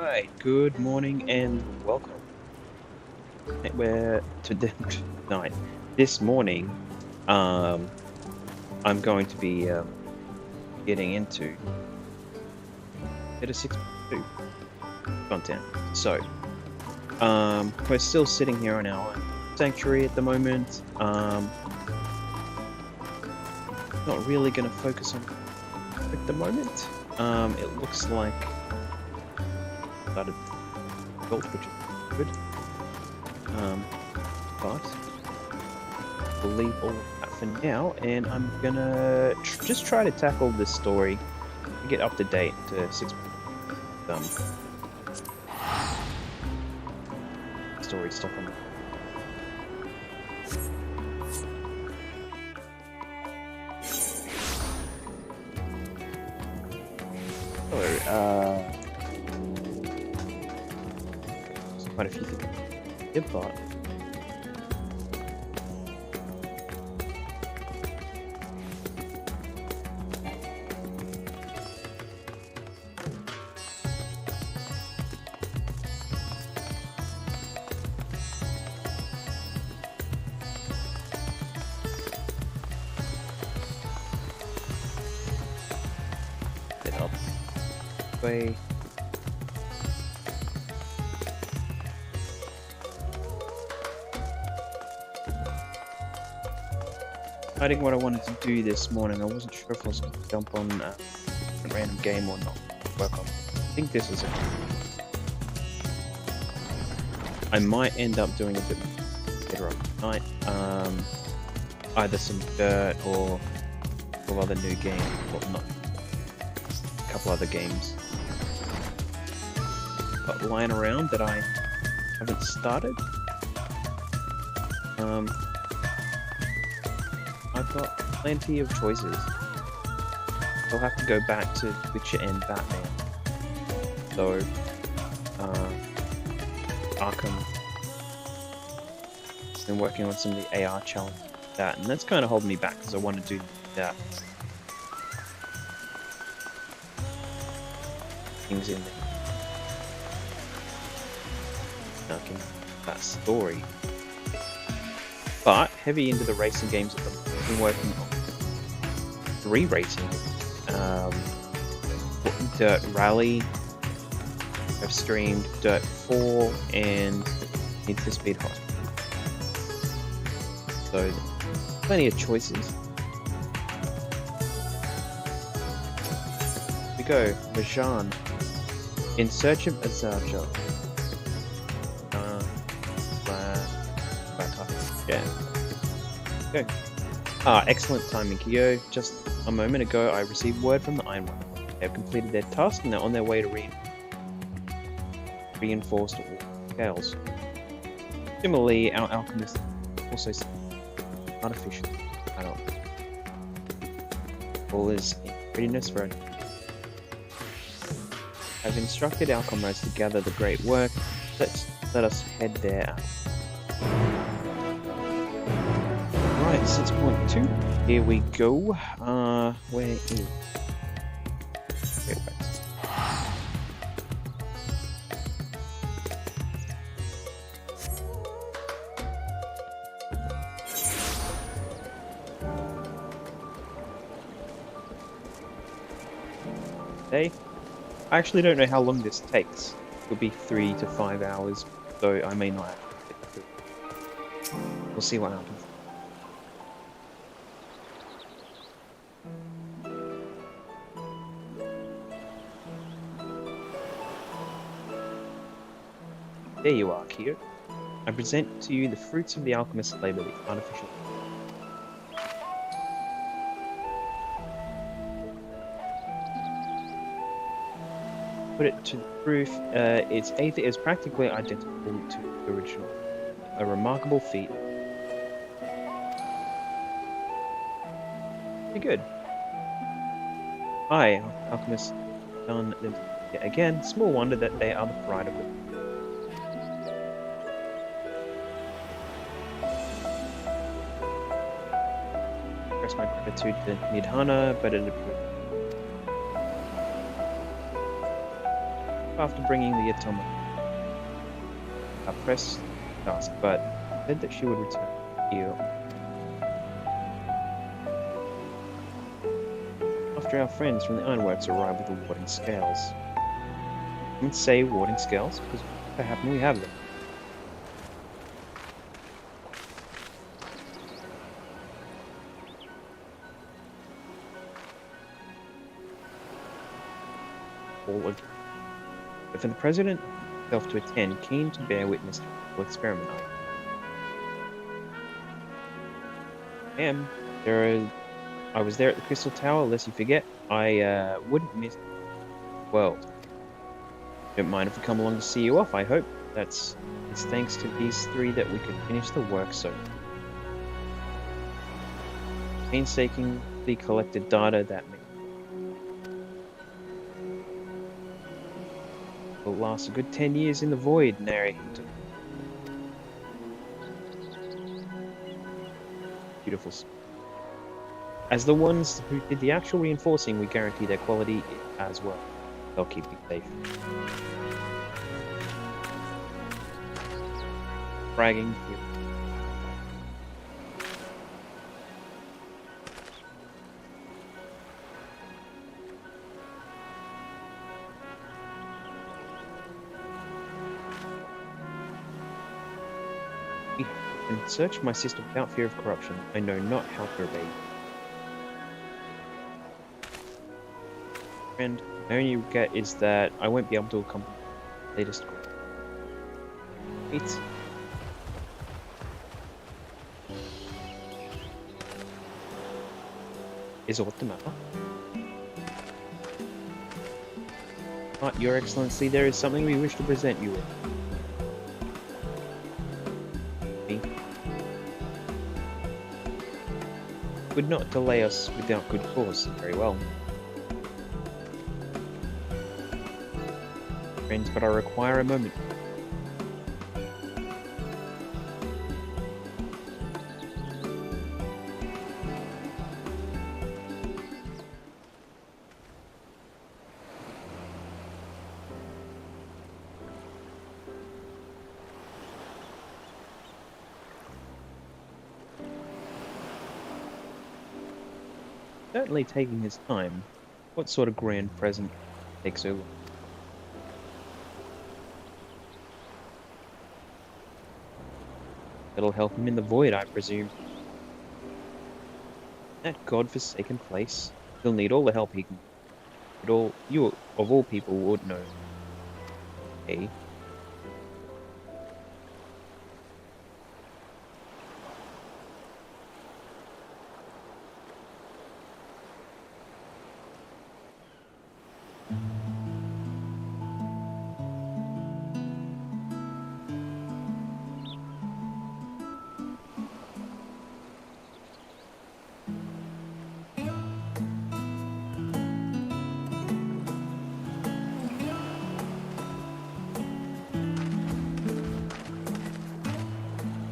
Alright, good morning and welcome. We're to tonight. This morning, um, I'm going to be getting into bit of 6.2 content. So, we're still sitting here on our sanctuary at the moment. Not really going to focus on at the moment. It looks like started built, which is good. But we'll leave all that for now, and I'm gonna just try to tackle this story to get up to date to 6. Story stuff on. Hello. There's quite a few things. But it helps. Way. Deciding what I wanted to do this morning. I wasn't sure if I was going to jump on a random game or not. Work on. I think this is it. I might end up doing a bit better on tonight. Either some dirt or a couple other new games. Well, not a couple other games. But lying around that I haven't started. I've got plenty of choices. I'll have to go back to Witcher and Batman. So, Arkham. Been working on some of the AR challenges with that, and that's kind of holding me back because I want to do that. Things in there. Knocking that story. But heavy into the racing games at the moment. I've been working on 3 racing games. Dirt Rally. I've streamed Dirt 4 and Need for Speed Hot. So plenty of choices. Here we go. Rajan. In search of Azaja. Yeah. Go. Excellent timing, Kyo. Just a moment ago, I received word from the Iron One. They have completed their task and they're on their way to reinforced scales. Similarly, our alchemist also artificial. I don't. All is in readiness for it. I've instructed our comrades to gather the great work. Let us head there. Right, 6.2. Here we go. Where is? Okay, Hey, I actually don't know how long this takes. It could be 3 to 5 hours, so I may not have to. We'll see what happens. There you are, Kyo. I present to you the fruits of the alchemist's labor, the artificial. Put it to the proof, its aether is practically identical to the original. A remarkable feat. Pretty good. I, alchemist, done them yet again. Small wonder that they are the pride of the. Express my gratitude to Nidhana, but it after bringing the atomic press task, but said that she would return here after our friends from the ironworks arrive with the warding scales. I would say warding scales because what happened? We have them. But for the president himself to attend, keen to bear witness to the experiment. I was there at the Crystal Tower, lest you forget. I wouldn't miss the world. Don't mind if we come along to see you off, I hope. It's thanks to these three that we could finish the work so. Painstakingly collected data that will last a good 10 years in the void, narrated. Beautiful. As the ones who did the actual reinforcing, we guarantee their quality as well. They'll keep you safe. Bragging here. And search my system without fear of corruption. I know not how to obey you. And my only regret is that I won't be able to accomplish the latest goal. It's is what the matter? But, Your Excellency, there is something we wish to present you with. Would not delay us without good cause. Very well. Friends, but I require a moment. Certainly taking his time. What sort of grand present takes so long? It'll help him in the void, I presume. That godforsaken place. He'll need all the help he can. But you of all people would know. Hey.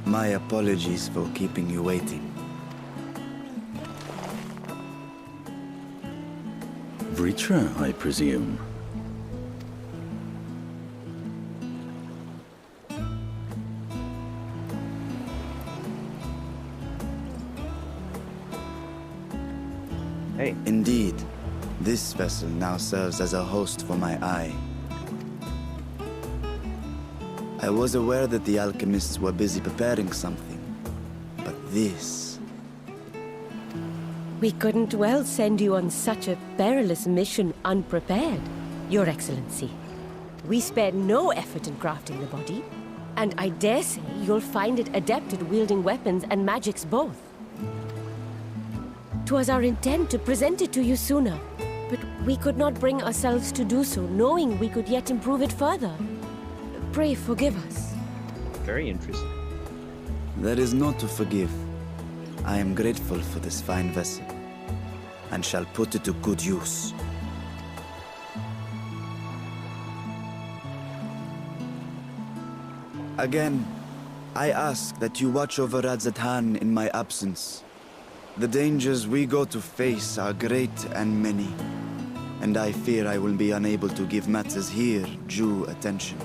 My apologies for keeping you waiting. Vritra, I presume. Hey. Indeed. This vessel now serves as a host for my eye. I was aware that the alchemists were busy preparing something, but this... We couldn't well send you on such a perilous mission unprepared, Your Excellency. We spared no effort in crafting the body, and I dare say you'll find it adept at wielding weapons and magics both. 'Twas our intent to present it to you sooner, but we could not bring ourselves to do so, knowing we could yet improve it further. Pray forgive us. Very interesting. There is not to forgive. I am grateful for this fine vessel, and shall put it to good use. Again, I ask that you watch over Radzatan in my absence. The dangers we go to face are great and many. and I fear I will be unable to give matters here due attention.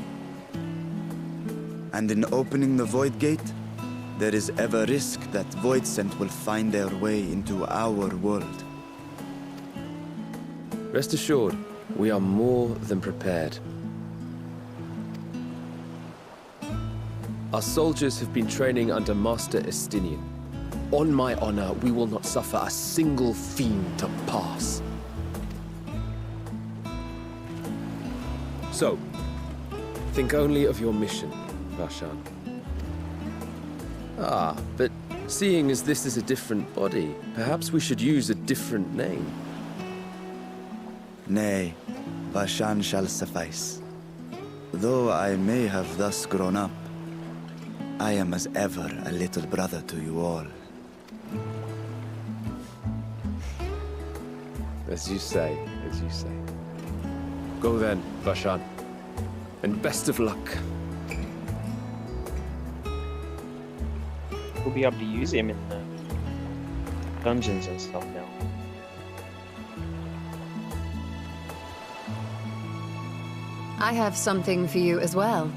And in opening the Void Gate, there is ever risk that Voidsent will find their way into our world. Rest assured, we are more than prepared. Our soldiers have been training under Master Estinian. On my honor, we will not suffer a single fiend to pass. So, think only of your mission, Varshan. Ah, but seeing as this is a different body, perhaps we should use a different name. Nay, Varshan shall suffice. Though I may have thus grown up, I am as ever a little brother to you all. As you say, as you say. Go then, Varshan. And best of luck. We'll be able to use him in the dungeons and stuff now. I have something for you as well.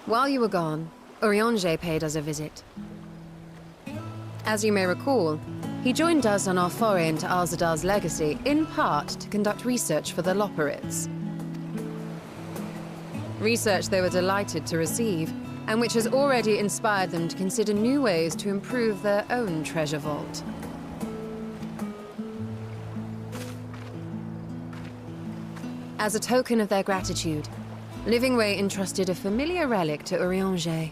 While you were gone, Urianger paid us a visit. As you may recall, he joined us on our foray into Alzadar's legacy, in part to conduct research for the Loporrits. Research they were delighted to receive, and which has already inspired them to consider new ways to improve their own treasure vault. As a token of their gratitude, Livingway entrusted a familiar relic to Urianger.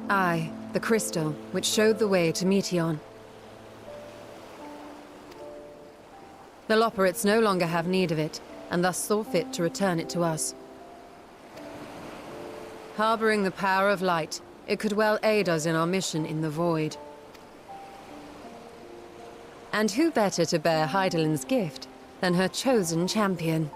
Aye, the crystal, which showed the way to Meteon. The Loporrits no longer have need of it, and thus saw fit to return it to us. Harboring the power of light, it could well aid us in our mission in the Void. And who better to bear Hydaelyn's gift than her chosen champion?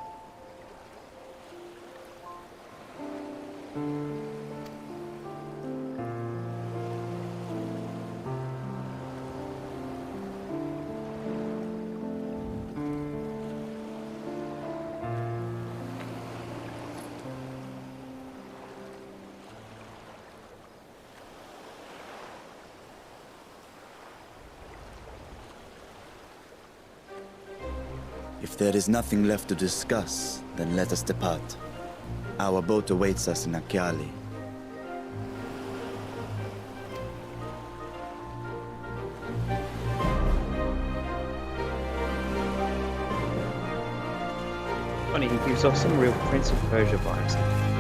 If there is nothing left to discuss, then let us depart. Our boat awaits us in Akyali. Funny, he gives off some real Prince of Persia vibes.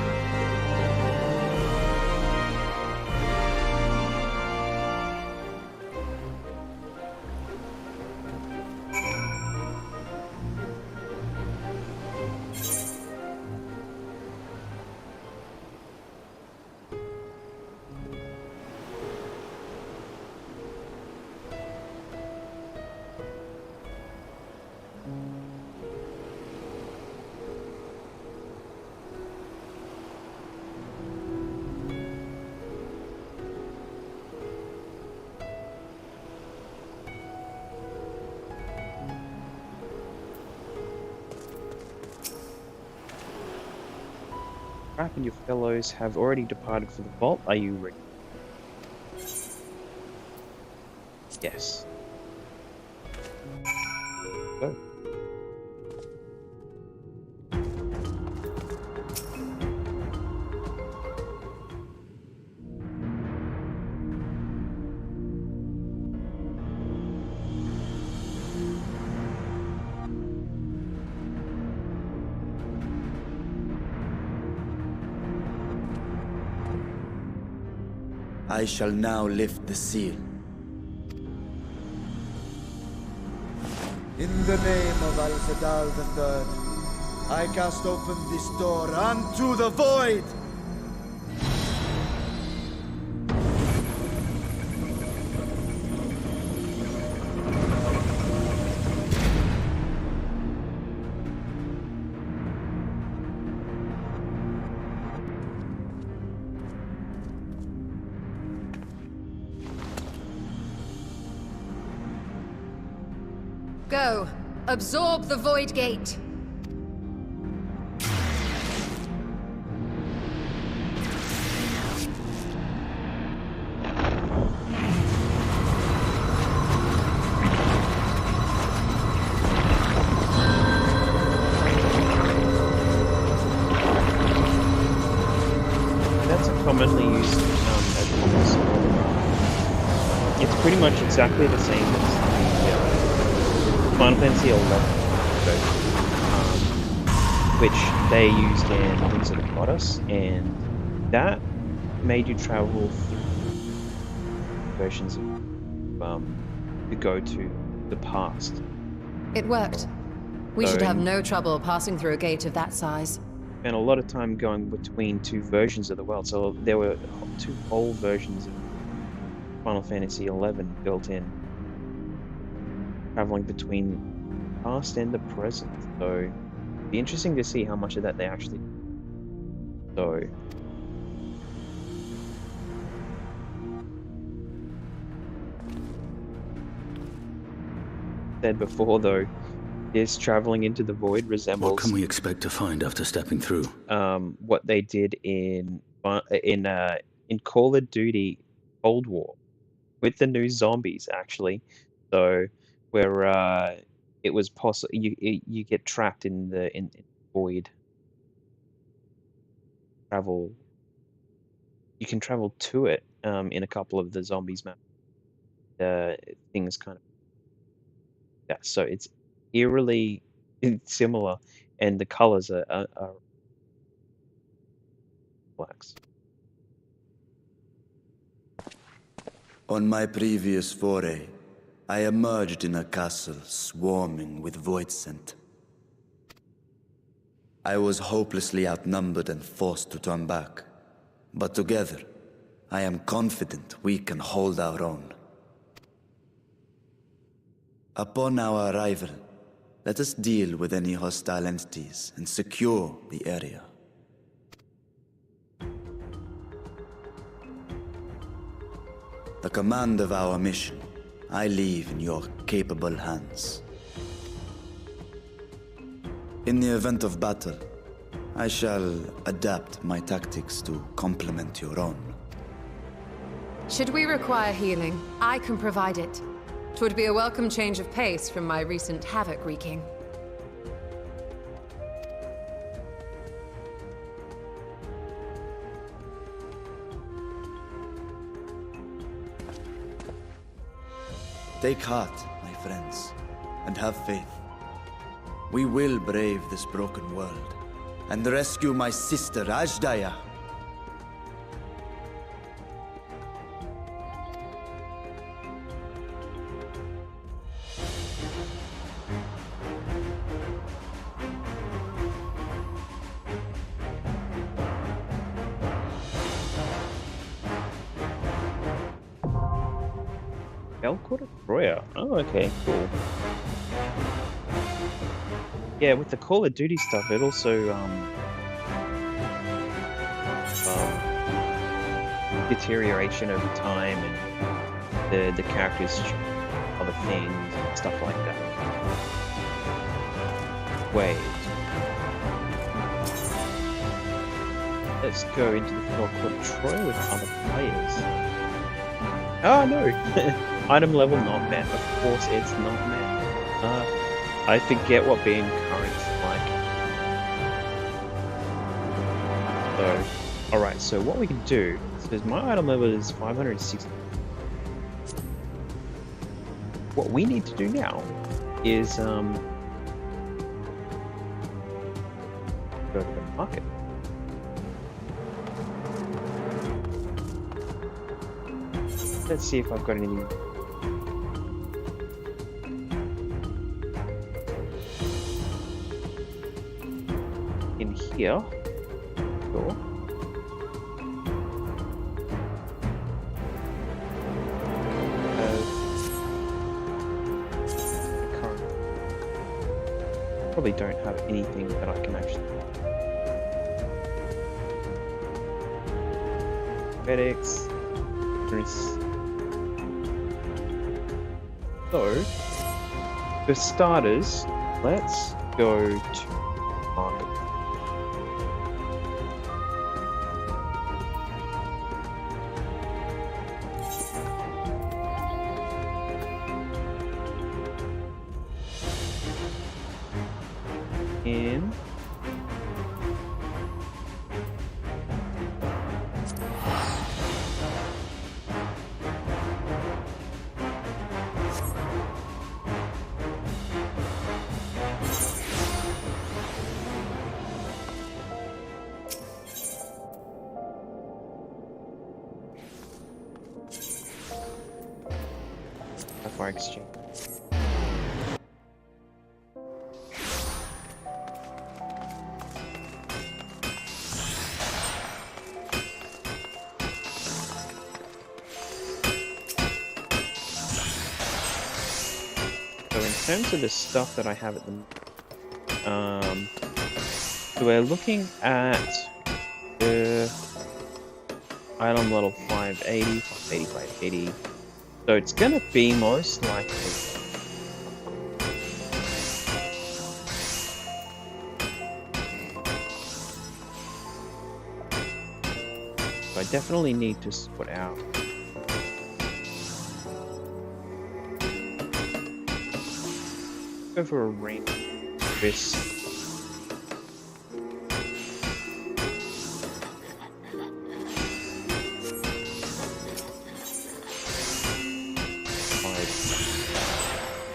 Crap and your fellows have already departed for the vault. Are you ready? Yes. Go. I shall now lift the seal. In the name of Al-Zadar III, I cast open this door unto the Void! Go. Absorb the Void Gate. That's a commonly used as it's pretty much exactly the same as the Final Fantasy XI version, which they used in Wings of the Goddess, and that made you travel through versions to go to the past. It worked. We should have no trouble passing through a gate of that size. And a lot of time going between two versions of the world. So there were two whole versions of Final Fantasy XI built in, traveling between past and the present. So it'd be interesting to see how much of that they actually. So said before though, this traveling into the void resembles. What can we expect to find after stepping through? What they did in Call of Duty Cold War with the new zombies, actually. So where it was possible you get trapped in the void. You can travel to it in a couple of the zombies map. Things kind of so it's eerily similar, and the colors are blacks. On my previous foray, I emerged in a castle swarming with void scent. I was hopelessly outnumbered and forced to turn back. But together, I am confident we can hold our own. Upon our arrival, let us deal with any hostile entities and secure the area. The command of our mission, I leave in your capable hands. In the event of battle, I shall adapt my tactics to complement your own. Should we require healing, I can provide it. 'Twould be a welcome change of pace from my recent havoc wreaking. Take heart, my friends, and have faith. We will brave this broken world and rescue my sister Ajdaya. Troya. Oh, okay, cool. Yeah, with the Call of Duty stuff, it also deterioration over time, and the characters other things and stuff like that. Wait. Let's go into the Fort Troy with other players. Oh no! Item level not met. Of course it's not met. I forget what being current is like. So, alright, so what we can do is my item level is 560. What we need to do now is go to the market. Let's see if I've got anything. In here. Sure. Probably don't have anything that I can actually. Medics. So, For starters, let's go to market. In Sapphire Exchange. So in terms of the stuff that I have at the so we're looking at the item level 580, 580, 580. So it's gonna be most likely so I definitely need to sort out go for a range this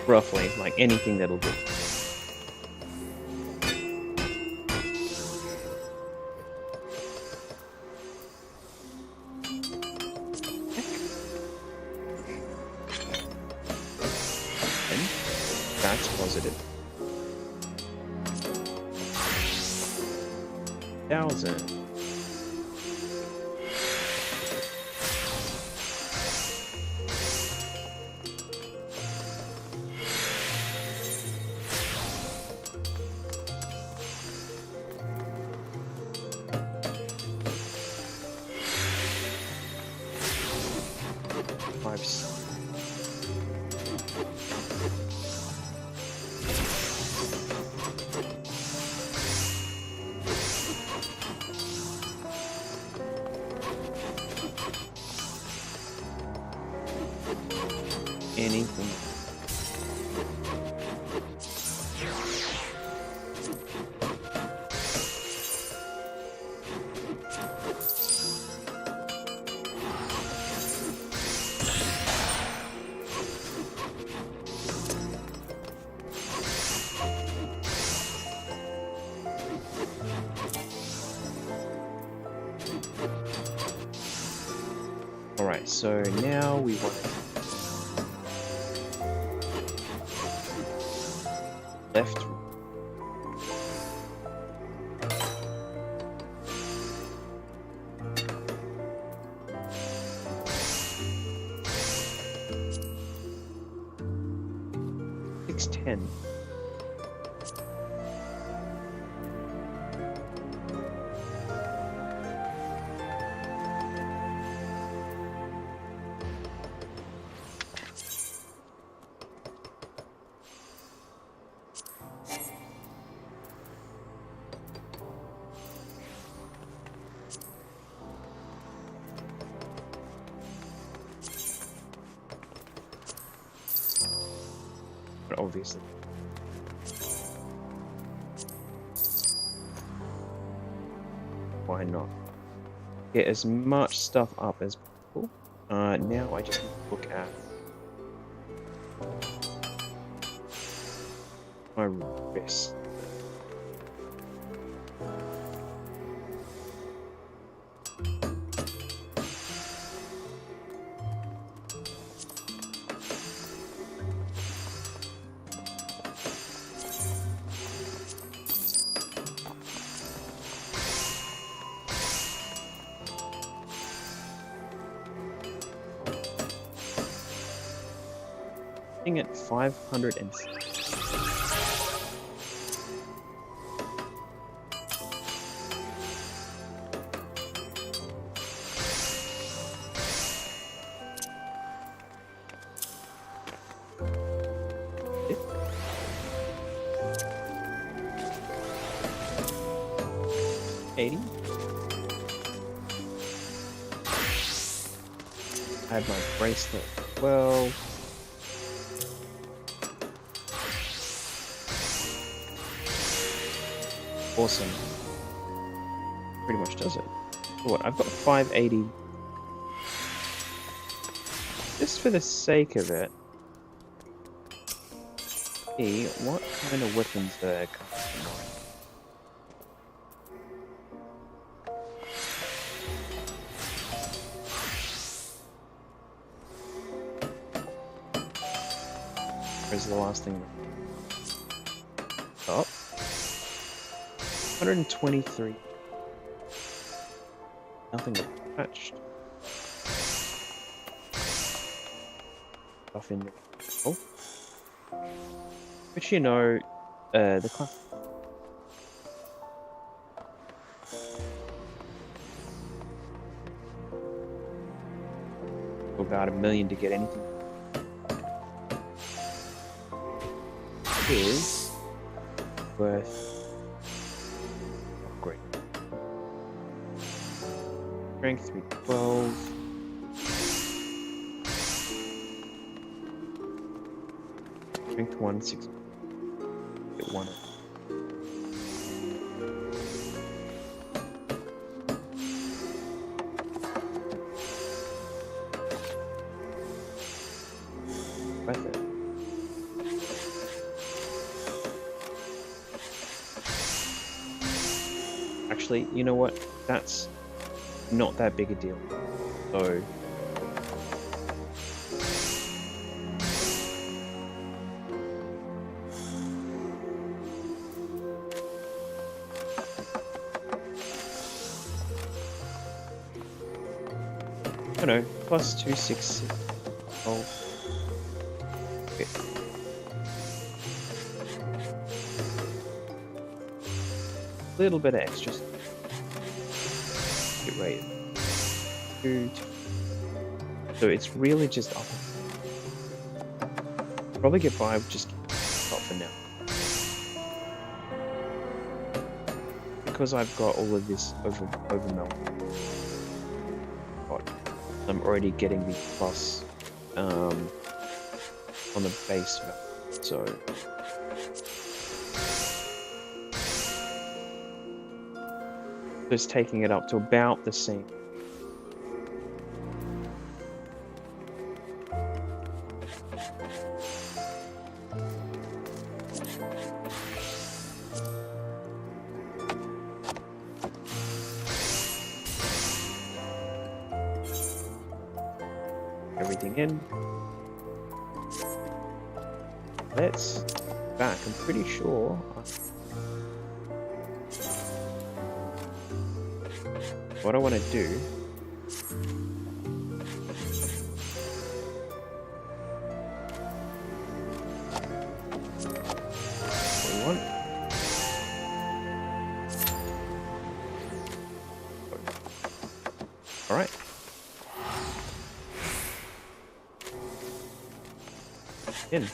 roughly, like anything that'll do. And that's positive. 1,000. Anything. All right, so now we want left. $610. Obviously. Why not? Get as much stuff up as possible. Now I just need to look at my wrist. At 500 80. I have my bracelet as well. Awesome. Pretty much does it. So what? I've got 580. Just for the sake of it. See what kind of weapons there come to mind. Where's the last thing? Up. 123. Nothing attached. Stuff in the which you know, the class. About $1 million to get anything. Is worth upgrade. Strength 312. Strength 1 6. Get one. Worth it. Actually, you know what? That's not that big a deal. So I don't know, plus 266. Oh. Okay. Little bit of extra. Get rated. 2. So it's really just up. Probably get by with just up for now. Because I've got all of this overmelt. I'm already getting the plus on the base value, so just taking it up to about the same. Everything in. Let's back. I'm pretty sure. What I want to do. What we want. All right. In.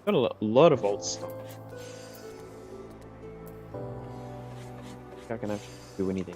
Got a lot of old stuff. Not gonna have to do anything.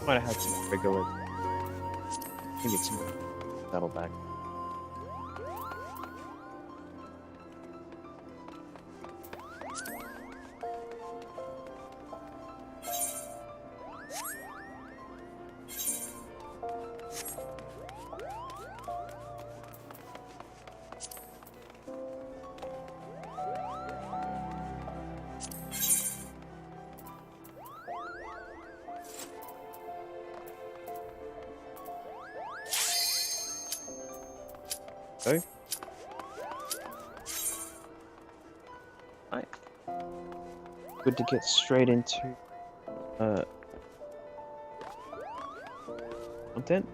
Might have had some regular. Maybe some saddleback. Okay. Right. Good to get straight into content.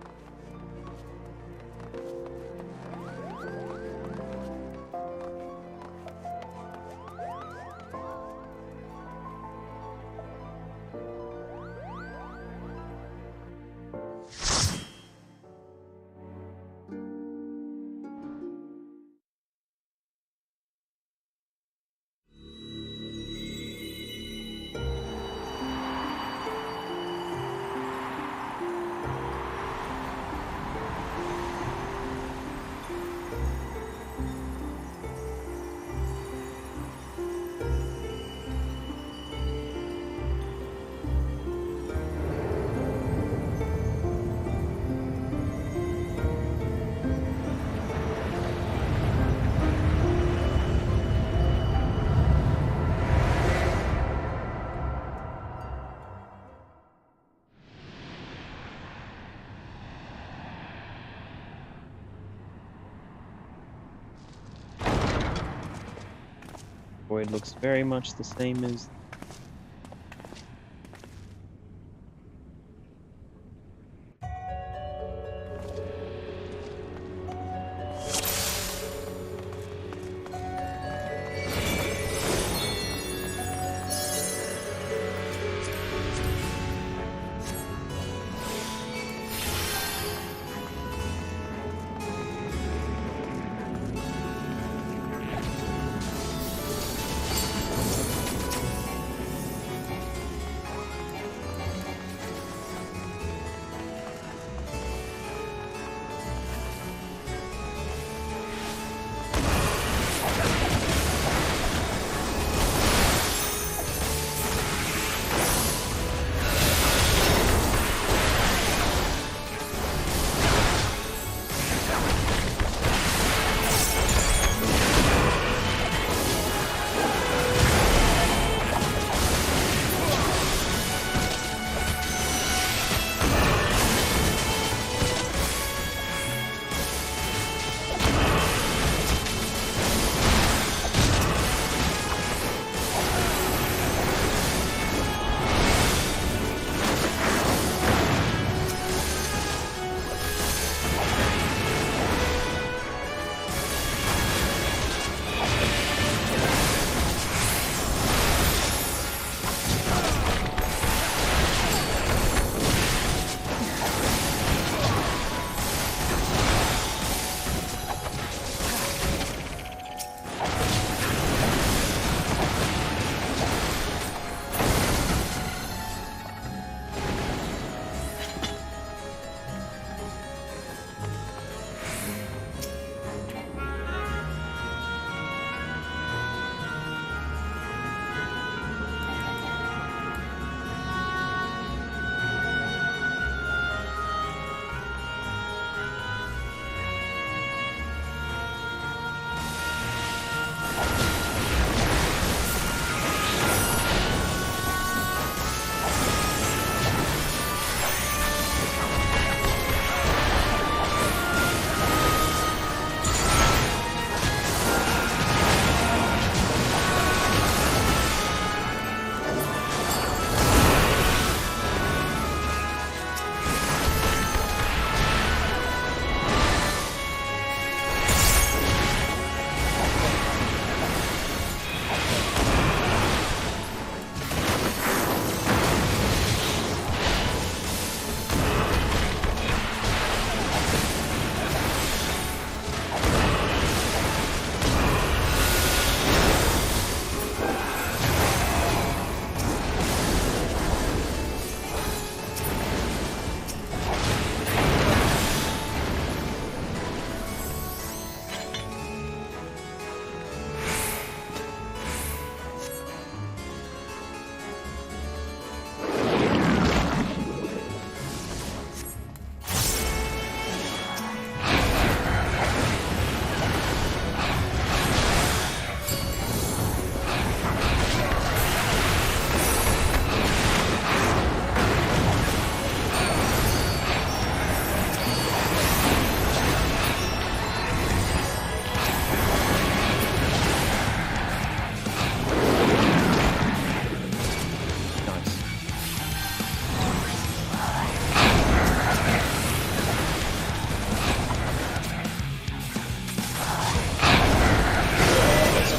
Void looks very much the same as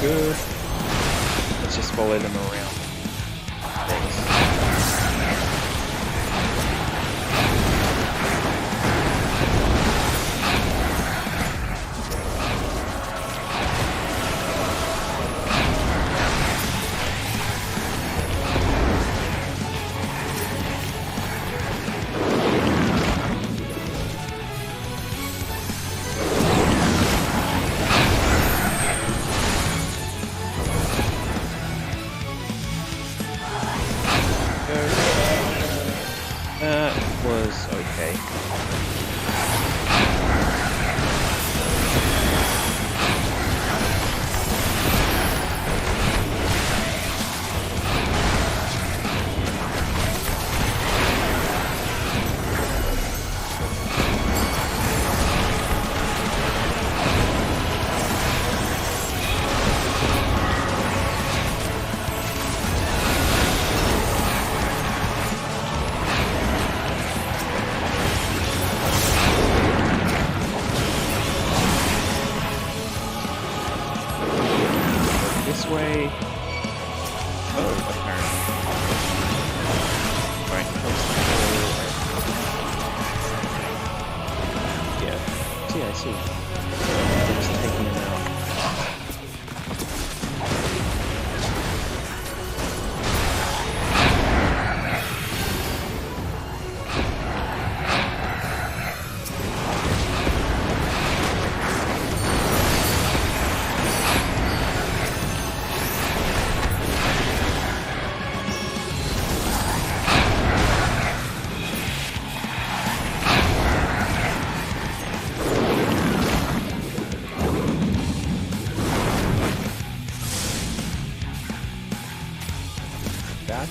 good. Let's just follow them around. Thanks. That was okay. This way. Oh, apparently. Right, yeah. See, I see. They're just taking him out. That.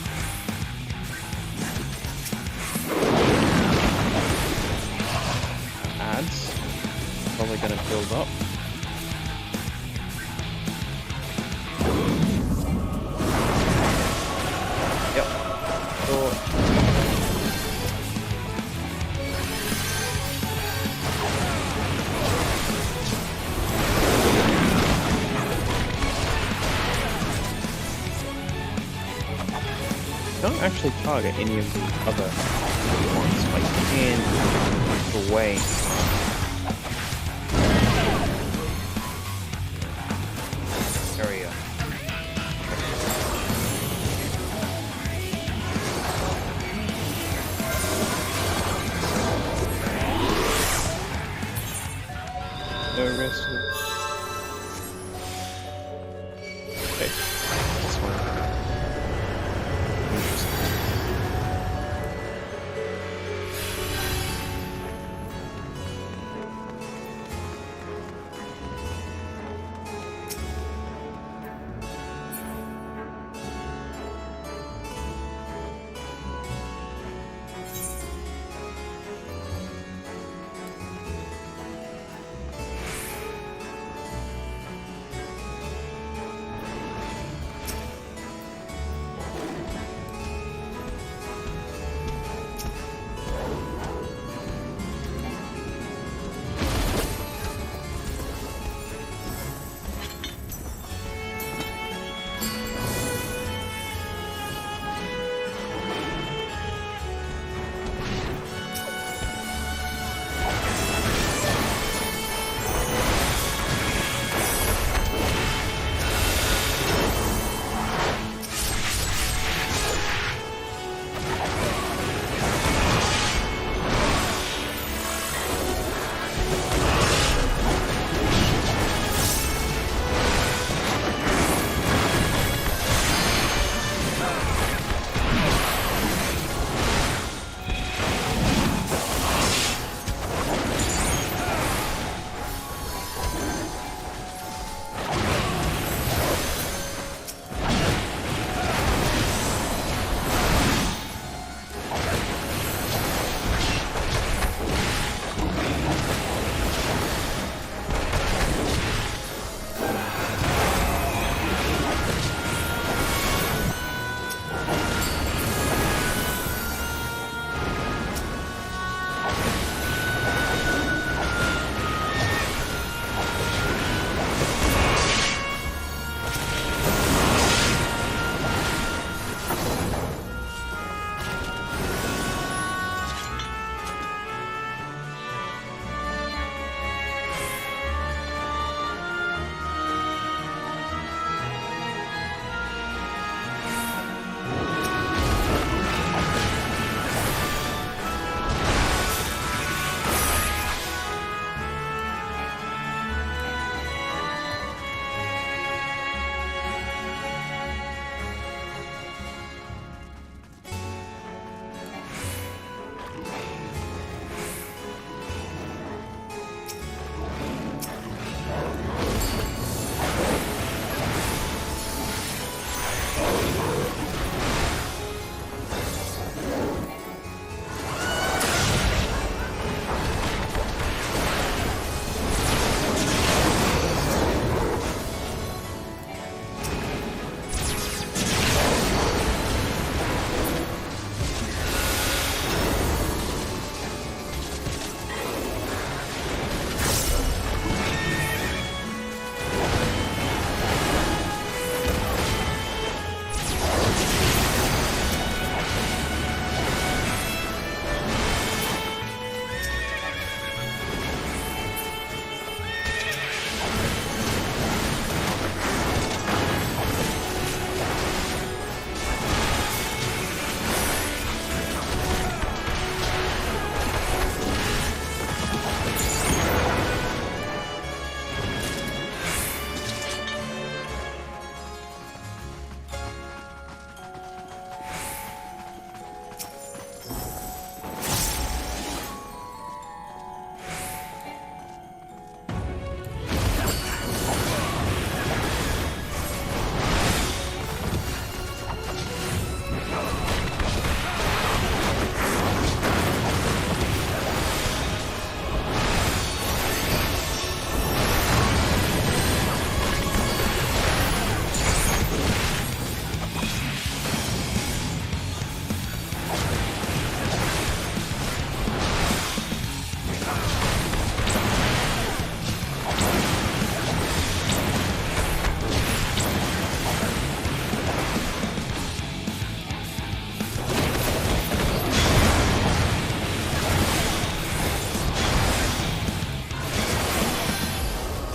Ads. Probably going to build up. Yep. Don't actually target any of the other ones. Like, can move away. Area. No rest. Okay. This one.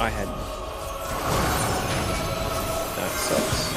I had. That sucks.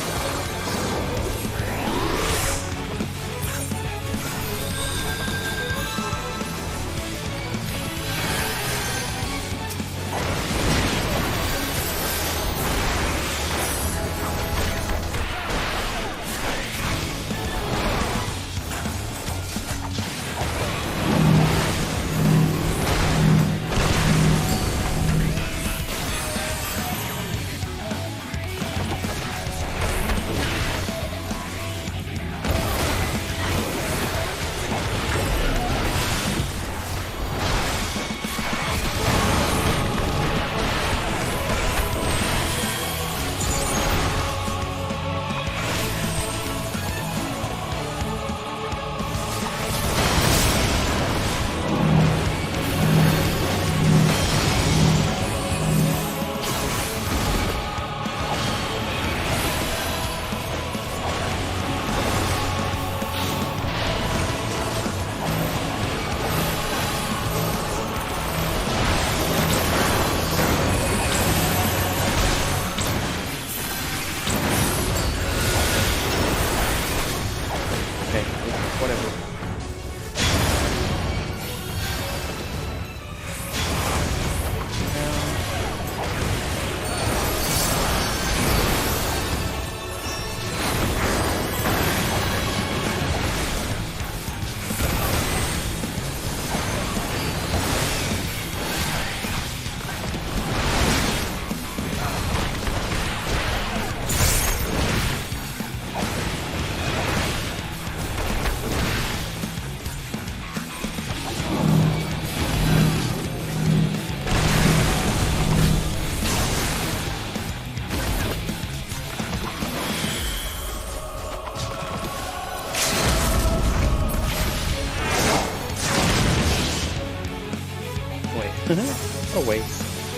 Oh wait.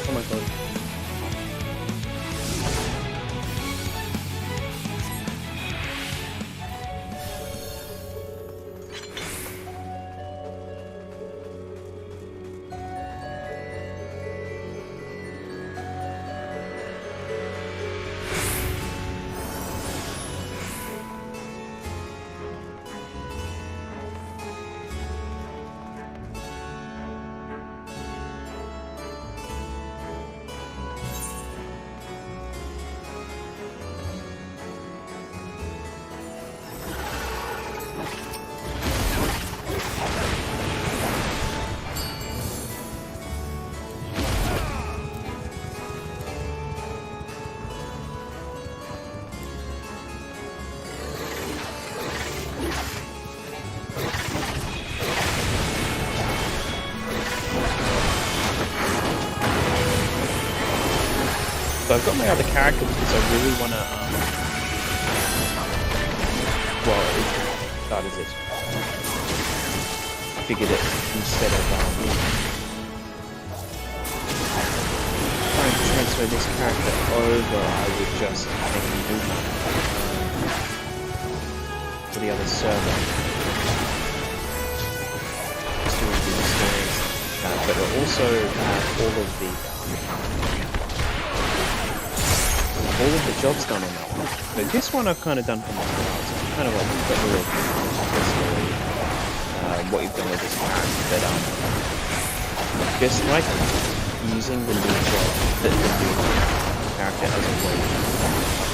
Oh my god. So I've got my other character because I really want to, well, it started as it. I figured it instead of trying to transfer this character over, I would just make a new one to the other server. Just to do the stories, but it'll also have all of the jobs done on that one. So this one I've kind of done for myself. So it's kind of like you've got the story, what you've done with this character, but just like using the new job, the new character as a way to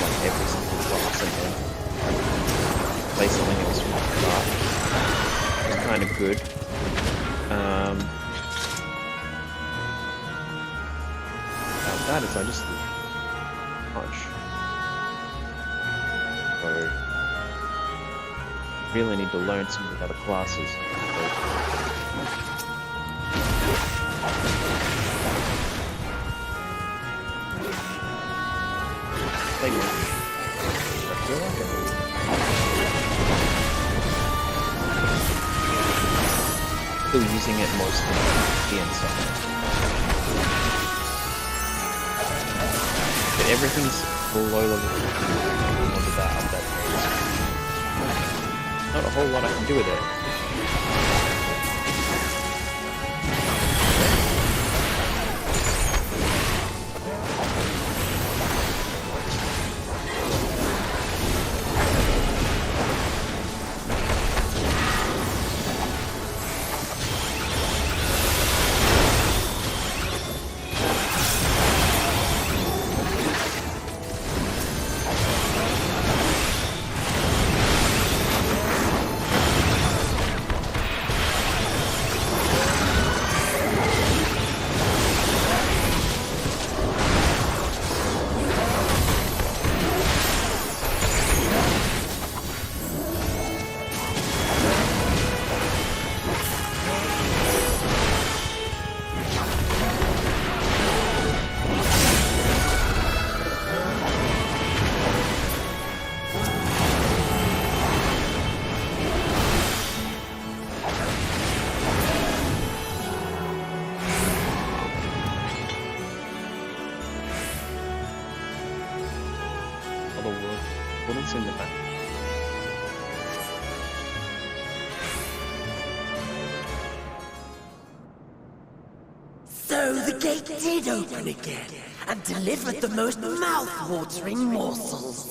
like every single class and then play something else from the start. It's kind of good. That is, I just much. So really need to learn some of the other classes. Thank you. I feel like it. Still using it mostly the inside. But everything's low level without that. Not a whole lot I can do with it. It's in the back. So the gate did open again, and delivered the most mouth-watering morsels.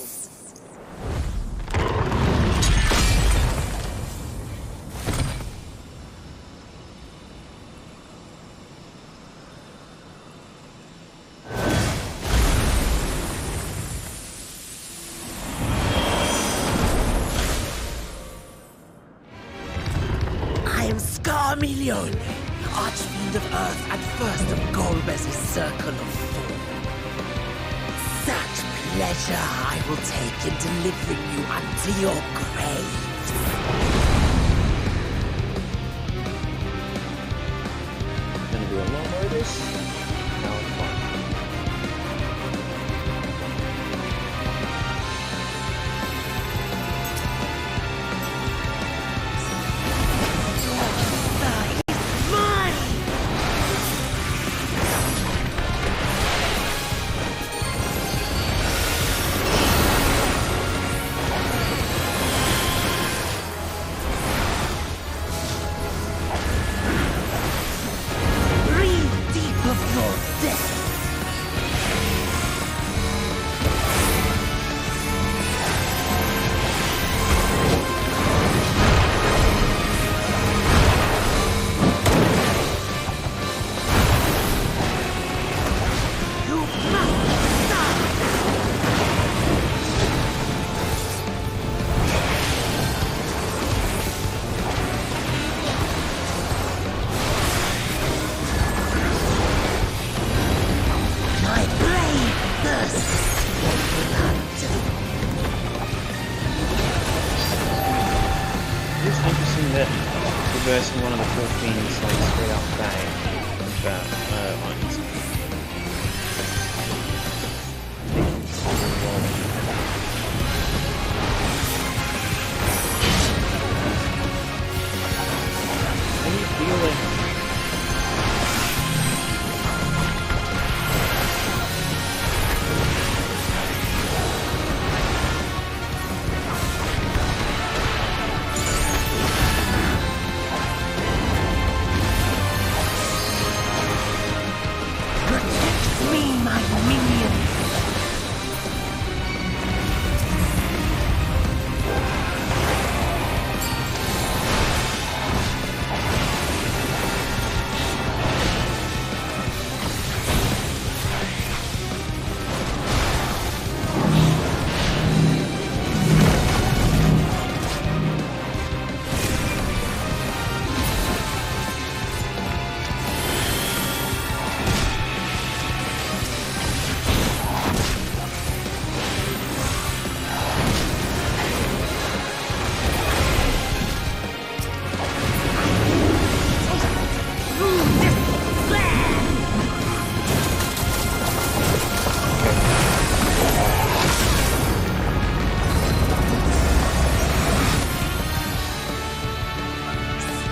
I am Scarmelion, Archfiend of Earth and first of Golbez's Circle of Fall. Such pleasure I will take in delivering you unto your graves. Gonna be a long way this. Now it's fine. Breathe deep of your death. You must stop. My blade thirsts for blood. It's interesting that reversing one of the 14 is like straight up bang about lines. How do you feel it? Protect me, my minions.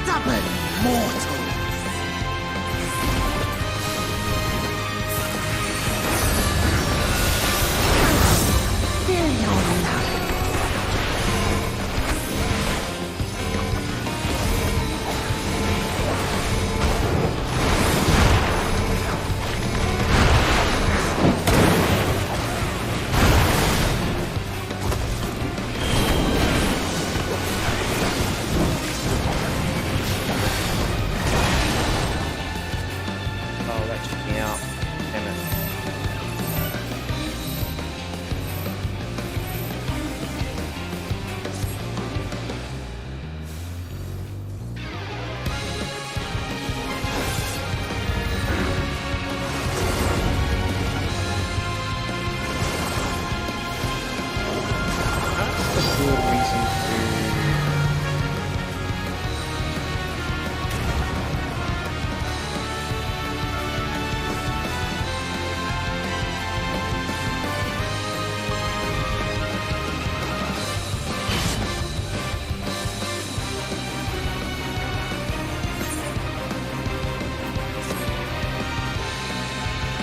Stubborn mortals. Fill your love. Oh, that took me out. Damn it. That's a good reason to.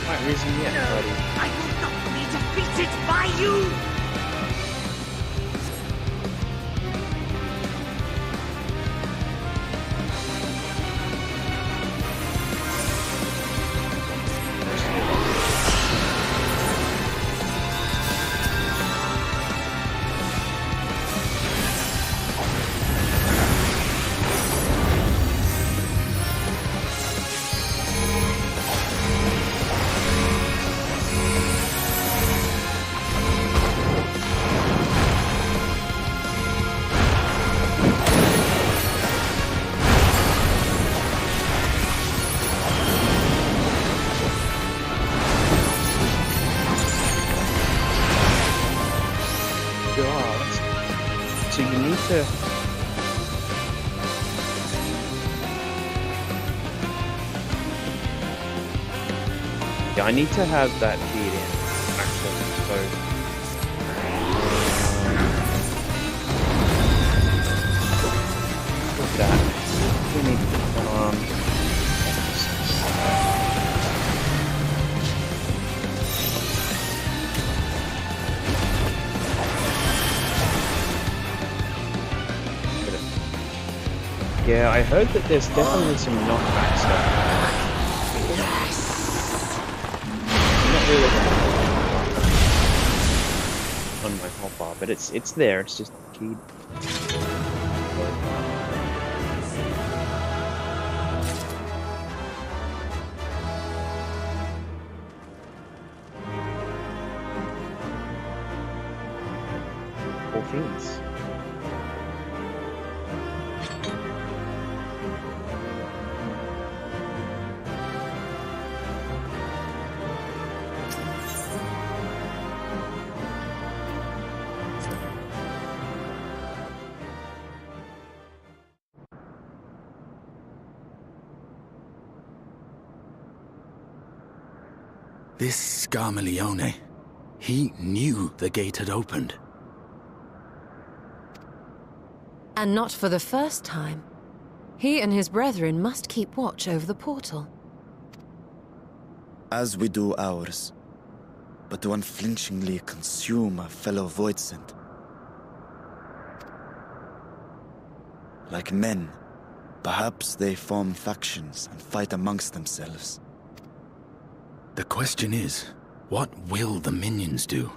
Right reason yet, buddy. I will not be defeated by you! to. Yeah, I need to have that feed in, actually, so... Look at that. We need yeah, I heard that there's definitely some knockback stuff. Not really on my hotbar, but it's there. It's just keyed. All fiends. This Scarmiglione, he knew the gate had opened. And not for the first time. He and his brethren must keep watch over the portal. As we do ours, but to unflinchingly consume a fellow Voidsent. Like men, perhaps they form factions and fight amongst themselves. The question is, what will the minions do?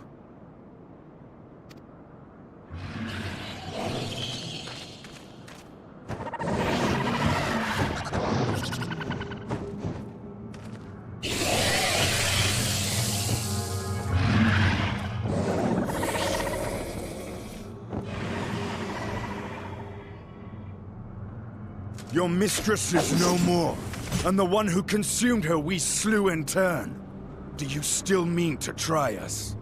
Your mistress is no more, and the one who consumed her we slew in turn. Do you still mean to try us?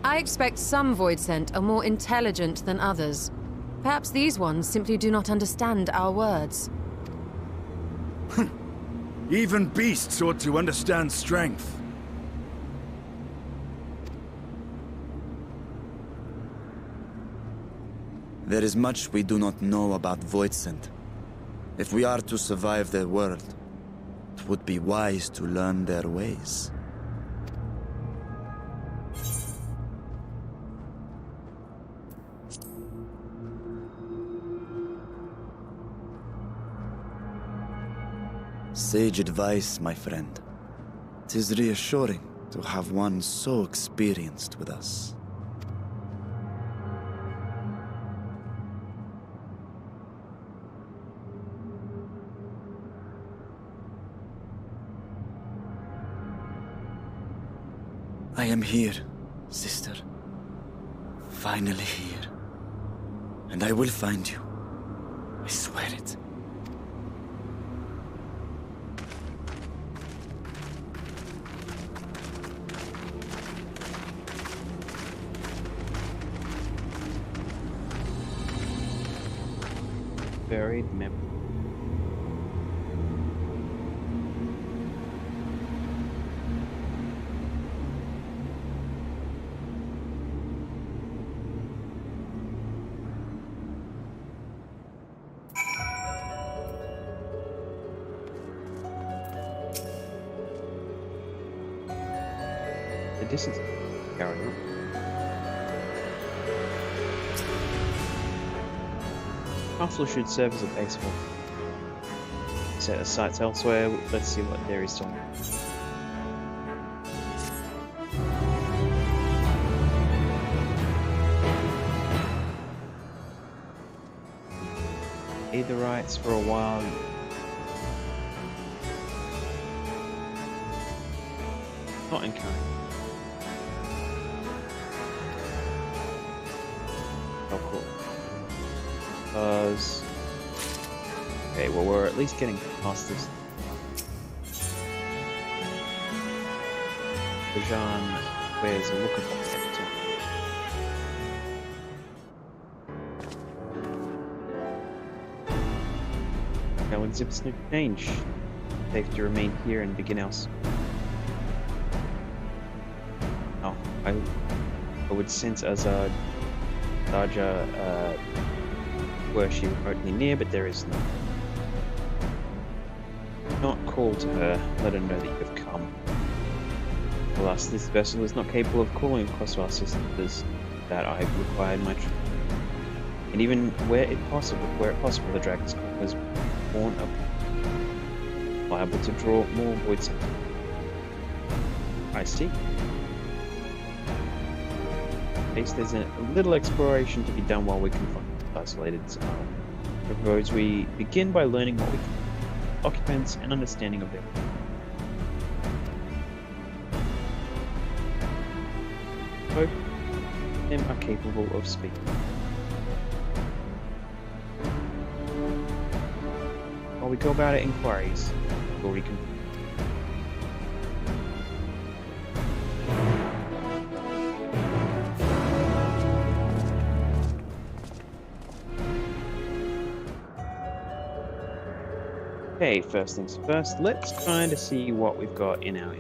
I expect some Voidsent are more intelligent than others. Perhaps these ones simply do not understand our words. Even beasts ought to understand strength. There is much we do not know about Voidsent. If we are to survive their world, it would be wise to learn their ways. Sage advice, my friend. 'Tis reassuring to have one so experienced with us. I am here, sister. Finally here. And I will find you. I swear it. Buried memory. The distance carry on. Castle should serve as a base for set of sites elsewhere. Let's see what there is to. Aetherites for a while. Not encouraged. Oh, cool. Because Okay, well, we're at least getting past this. Rajan wears a look of acceptance. Now exhibits no change. Safe to remain here and begin else. Oh, I would sense Azad Daja were she remotely near, but there is none. Not call to her, let her know that you have come. Alas, this vessel is not capable of calling across our sisters that I have required my trip. And even where it possible, the dragon's call was born up, liable to draw more void sense. I see. In case there's a little exploration to be done while we confront the isolated zone. I propose we begin by learning what we can, occupants and understanding of them. Both of them are capable of speaking. While we go about our inquiries, we'll reconvene. Okay, first things first, let's try to see what we've got in our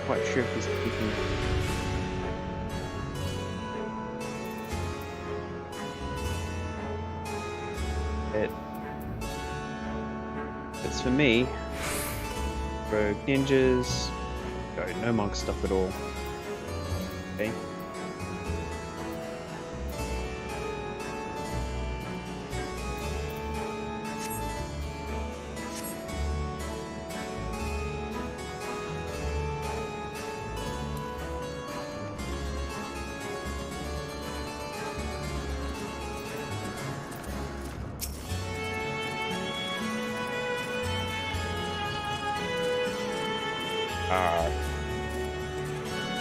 quite sure if he's keeping it. It's for me. Rogue ninjas. No monk stuff at all. Okay.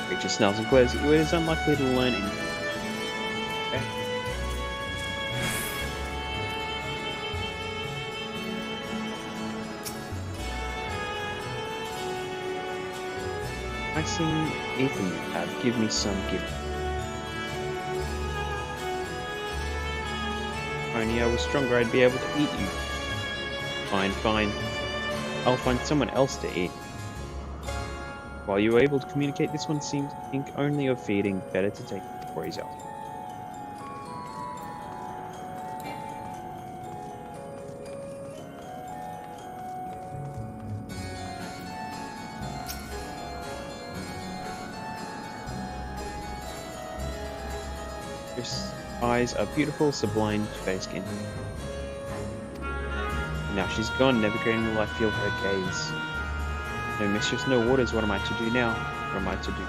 Creature smells and glares at you. It is unlikely to learn anything. Okay. I sing Ethan you have. Give me some gift. If only I was stronger, I'd be able to eat you. Fine, fine. I'll find someone else to eat. While you were able to communicate, this one seemed to think only of feeding. Better to take it before he's out. Your eyes are beautiful, sublime, fair skin. Now she's gone, never again will I feel her gaze. No mistress, no orders, what am I to do now? What am I to do?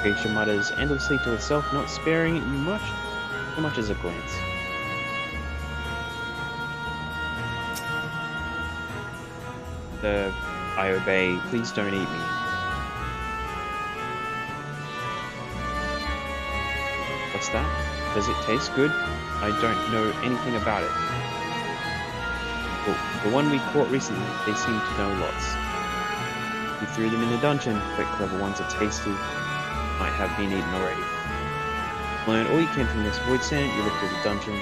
Creature mutters endlessly to herself, not sparing you much, so much as a glance. I obey, please don't eat me. What's that? Does it taste good? I don't know anything about it. The one we caught recently, they seem to know lots. We threw them in the dungeon, quite clever ones are tasty. Might have been eaten already. Learn all you can from this void sand, you look through the dungeon.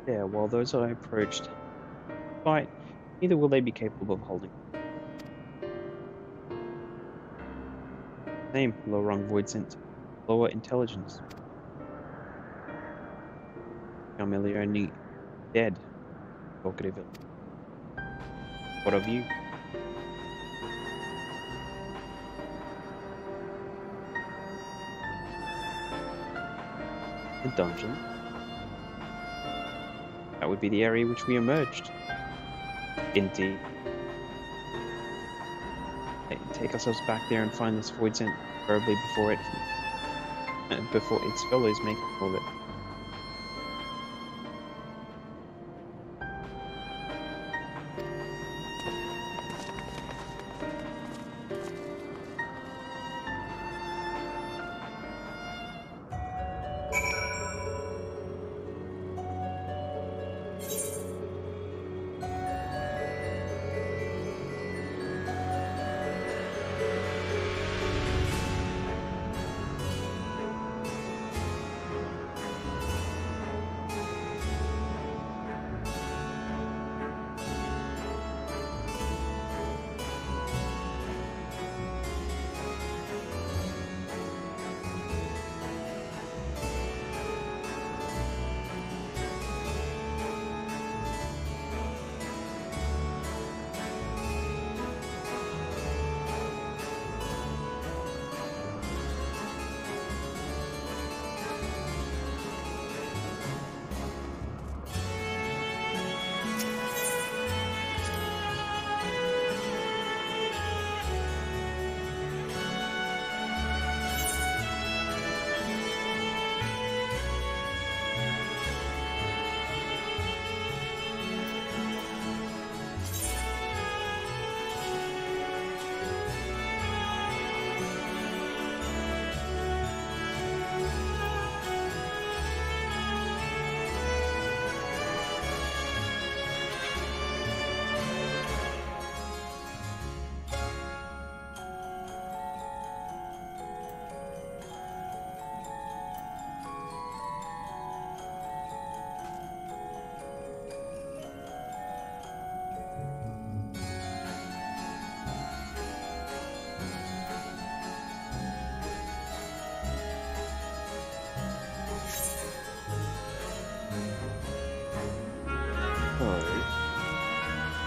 Yeah, while those I approached fight, neither will they be capable of holding. Name, low rung void sense, lower intelligence. Carmelione dead. Talkative. What of you? The dungeon. That would be the area which we emerged. Indeed. Take ourselves back there and find this void scent, preferably before its fellows make all of it.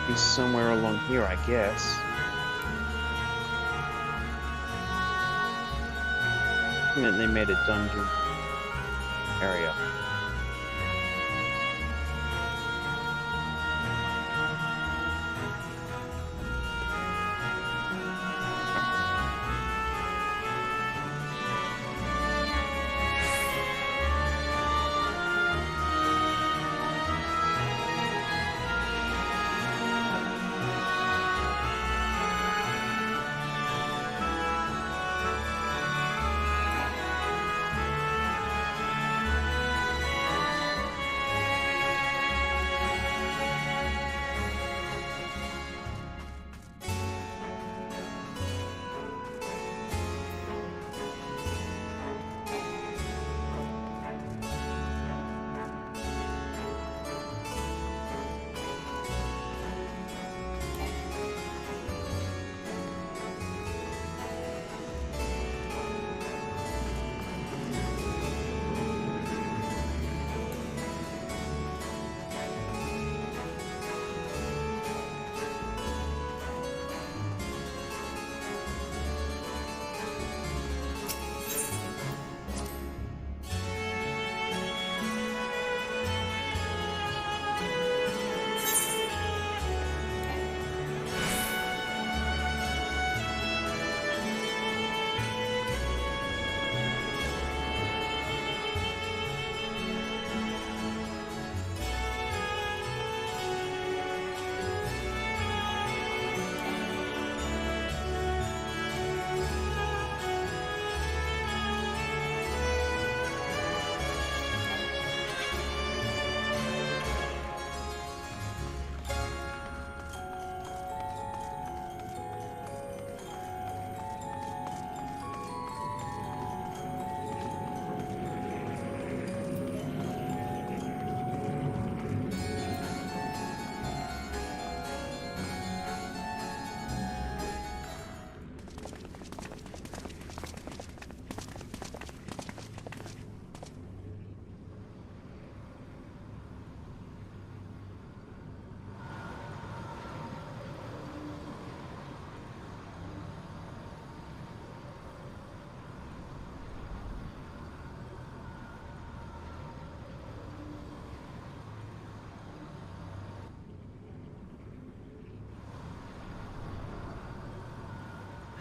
He's somewhere along here, I guess. And then they made a dungeon area.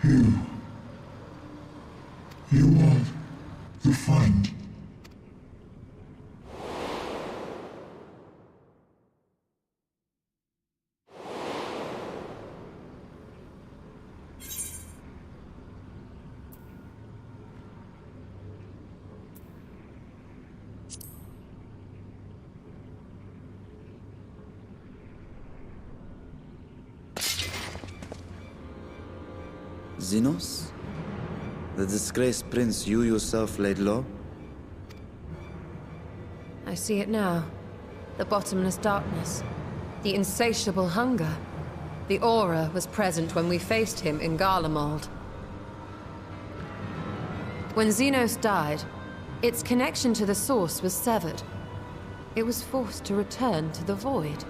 You are the friend. Xenos? The disgraced prince you yourself laid low? I see it now. The bottomless darkness. The insatiable hunger. The aura was present when we faced him in Garlemald. When Xenos died, its connection to the source was severed. It was forced to return to the void.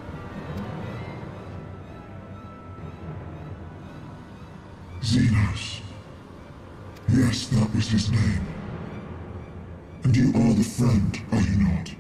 Xenos. Yes, that was his name. And you are the friend, are you not?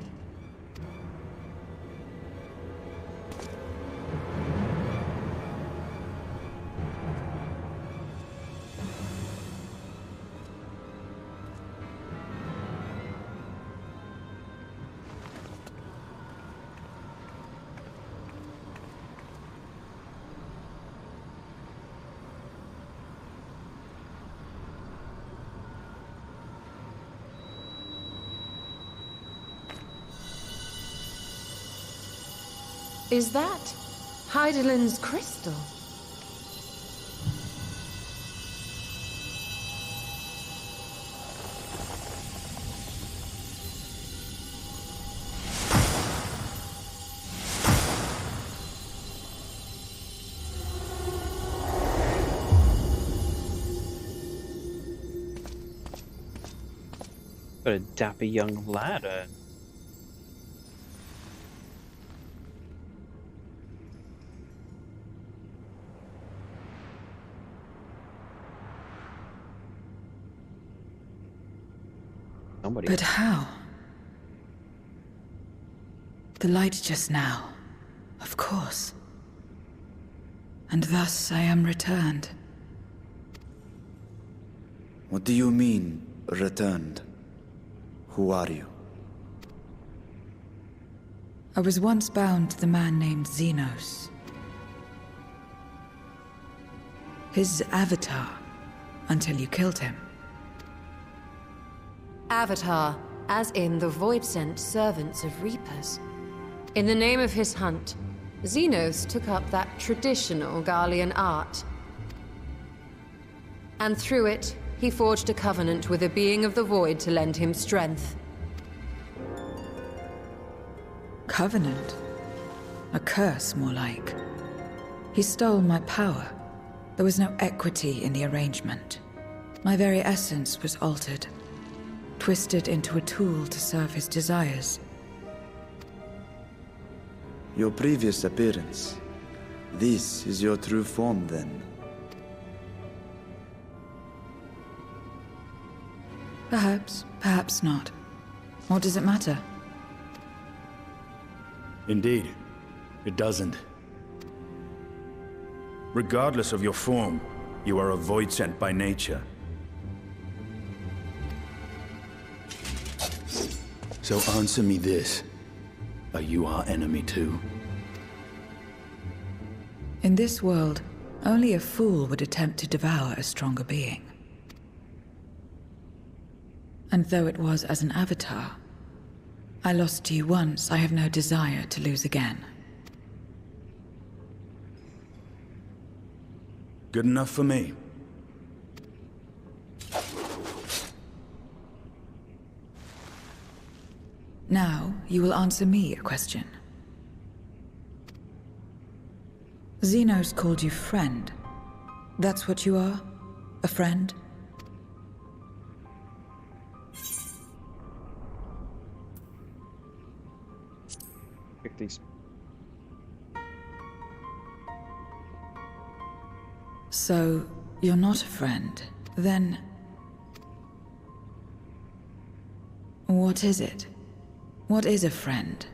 Is that Heidelin's crystal? Got a dapper young lad. Somebody. But how? The light just now, of course. And thus I am returned. What do you mean, returned? Who are you? I was once bound to the man named Xenos. His avatar, until you killed him. Avatar, as in the Void-sent servants of Reapers. In the name of his hunt, Xenos took up that traditional Garlean art. And through it, he forged a covenant with a being of the Void to lend him strength. Covenant? A curse, more like. He stole my power. There was no equity in the arrangement. My very essence was altered. Twisted into a tool to serve his desires. Your previous appearance. This is your true form, then? Perhaps, perhaps not. What does it matter? Indeed, it doesn't. Regardless of your form, you are a void sent by nature. So answer me this. Are you our enemy too? In this world, only a fool would attempt to devour a stronger being. And though it was as an avatar, I lost to you once, I have no desire to lose again. Good enough for me. Now, you will answer me a question. Xenos called you friend. That's what you are? A friend? These. So, you're not a friend. Then... what is it? What is a friend?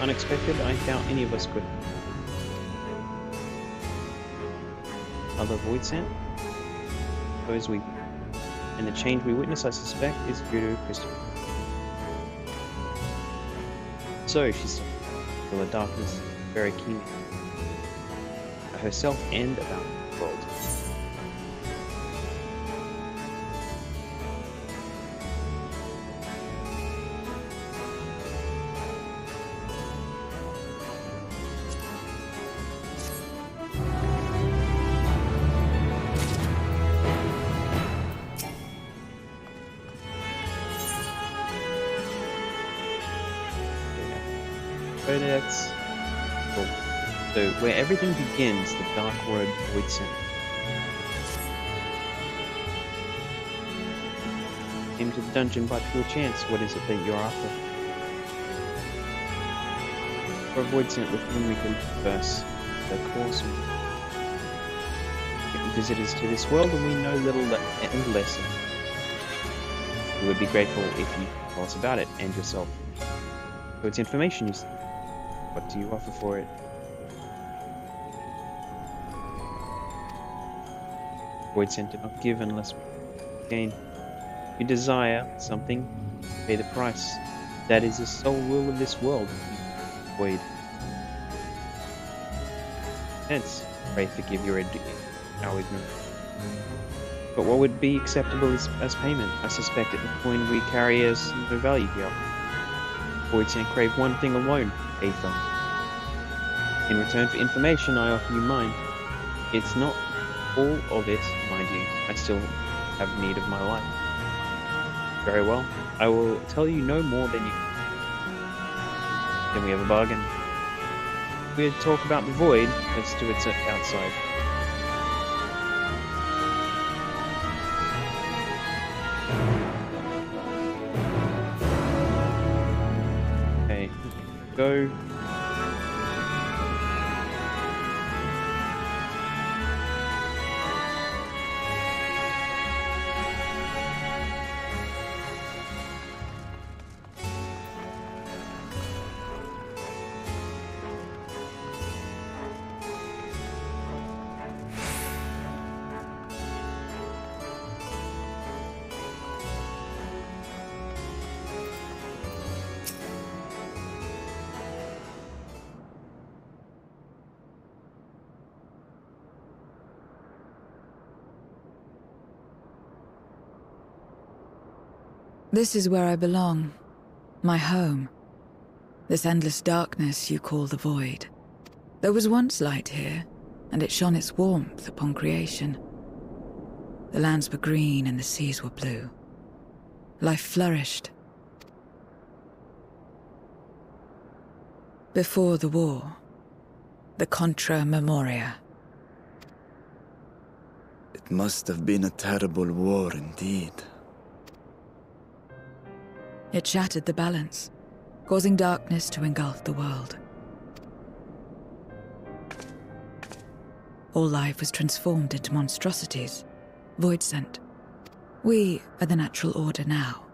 unexpected, I doubt any of us could. Other void sent? Suppose we... And the change we witness, I suspect, is due to Christopher. So, she saw the darkness very keenly. Herself and about the world. Codex. So, where everything begins, the dark word void sent. Came to the dungeon by pure chance. What is it that you're after? For a void sent with whom we can converse. Of course, we visitors to this world, and we know little and less. We would be grateful if you tell us about it and yourself. So it's information you see. What do you offer for it? Void sent do not give unless we gain. If you desire something, pay the price. That is the sole rule of this world. Void. Hence, pray forgive our ignorance. But what would be acceptable as payment? I suspect that the coin we carry has no value here. Void sent crave one thing alone, Aether. In return for information, I offer you mine. It's not all of it, mind you. I still have need of my life. Very well. I will tell you no more than you. Then we have a bargain. We'll talk about the void. Let's do it outside. Okay. Go. This is where I belong. My home. This endless darkness you call the void. There was once light here, and it shone its warmth upon creation. The lands were green and the seas were blue. Life flourished. Before the war, the Contra Memoria. It must have been a terrible war indeed. It shattered the balance, causing darkness to engulf the world. All life was transformed into monstrosities, void sent. We are the natural order now.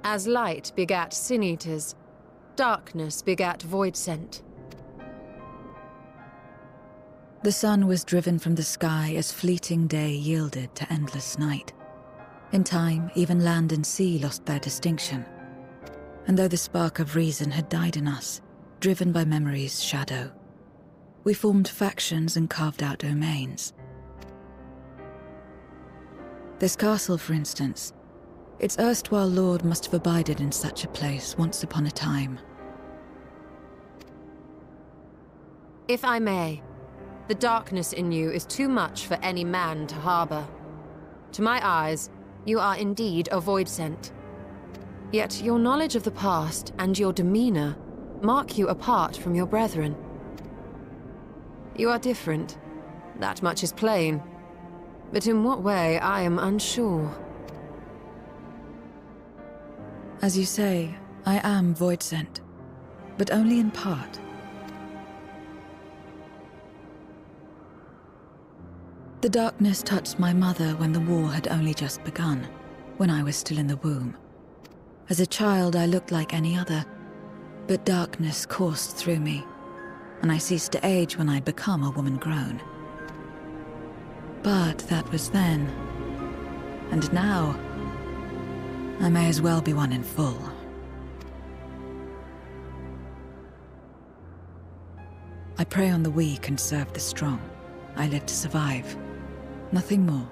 As light begat sin eaters, darkness begat void sent. The sun was driven from the sky as fleeting day yielded to endless night. In time, even land and sea lost their distinction. And though the spark of reason had died in us, driven by memory's shadow, we formed factions and carved out domains. This castle, for instance, its erstwhile lord must have abided in such a place once upon a time. If I may, the darkness in you is too much for any man to harbor. To my eyes, you are indeed a void sent. Yet your knowledge of the past and your demeanor mark you apart from your brethren. You are different. That much is plain. But in what way, I am unsure. As you say, I am void sent, but only in part. The darkness touched my mother when the war had only just begun, when I was still in the womb. As a child, I looked like any other, but darkness coursed through me, and I ceased to age when I'd become a woman grown. But that was then. And now, I may as well be one in full. I prey on the weak and serve the strong. I live to survive. Nothing more.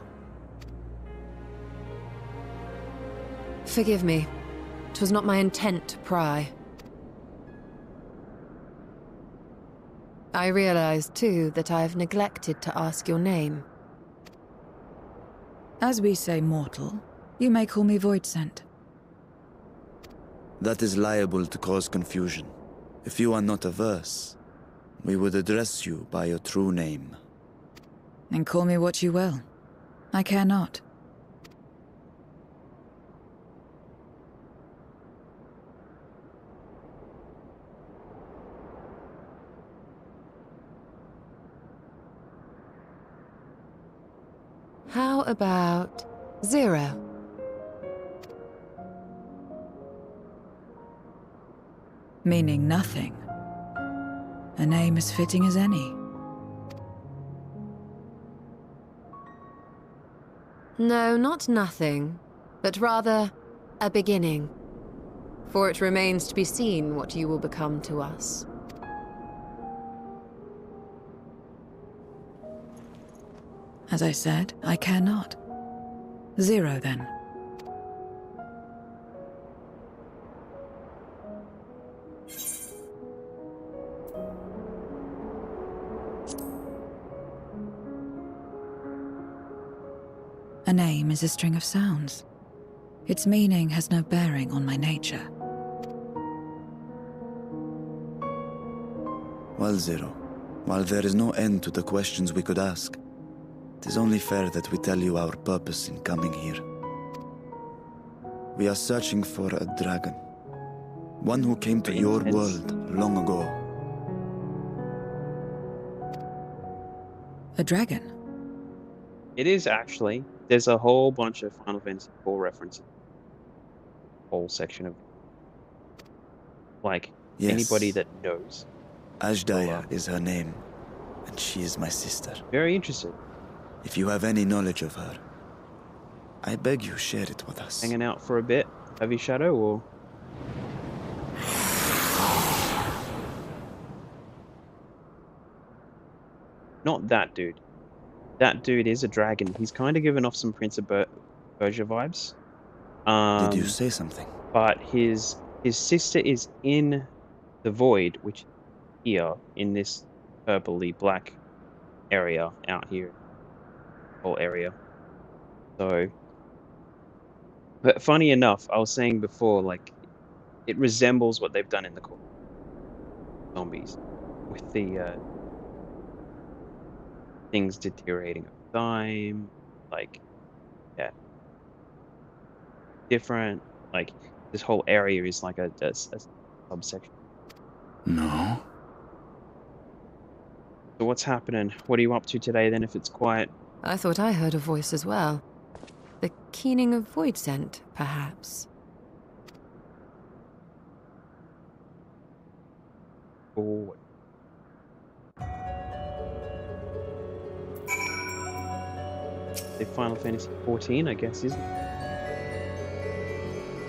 Forgive me. 'Twas not my intent to pry. I realize, too, that I have neglected to ask your name. As we say mortal, you may call me Voidsent. That is liable to cause confusion. If you are not averse, we would address you by your true name. And call me what you will. I care not. How about 0? Meaning nothing. A name as fitting as any. No, not nothing, but rather a beginning. For it remains to be seen what you will become to us. As I said, I care not. 0, then. A name is a string of sounds. Its meaning has no bearing on my nature. Well, Zero, while there is no end to the questions we could ask, it is only fair that we tell you our purpose in coming here. We are searching for a dragon. One who came to your world long ago. A dragon? It is actually. There's a whole bunch of Final Fantasy IV references. Whole section of, like, Yes. anybody that knows. Ashdaya is her name, and she is my sister. Very interested. If you have any knowledge of her, I beg you share it with us. Hanging out for a bit, Heavy Shadow, or? Not that dude. That dude is a dragon. He's kind of given off some Prince of Persia vibes. Did you say something? But his sister is in the void, which is here in this purpley black area out here. Whole area. So, but funny enough, I was saying before, like, it resembles what they've done in the zombies, with the things deteriorating over time, like, yeah, different, like, this whole area is like a subsection. No. So what's happening? What are you up to today then, if it's quiet? I thought I heard a voice as well. The keening of void scent, perhaps. Forward. The Final Fantasy XIV, I guess, isn't it?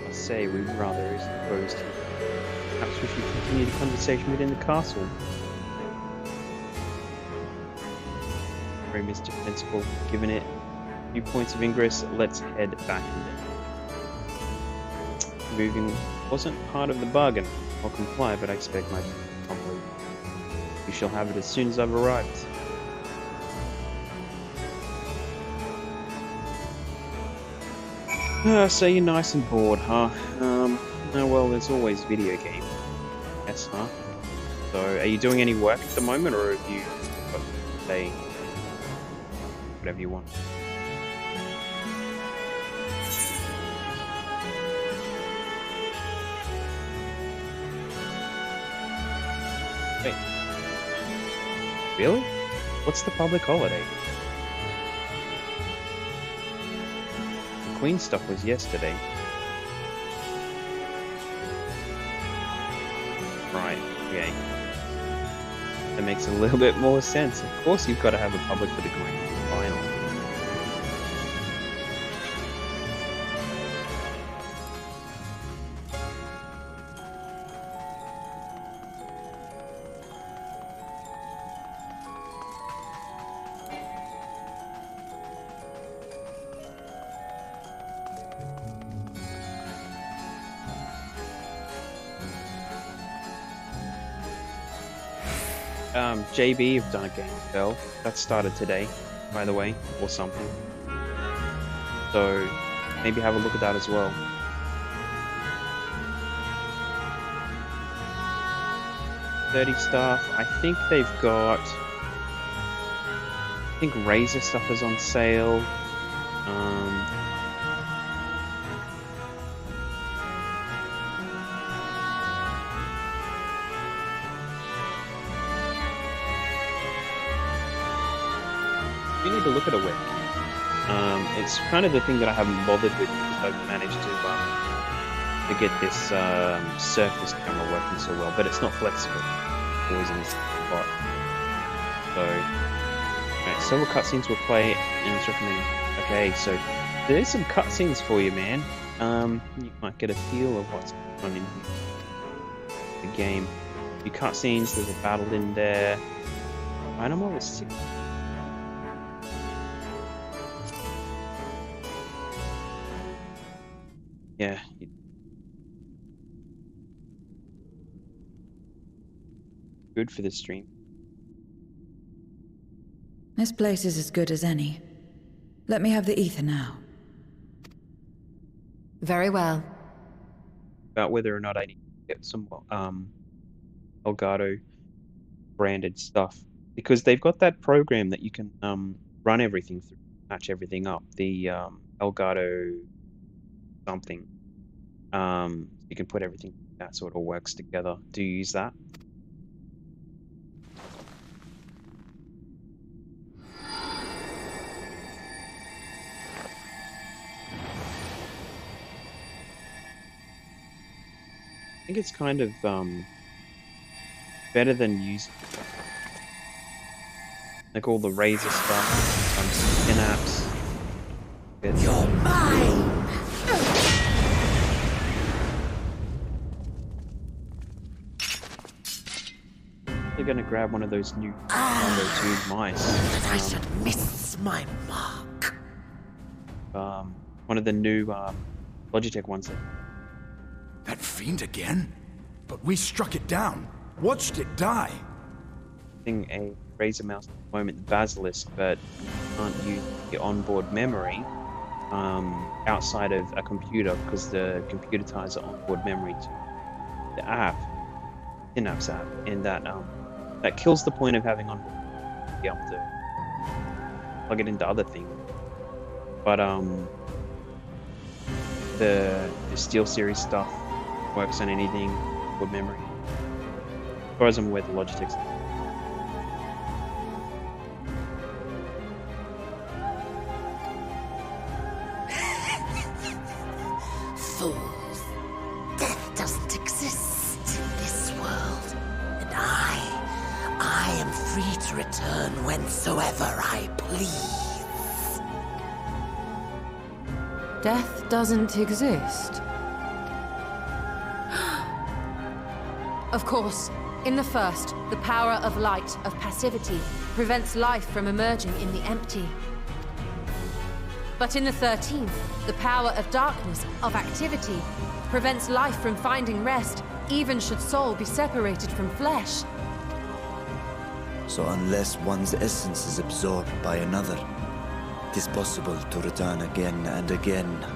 I say we rather is opposed to. Perhaps we should continue the conversation within the castle. Very Mr. Principal, given it a few points of ingress, let's head back in there. Moving wasn't part of the bargain. I'll comply, but I expect my complete. You shall have it as soon as I've arrived. So you're nice and bored, huh? Oh well, there's always video game. Yes, huh? So, are you doing any work at the moment, or have you got to say whatever you want? Wait. Really? What's the public holiday? Queen stuff was yesterday. Right, okay. That makes a little bit more sense. Of course you've got to have a public for the grand final. JB have done a game spell. That started today, by the way, or something. So maybe have a look at that as well. $30 stuff. I think they've got. I think Razor stuff is on sale. You need to look at a webcam. It's kind of the thing that I haven't bothered with because I've managed to get this Surface camera working so well, but it's not flexible. It's always in the spot. So, right, several cutscenes will play and it's recommended. Okay, so there's some cutscenes for you, man. You might get a feel of what's going on in the game. A few cutscenes. There's a battle in there. Animal is 6. Yeah. Good for the stream. This place is as good as any. Let me have the ether now. Very well. About whether or not I need to get some Elgato branded stuff. Because they've got that program that you can run everything through, match everything up. The Elgato something. You can put everything that sort of works together. Do you use that? I think it's kind of better than using like all the Razor stuff, Synapse. You're mine! They're gonna grab one of those new mice. That I should miss my mark. One of the new Logitech ones. That fiend again? But we struck it down. Watched it die. A Razer mouse at the moment, the Basilisk, but you can't use the onboard memory outside of a computer because the computer ties the onboard memory to the app, Synapse app, and that kills the point of having onboard memory to be able to plug it into other things. But the SteelSeries stuff works on anything with memory. As far as I'm aware, the Logitech stuff. Fools. Death doesn't exist in this world. And I am free to return whensoever I please. Death doesn't exist. Of course, in the first, the power of light, of passivity, prevents life from emerging in the empty. But in the 13th, the power of darkness, of activity, prevents life from finding rest, even should soul be separated from flesh. So unless one's essence is absorbed by another, it is possible to return again and again.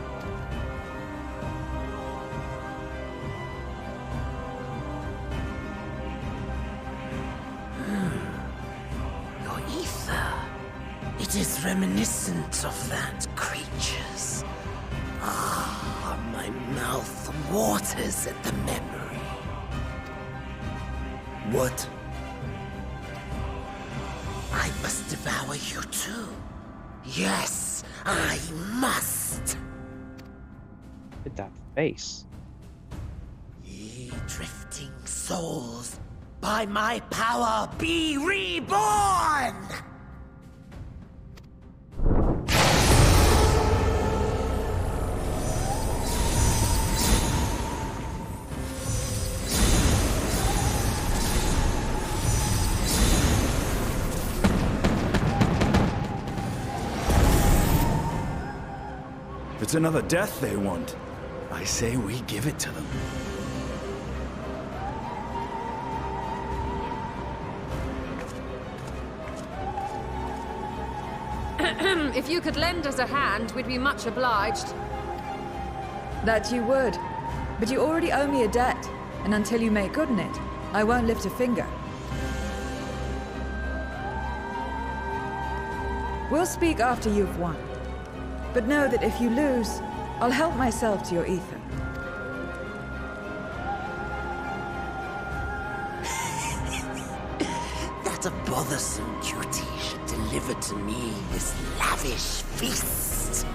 Your ether. It is reminiscent of that creature's. Ah, my mouth waters at the memory. What? I must devour you too. Yes, I must. Look at that face. Ye drifting souls, by my power be reborn! If it's another death they want, I say we give it to them. If you could lend us a hand, we'd be much obliged. That you would. But you already owe me a debt, and until you make good on it, I won't lift a finger. We'll speak after you've won. But know that if you lose, I'll help myself to your ether. That a bothersome duty should deliver to me this lavish feast.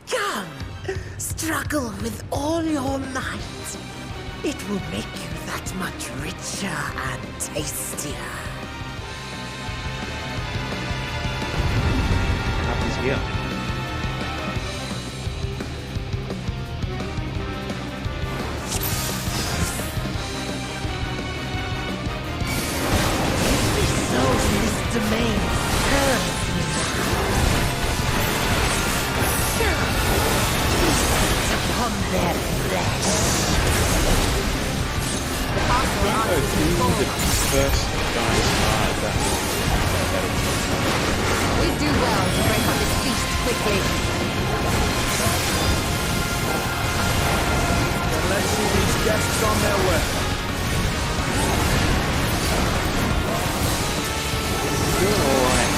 Come, struggle with all your might. It will make you that much richer and tastier. Happens here. Domain. Feast upon their flesh. First guys are that. We do well to break up this feast quickly. Then let's see these guests on their way. You're alright.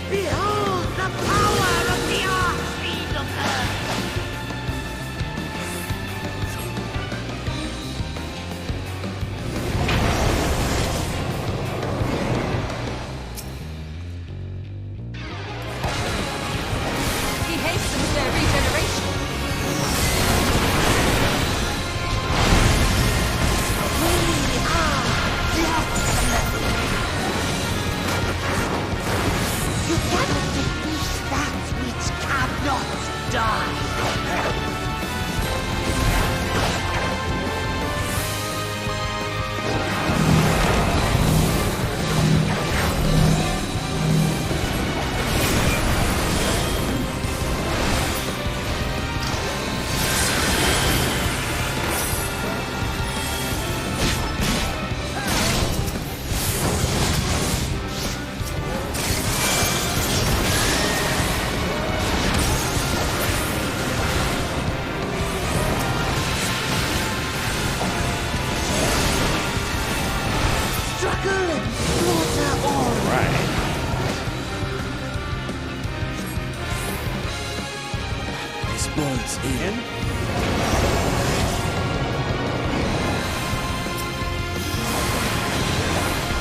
Behold the power of the Archfiend of Earth! He hastens their regeneration. We are death! You cannot defeat that which cannot die. Struggle and slaughter all. Right. This board's in.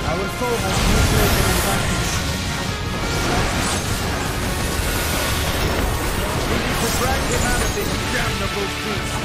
Our foe has no greater advantage. We need to drag him out of this damnable feast.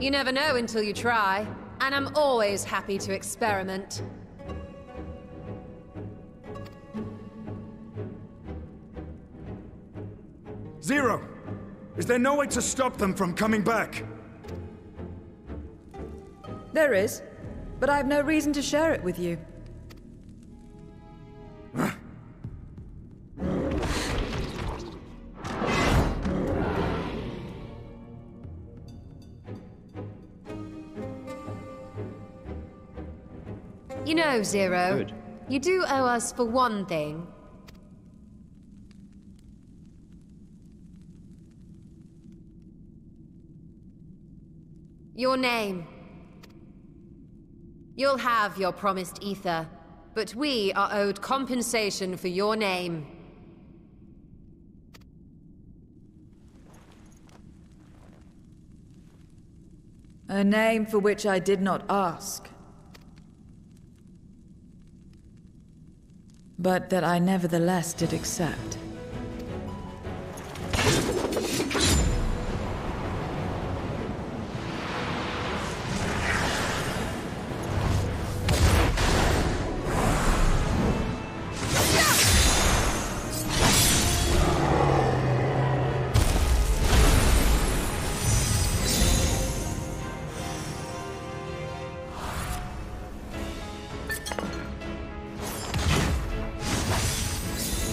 You never know until you try, and I'm always happy to experiment. Zero! Is there no way to stop them from coming back? There is, but I have no reason to share it with you. You know, Zero, Good. you do owe us for one thing. Your name. You'll have your promised ether, but we are owed compensation for your name. A name for which I did not ask. But that I nevertheless did accept.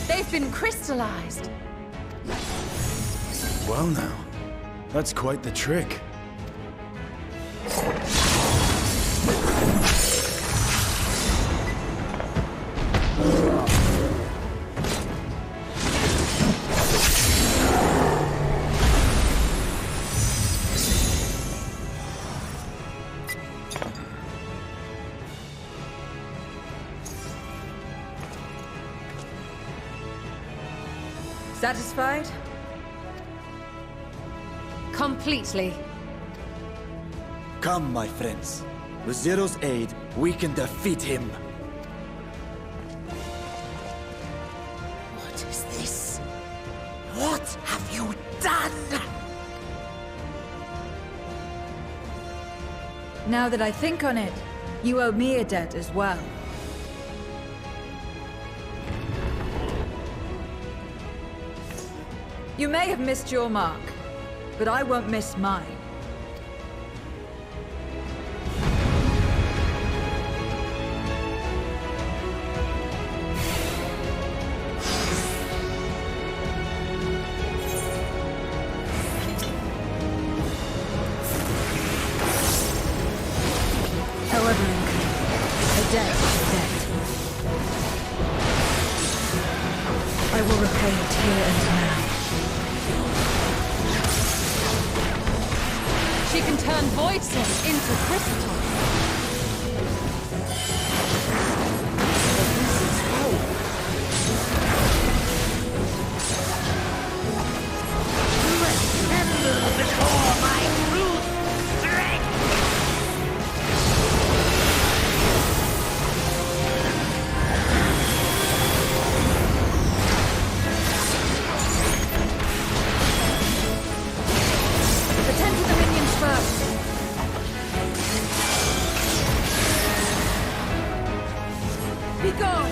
They've been crystallized. Well now, that's quite the trick. Satisfied? Completely. Come, my friends. With Zero's aid, we can defeat him. What is this? What have you done? Now that I think on it, you owe me a debt as well. You may have missed your mark, but I won't miss mine. However, a debt is a debt. I will repay it here and now. She can turn void cells into crystal. Tremble before my brute strength! Attend to the minions first. Be gone!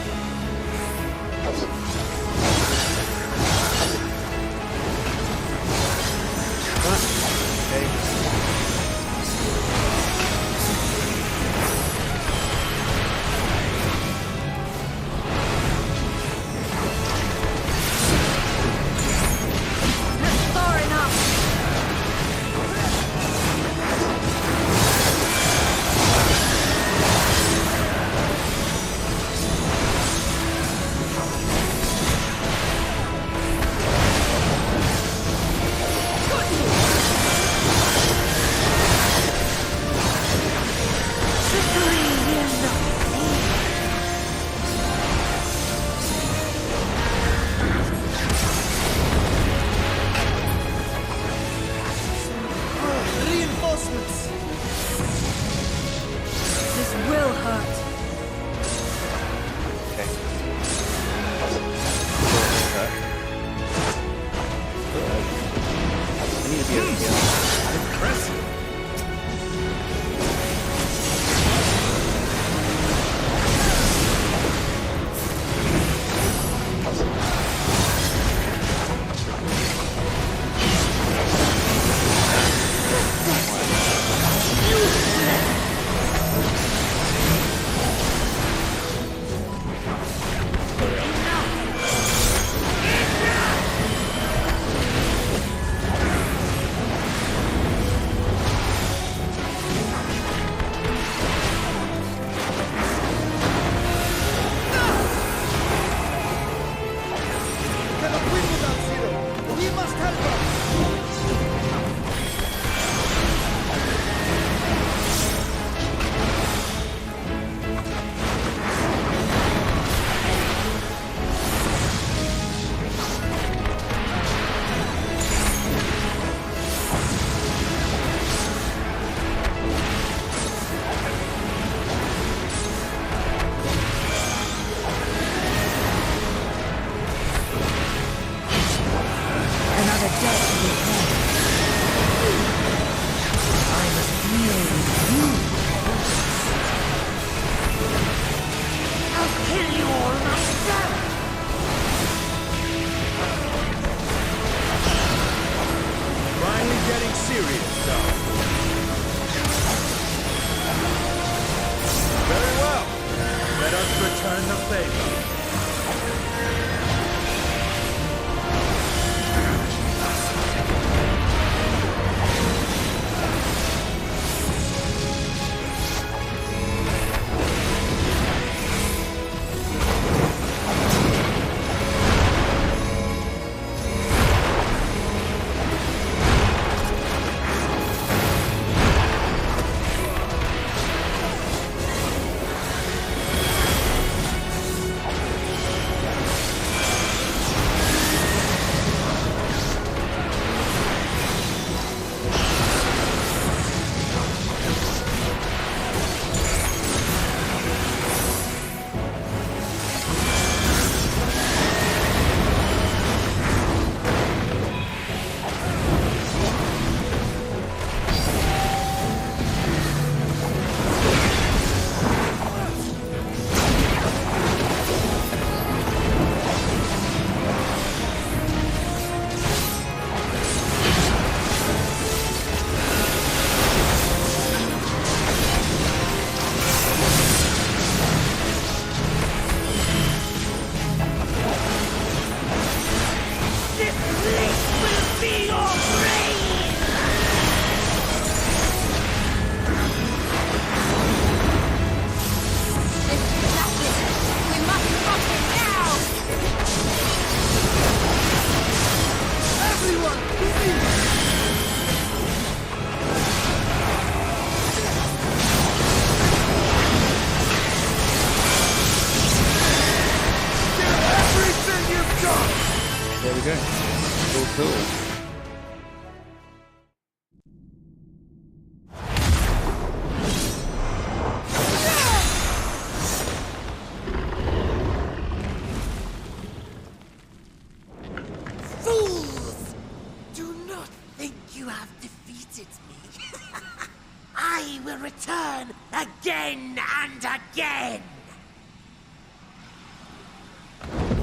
will return again and again!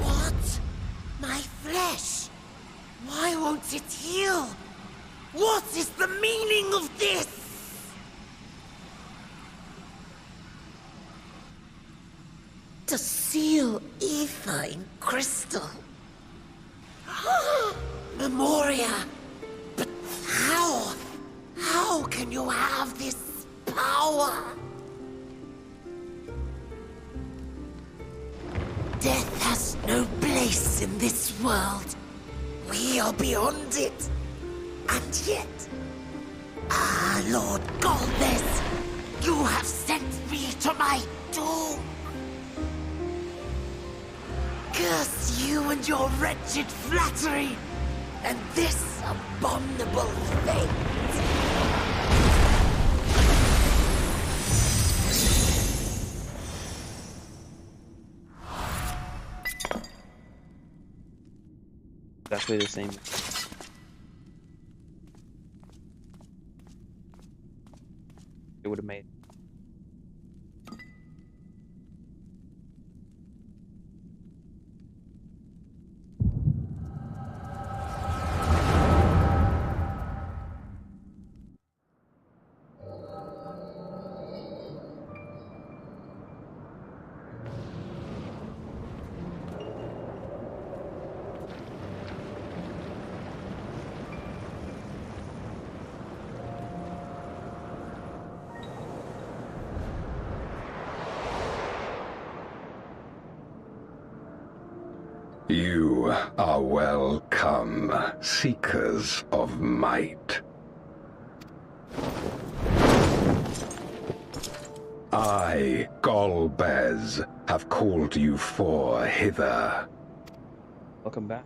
What? My flesh? Why won't it heal? What is the meaning of this? To seal ether in crystal. Memoria! But how? How can you have this power? Death has no place in this world. We are beyond it. And yet... Ah, Lord Golbez, you have sent me to my doom. Curse you and your wretched flattery, and this abominable fate. Exactly the same. It would have made. You are welcome, seekers of might. I, Golbez, have called you forth hither. Welcome back.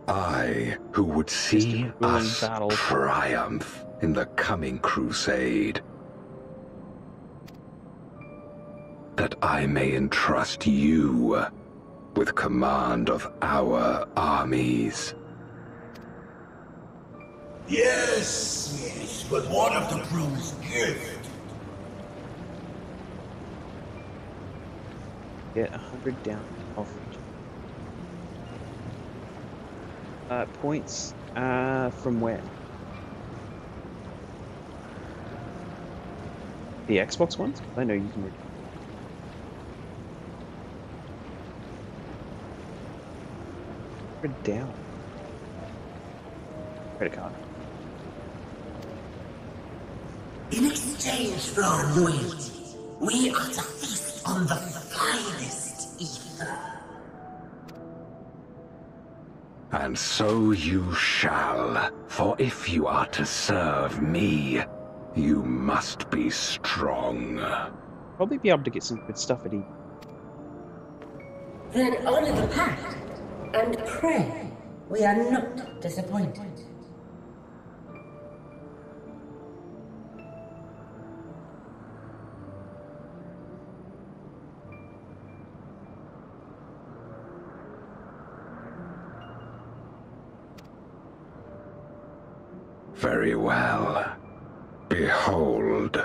I, who would see us battle. triumph in the coming crusade. That I may entrust you with command of our armies. Yes, but what of the crew's gift? Get 100 down off. Points from where? The Xbox ones? I know you can. Down. Credit card. In exchange for our loyalty, we are to feast on the finest ether. And so you shall, for if you are to serve me, you must be strong. Probably be able to get some good stuff at evening. Then honor the pact. And pray we are not disappointed. Very well. Behold.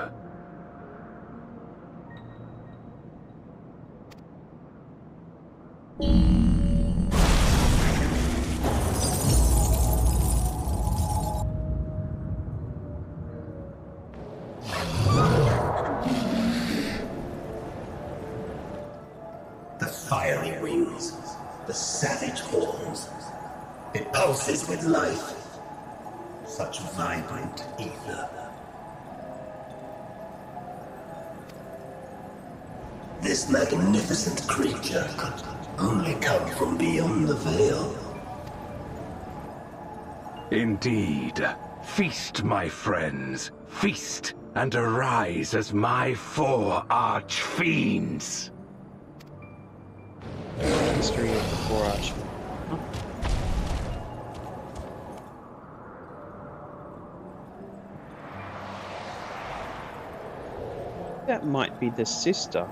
The fiery wings, the savage horns. It pulses with life. Such vibrant ether. This magnificent creature could only come from beyond the veil. Indeed. Feast, my friends. Feast and arise as my 4 arch-fiends. History of the 4 arch. Huh. That might be the sister.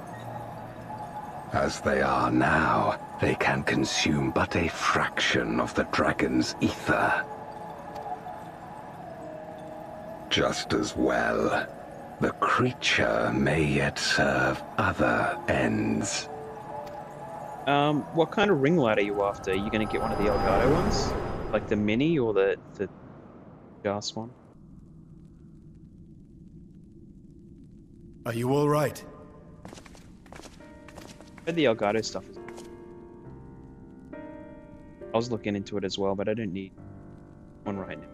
As they are now, they can consume but a fraction of the dragon's ether. Just as well. The creature may yet serve other ends. What kind of ring light are you after? Are you going to get one of the Elgato ones? Like the mini or the gas one? Are you all right? The Elgato stuff is... I was looking into it as well, but I don't need one right now.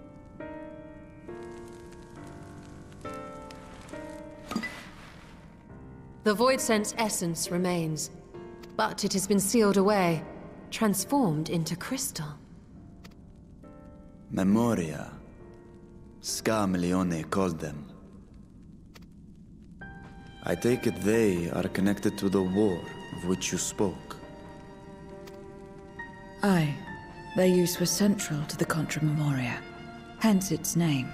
The Void Sense essence remains, but it has been sealed away, transformed into crystal. Memoria. Scarmilione called them. I take it they are connected to the war of which you spoke. Aye. Their use was central to the Contra Memoria, hence its name.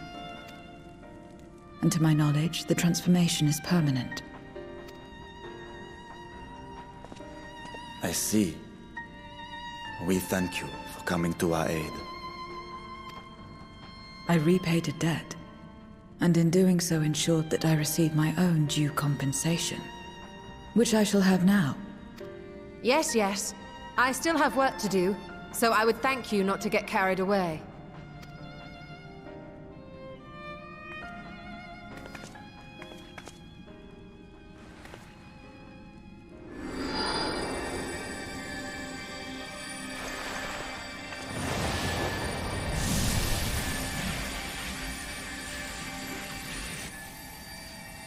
And to my knowledge, the transformation is permanent. I see. We thank you for coming to our aid. I repaid a debt, and in doing so ensured that I received my own due compensation, which I shall have now. Yes, yes. I still have work to do, so I would thank you not to get carried away.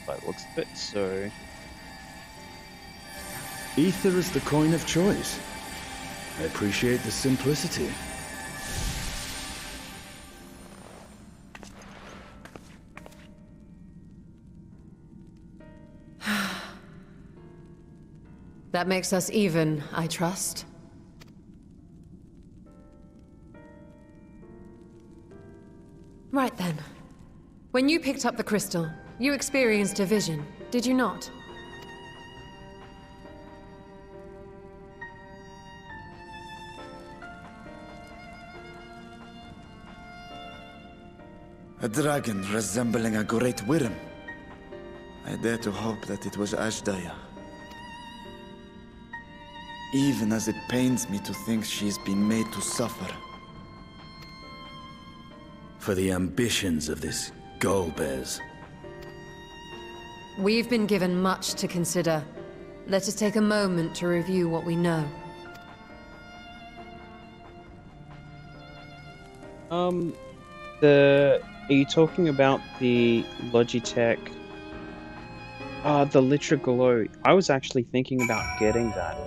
By the looks of it, so... Ether is the coin of choice. I appreciate the simplicity. That makes us even, I trust. Right then. When you picked up the crystal, you experienced a vision, did you not? A dragon resembling a great worm. I dare to hope that it was Ashdaya. Even as it pains me to think she's been made to suffer. For the ambitions of this Golbez. We've been given much to consider. Let us take a moment to review what we know. Are you talking about the Logitech? The Litra Glow. I was actually thinking about getting that.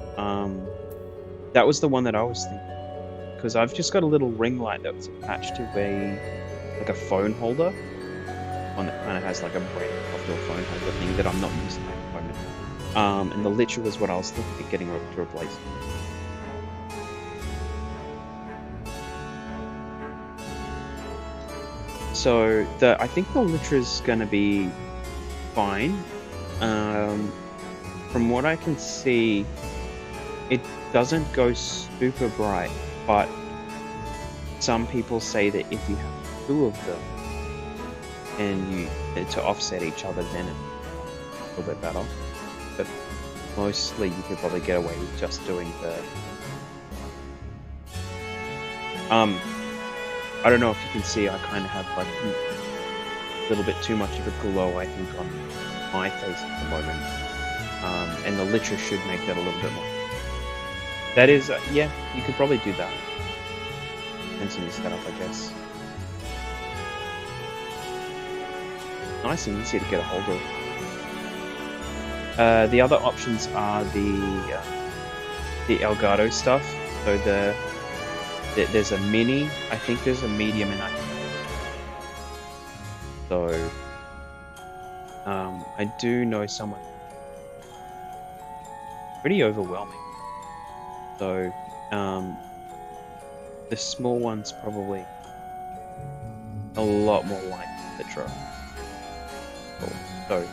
That was the one that I was thinking. Because I've just got a little ring light that was attached to like a phone holder. One that kind of has like a brain or phone holder thing that I'm not using at the moment. And the Litra was what I was thinking of getting to replace. So I think the Litra is going to be fine. From what I can see, it doesn't go super bright, but some people say that if you have two of them and to offset each other, then it's a little bit better. But mostly you could probably get away with just doing the I don't know if you can see, I kind of have like a little bit too much of a glow, I think, on my face at the moment. And the Litra should make that a little bit more. That is, yeah, you could probably do that. Depends on your setup, I guess. Nice and easy to get a hold of. The other options are the Elgato stuff. So there's a mini, I think there's a medium, and so I do know someone pretty overwhelming. So the small one's probably a lot more like Litra. So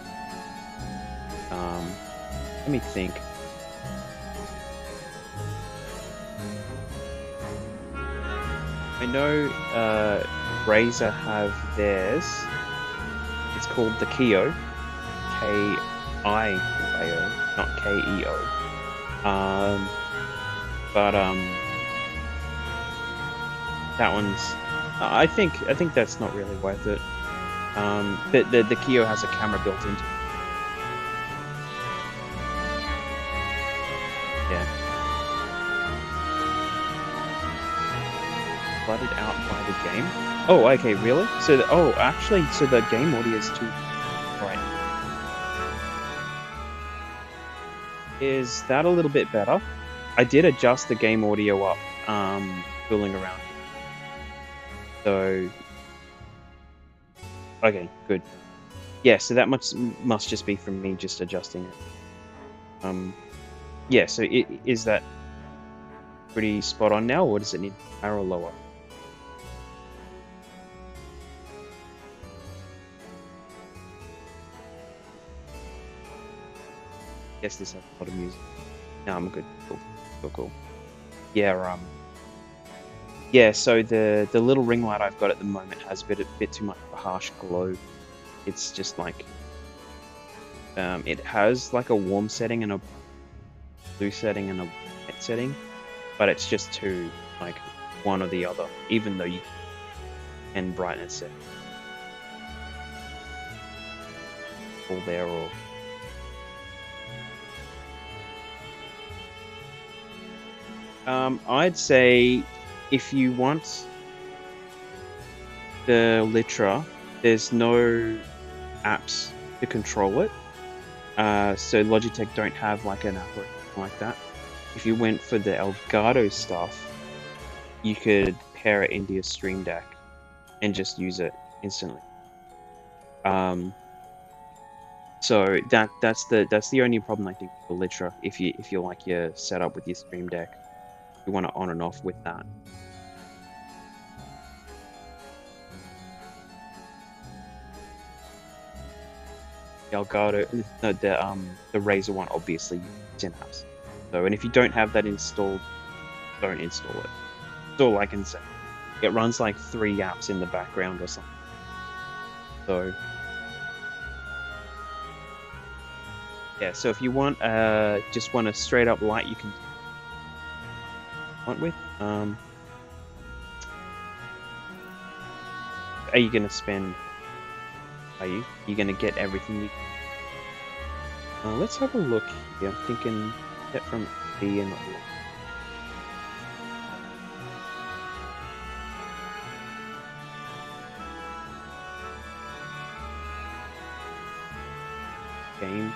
let me think. I know Razer have theirs. It's called the Kyo. K-I-O, not K-E-O. But that one's. I think that's not really worth it. The Kyo has a camera built into it. Yeah. Flooded out by the game. Oh, okay, really? So, actually, so the game audio is too. Right. Is that a little bit better? I did adjust the game audio up, fooling around. So, okay, good. Yeah, so that must just be from me just adjusting it. Yeah, so is that pretty spot on now, or does it need higher or lower? Guess this has a lot of music. No, I'm good. Cool. Yeah, yeah, so the little ring light I've got at the moment has a bit too much of a harsh glow. It's just like it has like a warm setting and a blue setting and a wet setting, but it's just too like one or the other, even though you can brightness it all there or I'd say if you want the Litra, there's no apps to control it. So Logitech don't have like an app or anything like that. If you went for the Elgato stuff, you could pair it into your Stream Deck and just use it instantly. So that's the only problem I think with the Litra. If you like your setup with your Stream Deck, you want it on and off with that. The Elgato, no, the Razer one obviously is in-house. So, and if you don't have that installed, don't install it. That's all I can say. It runs like 3 apps in the background or something. So, yeah. So if you want, just want a straight up light, you can. Want with? Are you gonna spend? Are you gonna get everything you? Let's have a look here. I'm thinking get from B and not look. Game.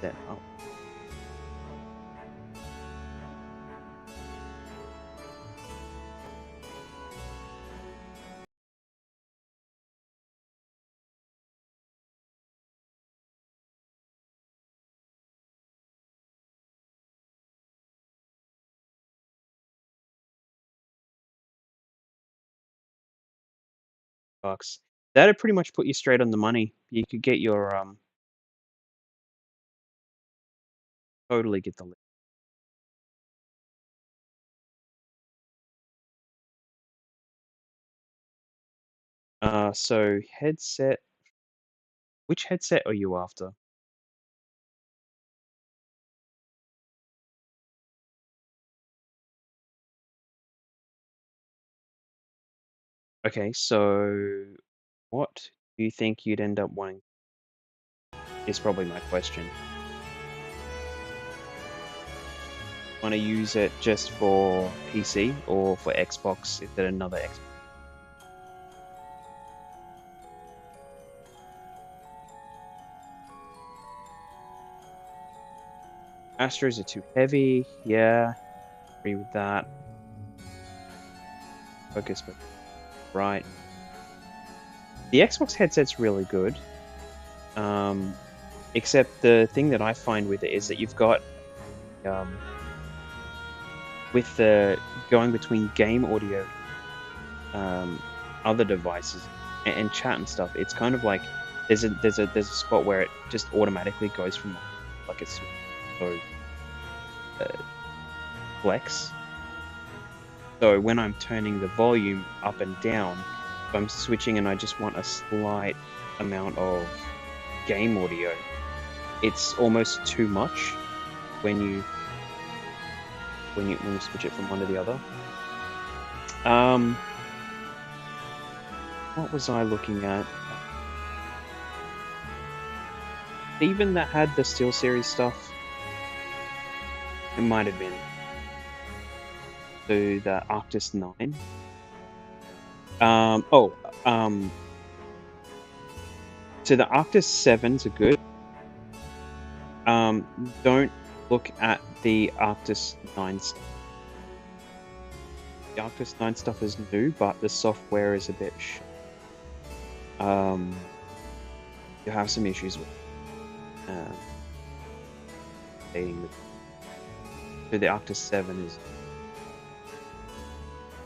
That up. Bucks. That'd pretty much put you straight on the money. You could get your totally get the list. So headset. Which headset are you after? Okay, so what do you think you'd end up wanting? Is probably my question. Want to use it just for PC or for Xbox? Is it another Xbox? Astros are too heavy. Yeah, agree with that. Focus, but right. The Xbox headset's really good. Except the thing that I find with it is that you've got with the going between game audio, other devices, and chat and stuff. It's kind of like there's a spot where it just automatically goes from like it's so flex. So when I'm turning the volume up and down, if I'm switching and I just want a slight amount of game audio, it's almost too much when you switch it from one to the other. What was I looking at? Even that had the SteelSeries stuff. It might have been. So the Arctis 9. So the Arctis 7s are good. Don't look at the Arctis 9 stuff. The Arctis 9 stuff is new, but the software is a bit shit. You have some issues with dating with. So the Arctis 7 is the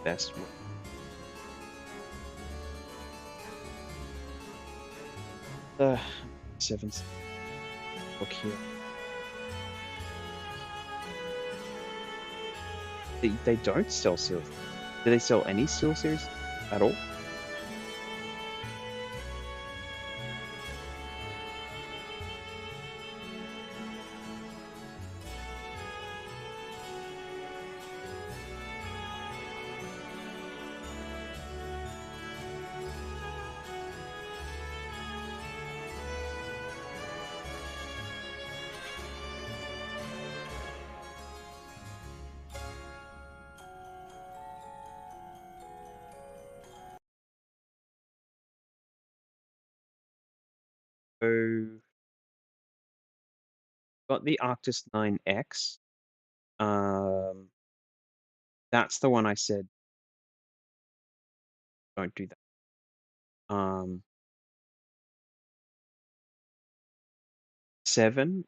best one. The 7's look here. They don't sell Seal. Do they sell any Seal series at all? So, got the Arctis 9X. That's the one I said don't do that. 7,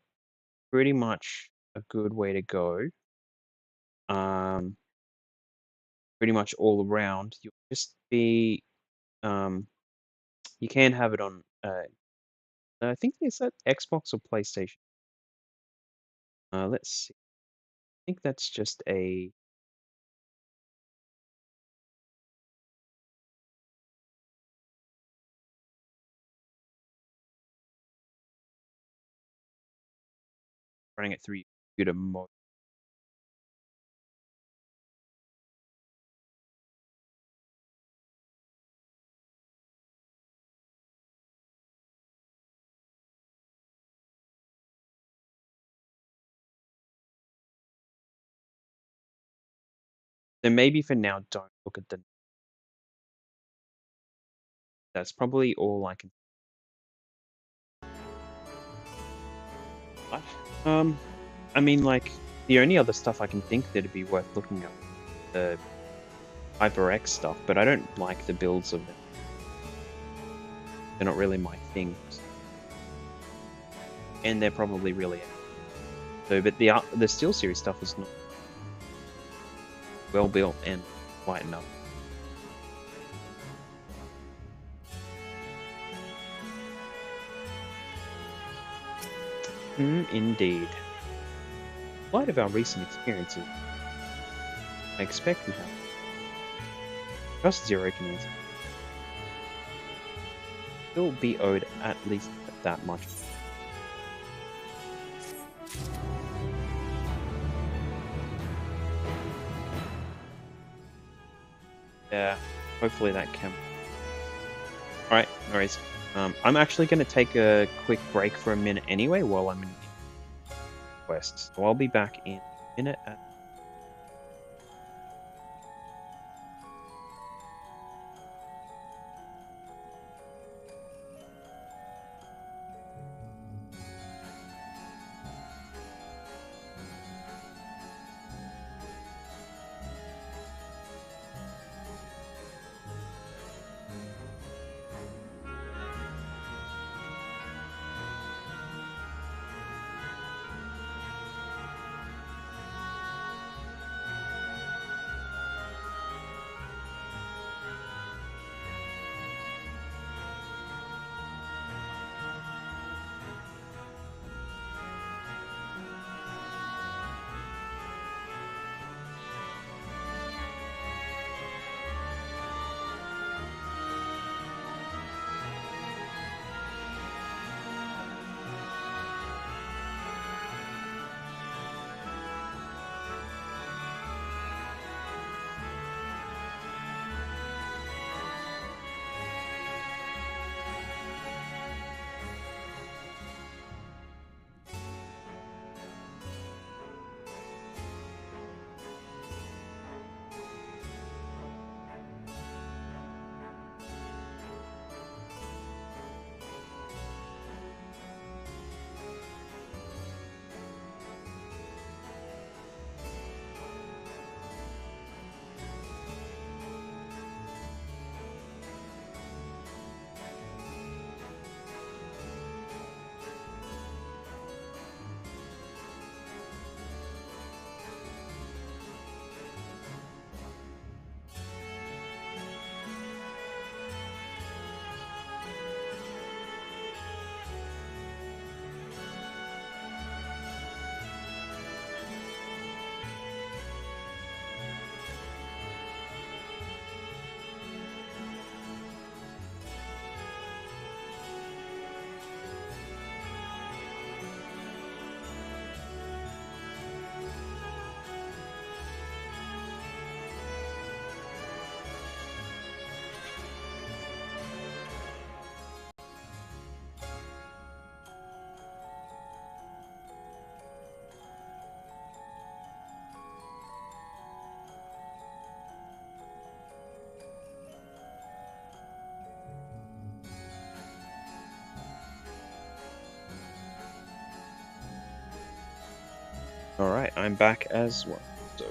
pretty much a good way to go. Pretty much all around. You'll just be you can have it on I think it's at Xbox or PlayStation. Let's see. I think that's just a running it through your computer mode. Then maybe for now, don't look at the. That's probably all I can. I mean, like the only other stuff I can think that'd be worth looking at, the HyperX stuff, but I don't like the builds of it. They're not really my thing, and they're probably really. So, but the SteelSeries stuff is not well built and light enough. Indeed. In light of our recent experiences, I expect we have. Just Zero can answer. Still be owed at least that much. Yeah, hopefully that can. Alright, no worries. I'm actually going to take a quick break for a minute anyway while I'm in quests. So I'll be back in a minute. Alright, I'm back as well. So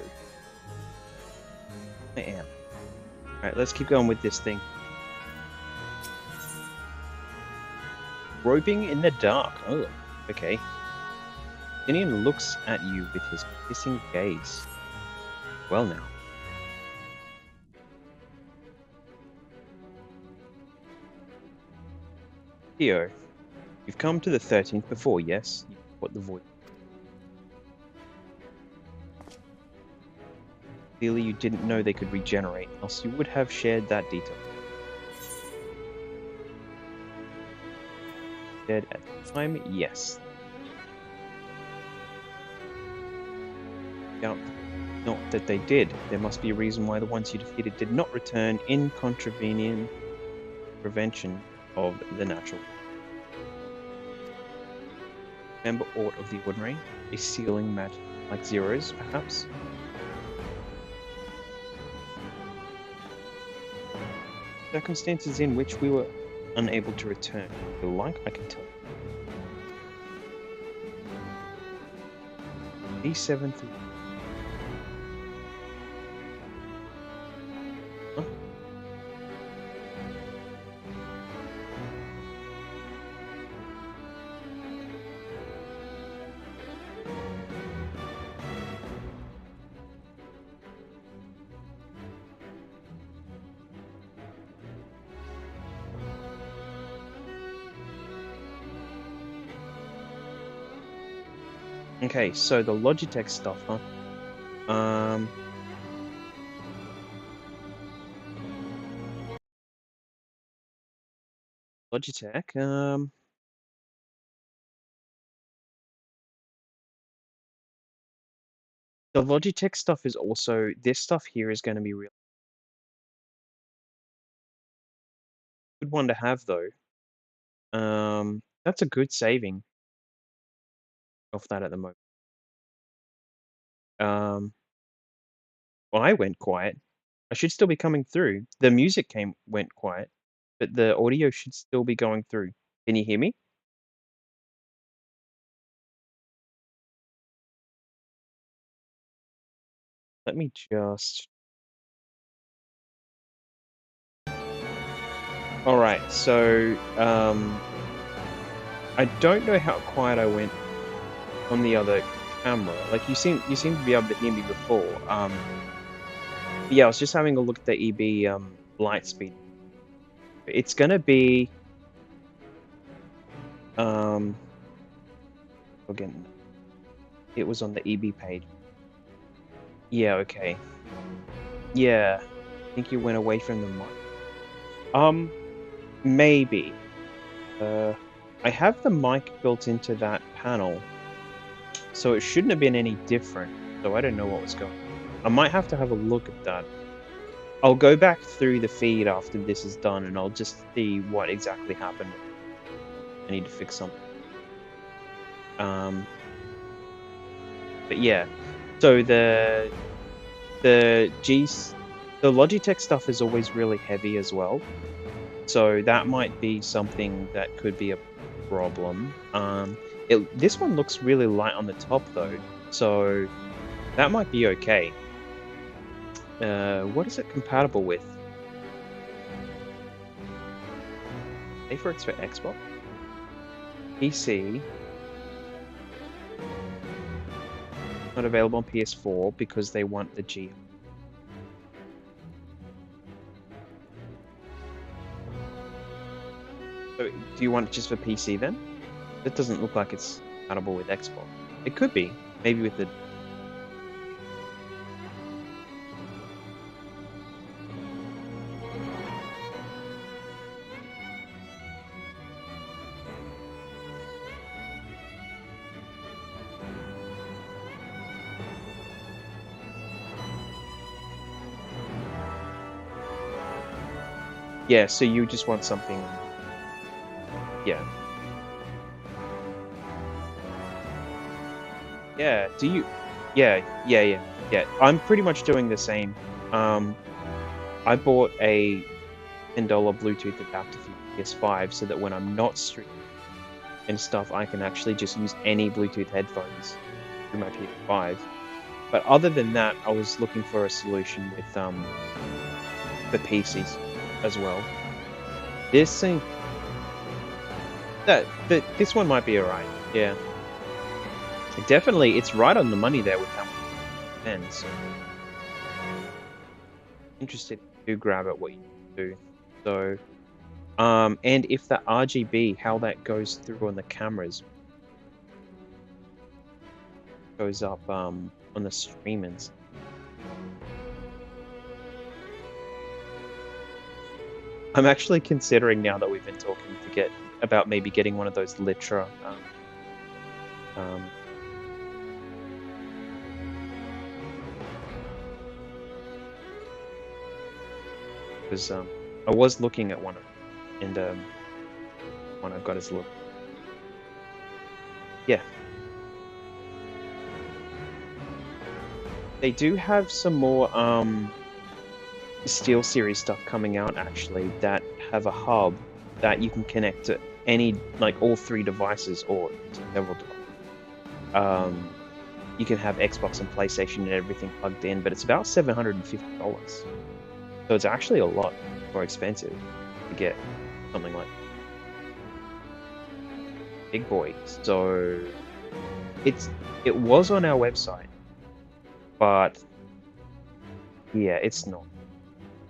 I am. Alright, let's keep going with this thing. Groping in the dark. Oh, okay. Finian looks at you with his kissing gaze. Well now. Theo, you've come to the 13th before, yes? You know what the void. Clearly you didn't know they could regenerate, else you would have shared that detail. Dead at the time, yes. Doubt not that they did. There must be a reason why the ones you defeated did not return in contravening prevention of the natural. Remember aught of the ordinary? A sealing magic like Zero's, perhaps? Circumstances in which we were unable to return. If you like, I can tell you. D7 through. Huh? Okay, so the Logitech stuff, huh? Logitech, the Logitech stuff is also, this stuff here is going to be real good one to have though. That's a good saving off that at the moment. Well, I went quiet. I should still be coming through. The music went quiet, but the audio should still be going through. Can you hear me? Let me just... Alright, so, I don't know how quiet I went on the other camera. Like, you seem to be able to hear me before. Yeah, I was just having a look at the EB, light speed. It's gonna be... Again, it was on the EB page. Yeah, okay. Yeah, I think you went away from the mic. Maybe. I have the mic built into that panel, so it shouldn't have been any different, so I don't know what was going on. I might have to have a look at that. I'll go back through the feed after this is done, and I'll just see what exactly happened. I need to fix something. But yeah, so the Logitech stuff is always really heavy as well, so that might be something that could be a problem. This one looks really light on the top though, so that might be okay. What is it compatible with? A4X for Xbox? PC. Not available on PS4 because they want the G. So, do you want it just for PC then? It doesn't look like it's compatible with Xbox. It could be. Maybe with the... Yeah, so you just want something... Yeah. Yeah, do you... Yeah. I'm pretty much doing the same. I bought a $10 Bluetooth adapter for PS5 so that when I'm not streaming and stuff, I can actually just use any Bluetooth headphones. through my PS5. But other than that, I was looking for a solution with for PCs as well. This thing this one might be alright. Yeah, definitely, it's right on the money there with how much it spends. Interested to grab at what you do. So, and if the RGB, how that goes through on the cameras, goes up on the streamers. I'm actually considering now that we've been talking to get about maybe getting one of those Litra because I was looking at one of them, and one I've got is a little, yeah. They do have some more Steel Series stuff coming out actually that have a hub that you can connect to any, like all three devices or several devices. You can have Xbox and PlayStation and everything plugged in, but it's about $750. So it's actually a lot more expensive to get something like big boy. So it was on our website, but yeah, it's not.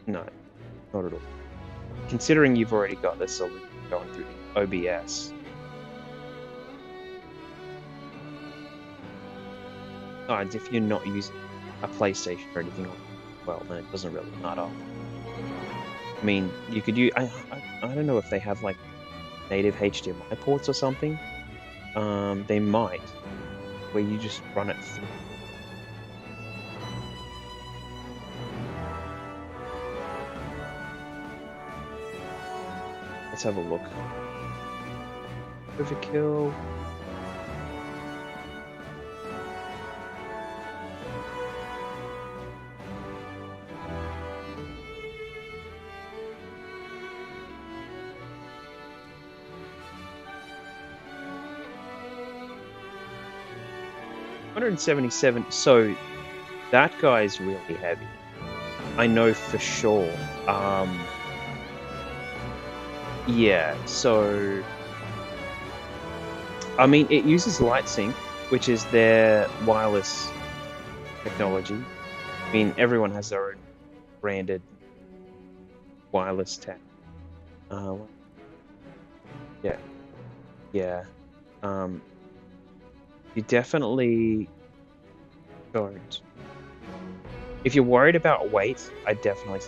No, not at all. Considering you've already got the solution going through OBS. Besides, if you're not using a PlayStation or anything, well, then it doesn't really matter. I mean, you could use. I don't know if they have like native HDMI ports or something. They might, where you just run it through. Let's have a look. Overkill. $177. So that guy's really heavy. I know for sure. Yeah, so I mean, it uses LightSync, which is their wireless technology. I mean, everyone has their own branded wireless tech. Yeah, yeah. You definitely don't. If you're worried about weight, I definitely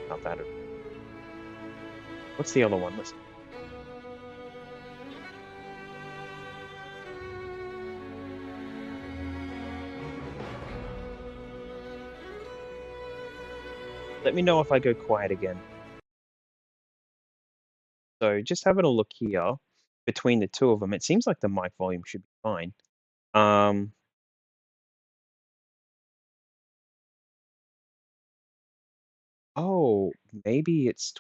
not that. What's the other one? Listen. Let me know if I go quiet again. So just having a look here between the two of them, it seems like the mic volume should be fine. Oh, maybe it's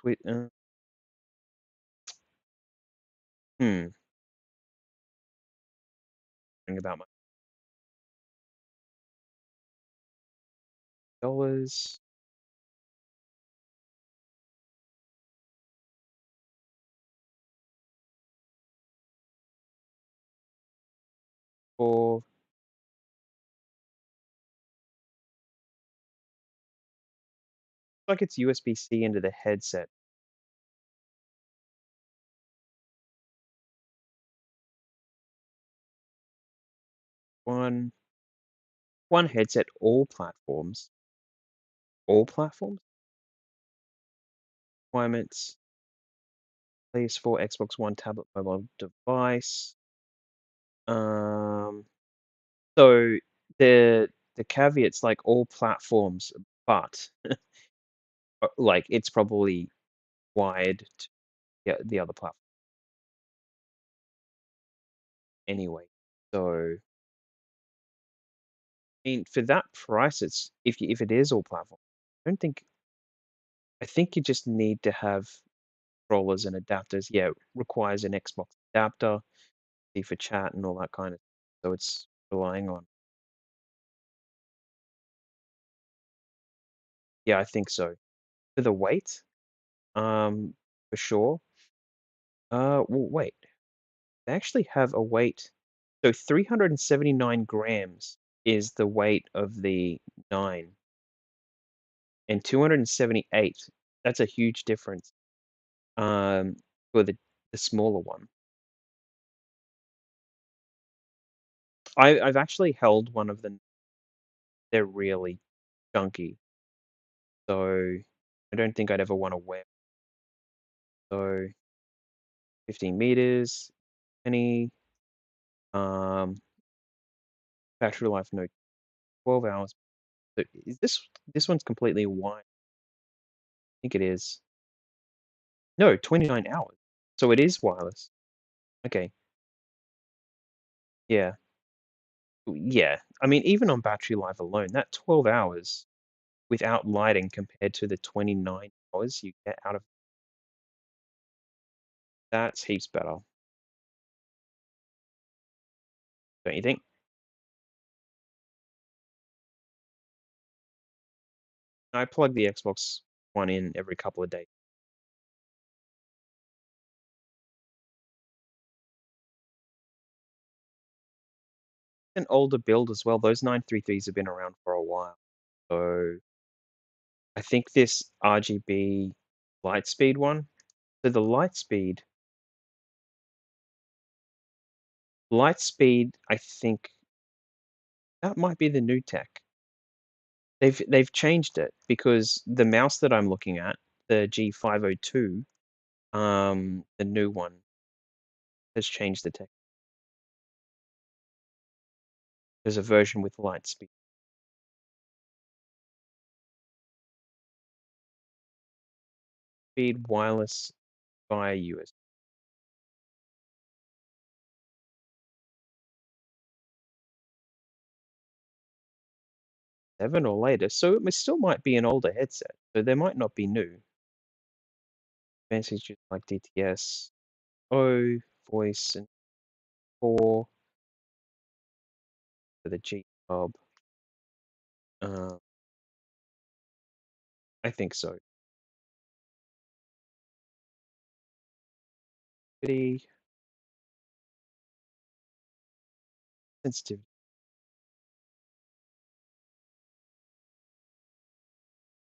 about my dollars. Or like it's USB-C into the headset. One headset, all platforms. All platforms? Requirements. PS4, Xbox One, tablet, mobile device. So the caveat's like all platforms, but like it's probably wired to the other platform anyway. So I mean, for that price, it's if it is all platform, I think you just need to have controllers and adapters. Yeah, it requires an Xbox adapter, see for chat and all that kind of. So it's relying on. Yeah, I think so. For the weight, for sure. Well, wait. They actually have a weight. So 379 grams is the weight of the 9, and 278. That's a huge difference. For the smaller one. I've actually held one of them. They're really chunky, so I don't think I'd ever want to wear. So 15 meters, 20. Um, battery life, no, 12 hours. So is this one's completely white? I think it is. No, 29 hours. So it is wireless. Okay. Yeah. Yeah. I mean, even on battery life alone, that 12 hours without lighting compared to the 29 hours you get out of that's heaps better, don't you think? I plug the Xbox One in every couple of days. An older build as well. Those 933s have been around for a while. So I think this RGB Lightspeed one. So the Lightspeed, I think that might be the new tech. They've changed it because the mouse that I'm looking at, the G502, the new one, has changed the tech. There's a version with Lightspeed. Speed wireless via USB. 7 or later, so it still might be an older headset, so they might not be new. Advantages like DTS, O, voice, and 4 for the G hub. I think so. Pretty sensitive.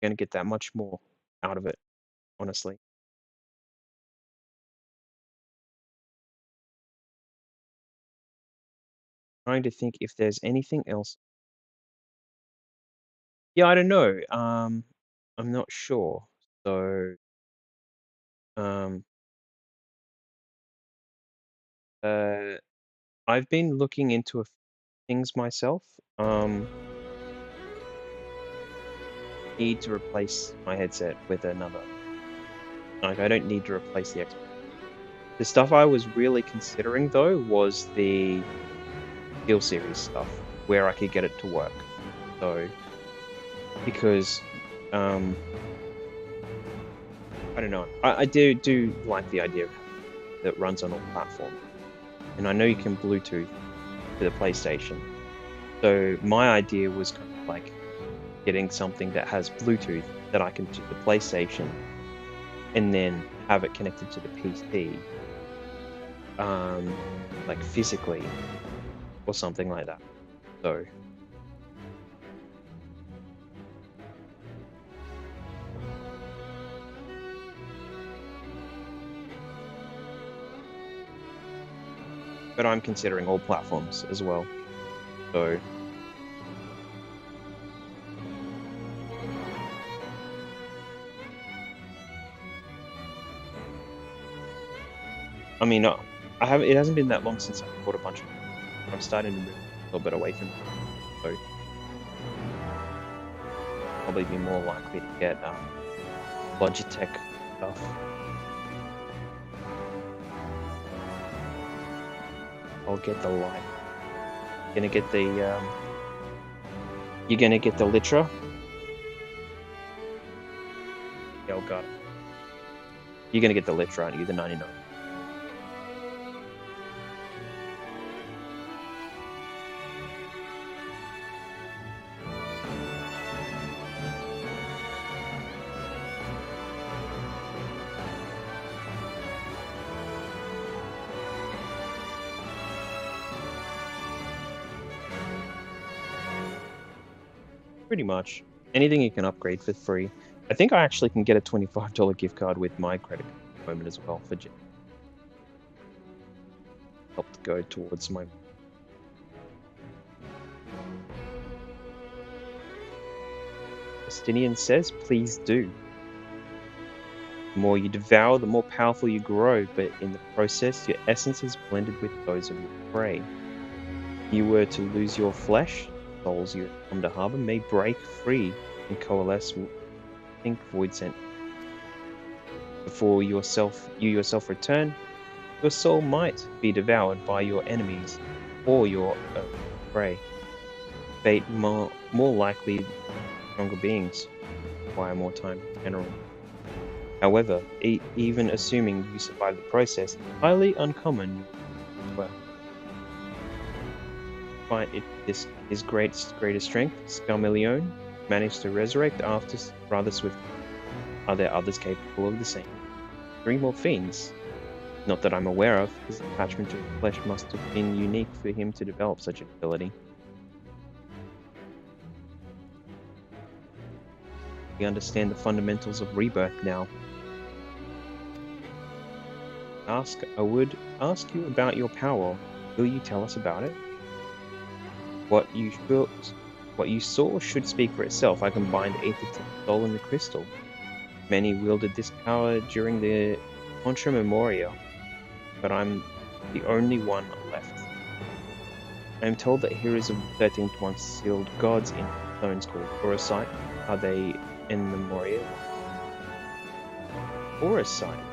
You're gonna get that much more out of it, honestly. Trying to think if there's anything else. Yeah, I don't know. I'm not sure. So, um, uh, I've been looking into a few things myself. Need to replace my headset with another. Like, I don't need to replace the Xbox. The stuff I was really considering though was the Steel Series stuff, where I could get it to work. So, because I don't know, I do like the idea of that runs on all platforms, and I know you can Bluetooth to the PlayStation. So my idea was kind of like getting something that has Bluetooth that I can do the PlayStation, and then have it connected to the PC, like physically, or something like that. So. But I'm considering all platforms as well. So. I mean, it hasn't been that long since I bought a bunch of them. I'm starting to move a little bit away from it. So probably be more likely to get Logitech stuff. I'll get the light. You're gonna get the Litra? Yeah, oh god. You're gonna get the Litra, aren't you? The 99. Pretty much. Anything you can upgrade for free. I think I actually can get a $25 gift card with my credit card at the moment as well for help to go towards my... Justinian says, please do. The more you devour, the more powerful you grow, but in the process, your essence is blended with those of your prey. If you were to lose your flesh, souls you have come to harbor may break free and coalesce with think void sent. Before you yourself return, your soul might be devoured by your enemies or your prey. Fate more likely stronger beings require more time in general. However, even assuming you survive the process, highly uncommon well. Despite his greatest strength, Scarmillion managed to resurrect after rather swiftly. Are there others capable of the same? 3 more fiends? Not that I'm aware of. His attachment to flesh must have been unique for him to develop such an ability. We understand the fundamentals of rebirth now. I would ask you about your power. Will you tell us about it? What you saw should speak for itself. I combined Aether to the soul and the crystal. Many wielded this power during the Contra Memoria, but I'm the only one left. I am told that heroes of the 13th once sealed gods in stones called Orosite. Are they in Memoria? Orosite?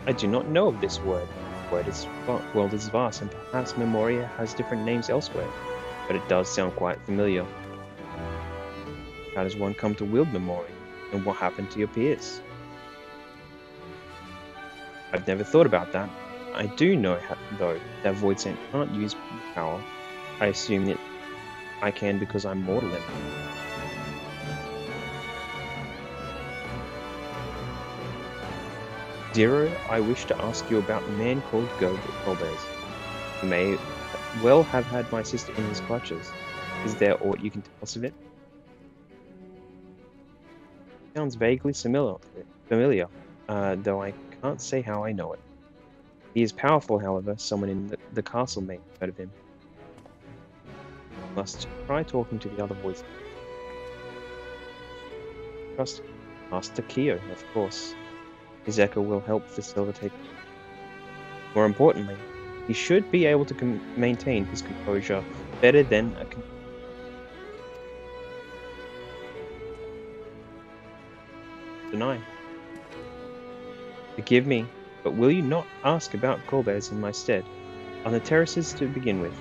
I do not know of this word. The world is vast, and perhaps Memoria has different names elsewhere, but it does sound quite familiar. How does one come to wield Memoria, and what happened to your peers? I've never thought about that. I do know, though, that Void Saint can't use power. I assume that I can because I'm mortal in Zero, I wish to ask you about a man called Golbez. He may well have had my sister in his clutches. Is there aught you can tell us of it? Sounds vaguely familiar, though I can't say how I know it. He is powerful, however. Someone in the castle may have heard of him. Must try talking to the other voices. Trust Master Kyo, of course. His echo will help facilitate. More importantly, he should be able to maintain his composure better than a deny. Forgive me, but will you not ask about Golbez in my stead? On the terraces to begin with.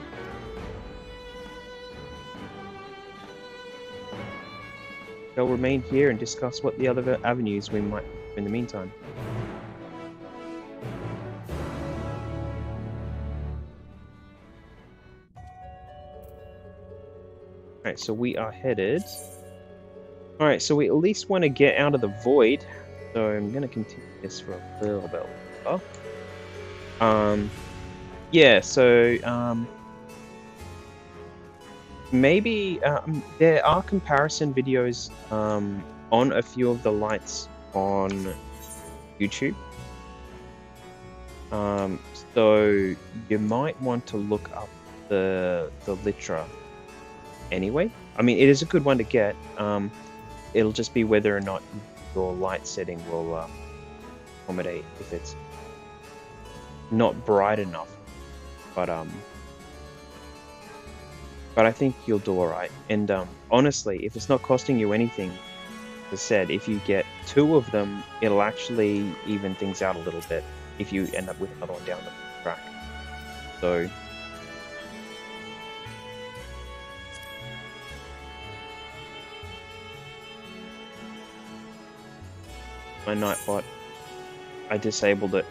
Shall remain here and discuss what the other avenues we might in the meantime. Alright, so we are headed. Alright, so we at least want to get out of the void. So I'm going to continue this for a little bit longer. Yeah, so maybe there are comparison videos on a few of the lights on YouTube. So you might want to look up the Litra anyway. I mean, it is a good one to get. It'll just be whether or not your light setting will accommodate if it's not bright enough. But I think you'll do alright. And honestly, if it's not costing you anything, as I said, if you get 2 of them, it'll actually even things out a little bit if you end up with another one down the track. So my Nightbot, I disabled it.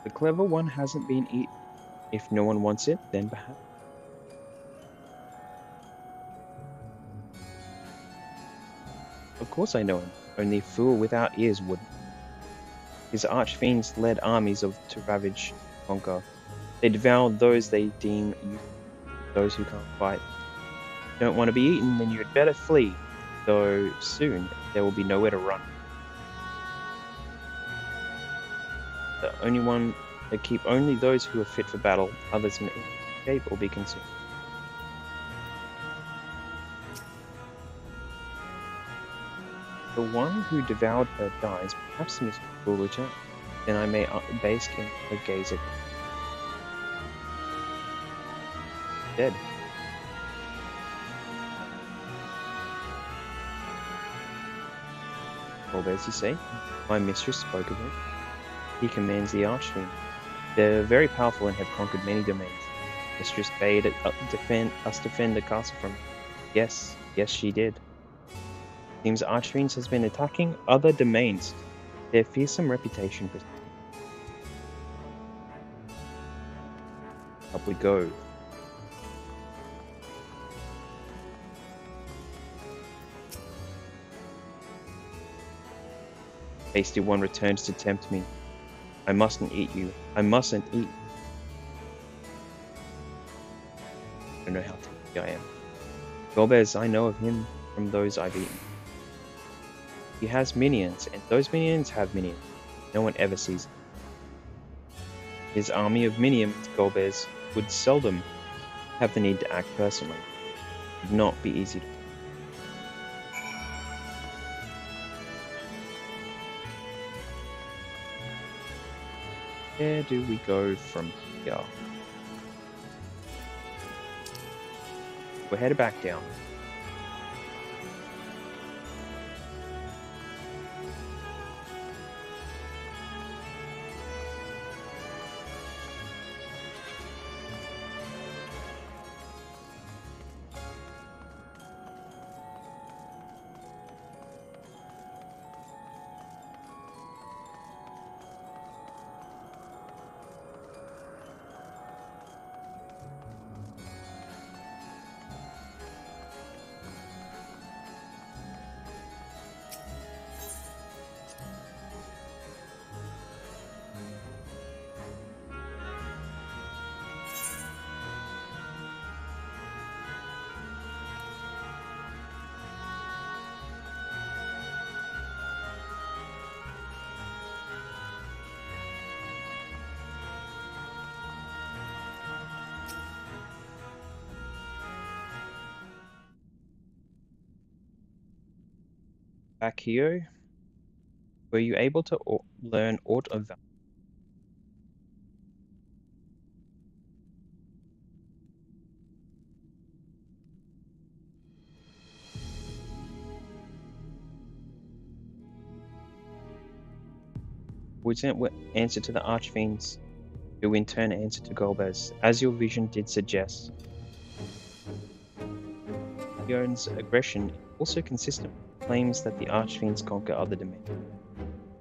The clever one hasn't been eaten. If no one wants it, then perhaps Of course I know him. Only a fool without ears wouldn't. His archfiends led armies to ravage and conquer. They devoured those they deem useless, those who can't fight. If you don't want to be eaten, then you'd better flee, though soon there will be nowhere to run. The only one they keep only those who are fit for battle, others may escape or be consumed. The one who devoured her dies, perhaps the mystery will return. Then I may bask in her gaze at dead. Golbez, you say? My mistress spoke of him. He commands the Archfiend. They're very powerful and have conquered many domains. Mistress bade us defend the castle from him. Yes, she did. Seems Archfiends has been attacking other domains. Their fearsome reputation. Up we go. Hasty one returns to tempt me. I mustn't eat you. I mustn't eat. I don't know how tempted I am. Golbez, I know of him from those I've eaten. He has minions, and those minions have minions. No one ever sees them. His army of minions, Golbez, would seldom have the need to act personally. It would not be easy to. Where do we go from here? We're headed back down. Back here, were you able to learn aught of value? We sent answer to the Archfiends, who in turn answered to Golbez, as your vision did suggest. Yon's aggression is also consistent with claims that the Archfiends conquer other domains.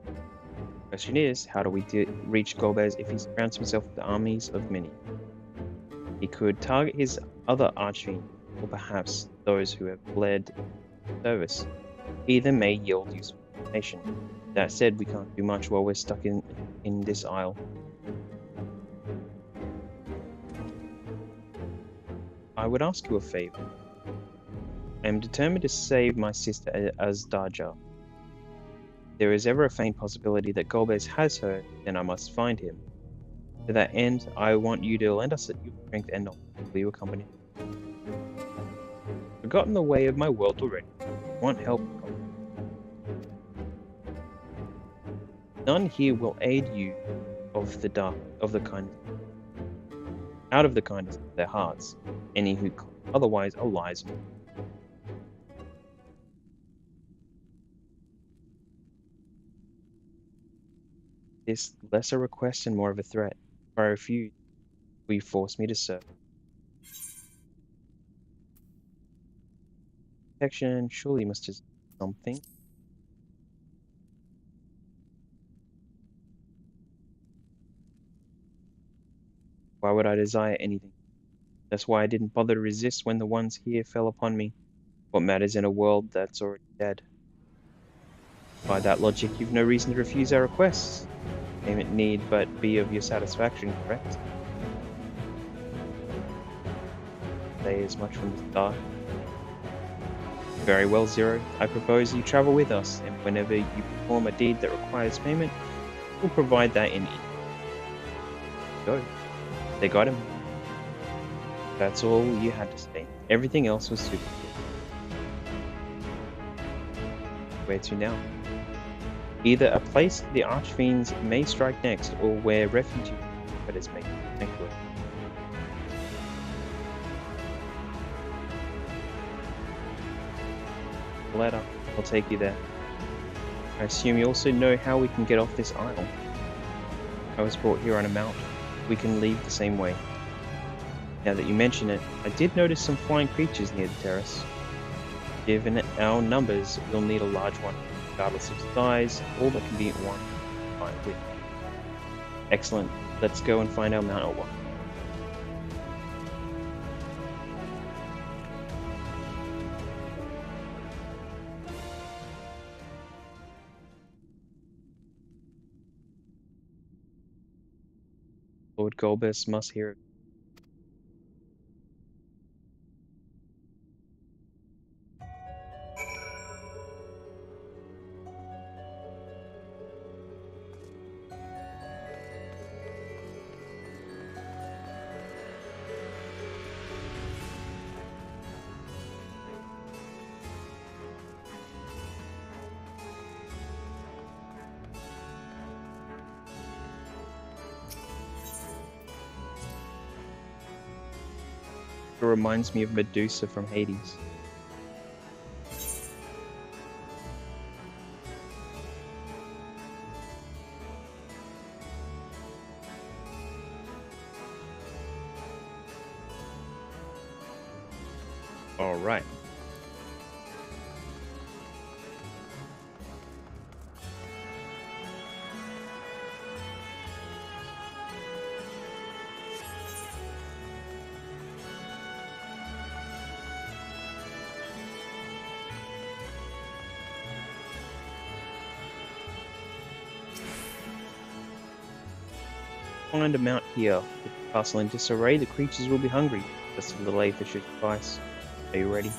The question is, how do we reach Golbez if he surrounds himself with armies of many? He could target his other Archfiends, or perhaps those who have fled service. Either may yield useful information. That said, we can't do much while we're stuck in this isle. I would ask you a favor. I am determined to save my sister Azdaja. If there is ever a faint possibility that Golbez has her, then I must find him. To that end, I want you to lend us your strength and knowledge. Will you accompany me? Forgotten the way of my world already. Want help? None here will aid you out of the kindness of their hearts. Any who otherwise are lies. This lesser request and more of a threat. If I refuse, will you force me to serve? Protection, surely must just something. Why would I desire anything? That's why I didn't bother to resist when the ones here fell upon me. What matters in a world that's already dead? By that logic, you've no reason to refuse our requests. Payment need but be of your satisfaction, correct? Say as much from the start. Very well, Zero. I propose you travel with us, and whenever you perform a deed that requires payment, we'll provide that in. Go. They got him. That's all you had to say. Everything else was superficial. Where to now? Either a place the Archfiends may strike next, or where refugee predators may sanctuary. Ladder. I'll take you there. I assume you also know how we can get off this isle. I was brought here on a mount. We can leave the same way. Now that you mention it, I did notice some flying creatures near the terrace. Given our numbers, we'll need a large one, regardless of size, all that can be at one fine with. Excellent. Let's go and find our mount at one. Lord Golbus must hear it. It reminds me of Medusa from Hades. All right. Find a mount here. With the castle in disarray, the creatures will be hungry. Just a little aid that should suffice. Are you ready?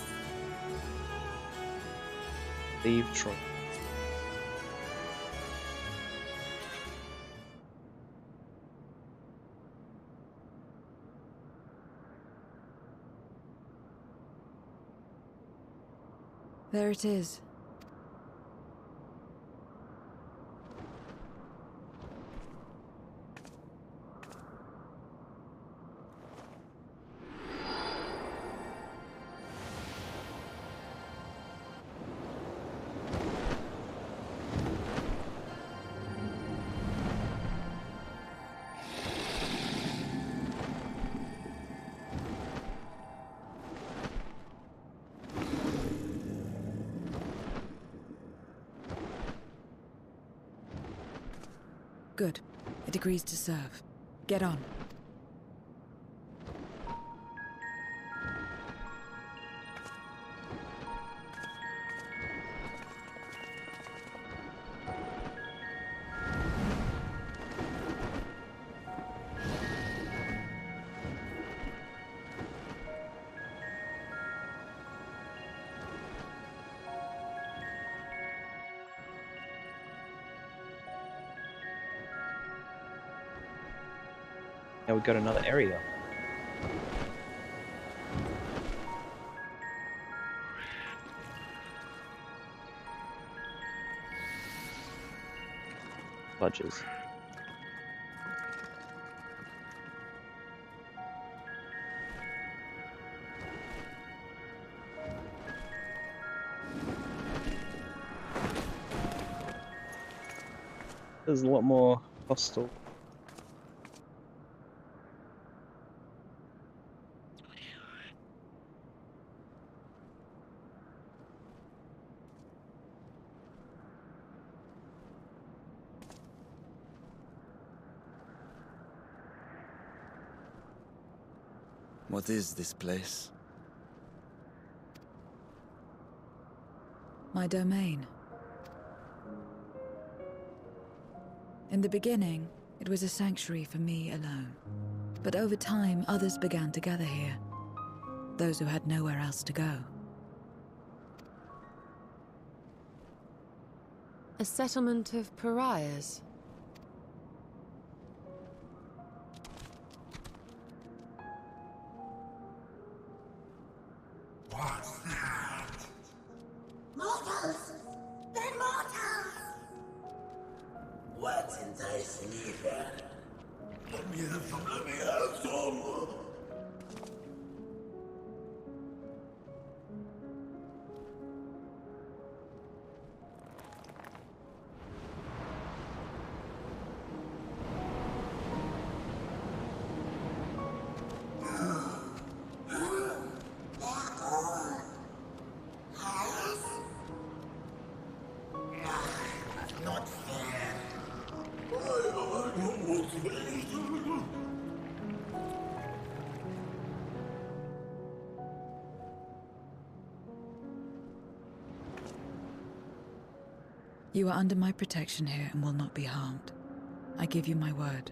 Leave Troy. There it is. Good. It agrees to serve. Get on. Now we've got another area. Bludges. There's a lot more hostile. What is this place? My domain. In the beginning, it was a sanctuary for me alone. But over time, others began to gather here. Those who had nowhere else to go. A settlement of pariahs? What's that? Mortals! They're mortals! What's in thy sleeper? Let me have some, let me have some! Not fair. I don't want to believe. You are under my protection here and will not be harmed. I give you my word.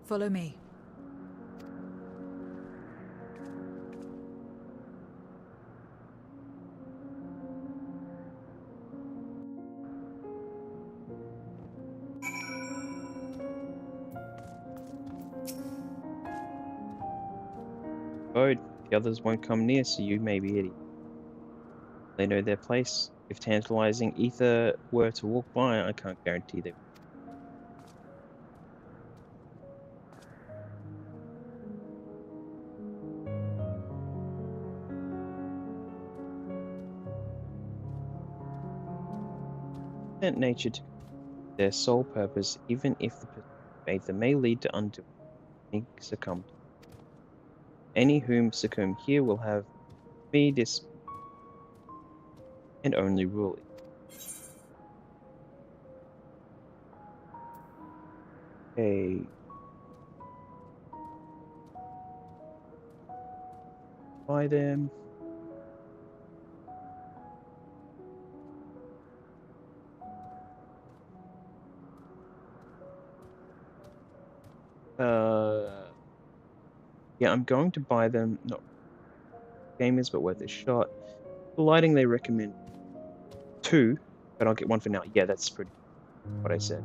Follow me. Road. The others won't come near, so you may be idiot. They know their place. If tantalizing ether were to walk by, I can't guarantee they will. Nature to their sole purpose, even if the faith that may lead to undoing, succumb. Any whom succumb here will have me this and only rule it. Okay. Buy them. Yeah, I'm going to buy them. Not gamers, but worth a shot. The lighting they recommend 2, but I'll get 1 for now. Yeah, that's pretty what I said.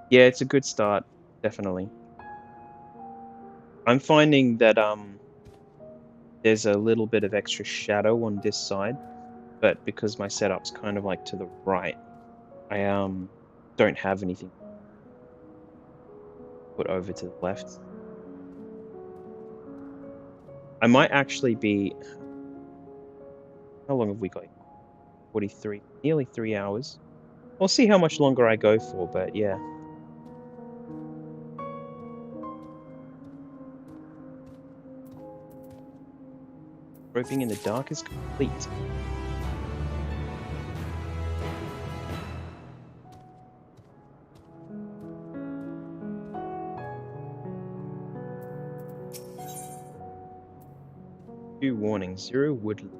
Yeah, it's a good start, definitely. I'm finding that there's a little bit of extra shadow on this side, but because my setup's kind of like to the right, I don't have anything put over to the left. I might actually be... How long have we got? 43, nearly 3 hours. We'll see how much longer I go for, but yeah. Groping in the dark is complete. Two warnings. 0 woodland.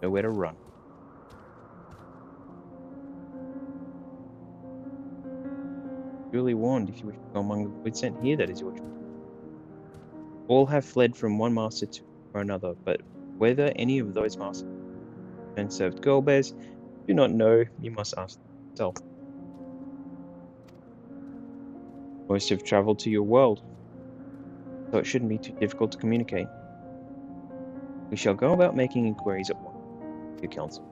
Nowhere to run. Duly warned, if you wish to go among the void sent here, that is your choice. All have fled from one master to another, but whether any of those masters and served Golbez, do not know. You must ask yourself. Most have traveled to your world, so it shouldn't be too difficult to communicate. We shall go about making inquiries at once. Your council.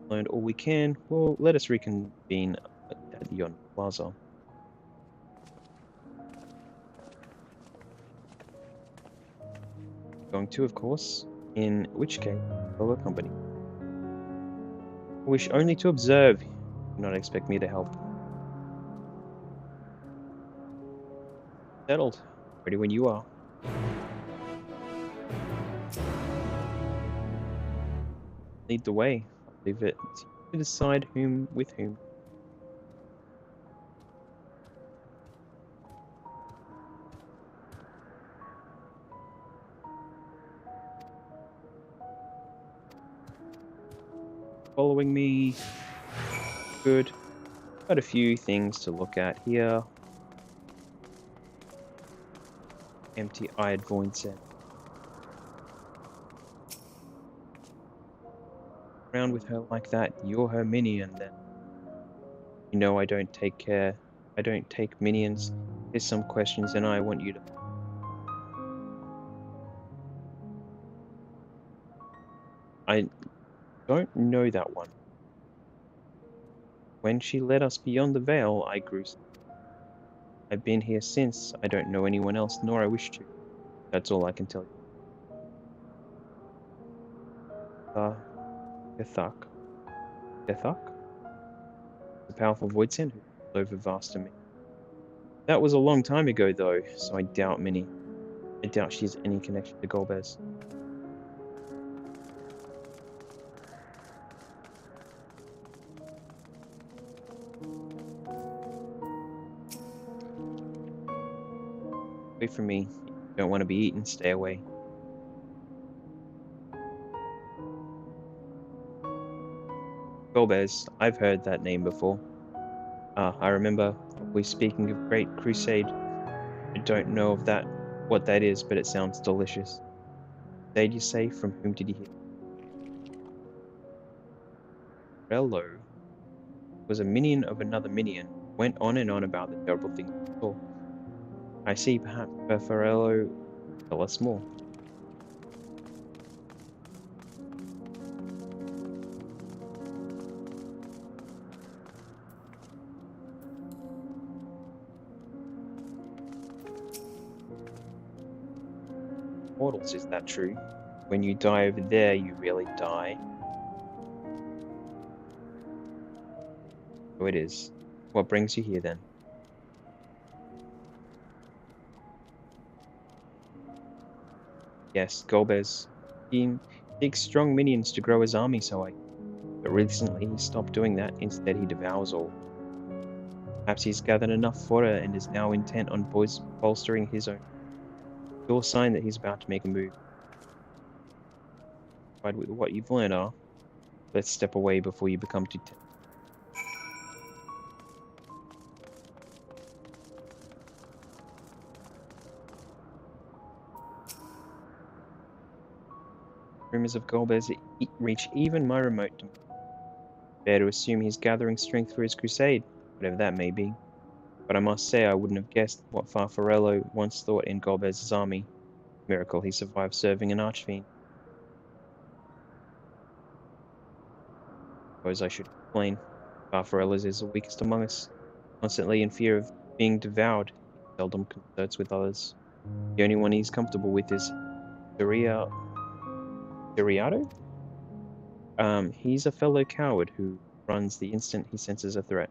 Learned all we can. Well, let us reconvene at the Yon Plaza. Going to, of course, in which case, follow company. I wish only to observe. Do not expect me to help. Settled. Ready when you are. lead the way. I'll leave it to you to decide whom with whom. Following me. Good. Got a few things to look at here. Empty-eyed Void said. Around with her like that, you're her minion then. You know I don't take minions. Here's some questions and I want you to... I don't know that one. When she led us beyond the veil, I grew... I've been here since. I don't know anyone else, nor I wish to. That's all I can tell you. Gethak? The powerful void sent who ruled over vast domain. That was a long time ago, though, so I doubt she has any connection to Golbez. Away from me. You don't want to be eaten, stay away. Golbez, I've heard that name before. I remember we speaking of Great Crusade. I don't know of that, what that is, but it sounds delicious. Crusade, you say? From whom did you hear? Rello was a minion of another minion. Went on and on about the terrible things he saw. I see, perhaps Farello tell us more. Mortals, is that true? When you die over there, you really die. So it is. What brings you here then? Yes, Golbez. He seeks strong minions to grow his army, but recently he stopped doing that. Instead, he devours all. Perhaps he's gathered enough fodder and is now intent on bolstering his own. Sure sign that he's about to make a move. With what you've learned, let's step away before you become too tempted. Rumors of Golbez reach even my remote domain. Fair to assume he's gathering strength for his crusade, whatever that may be. But I must say I wouldn't have guessed what Farfarello once thought in Golbez's army. Miracle he survived serving an archfiend. Suppose I should explain. Farfarello is the weakest among us, constantly in fear of being devoured. He seldom concerts with others. The only one he's comfortable with is Duriado? He's a fellow coward who runs the instant he senses a threat.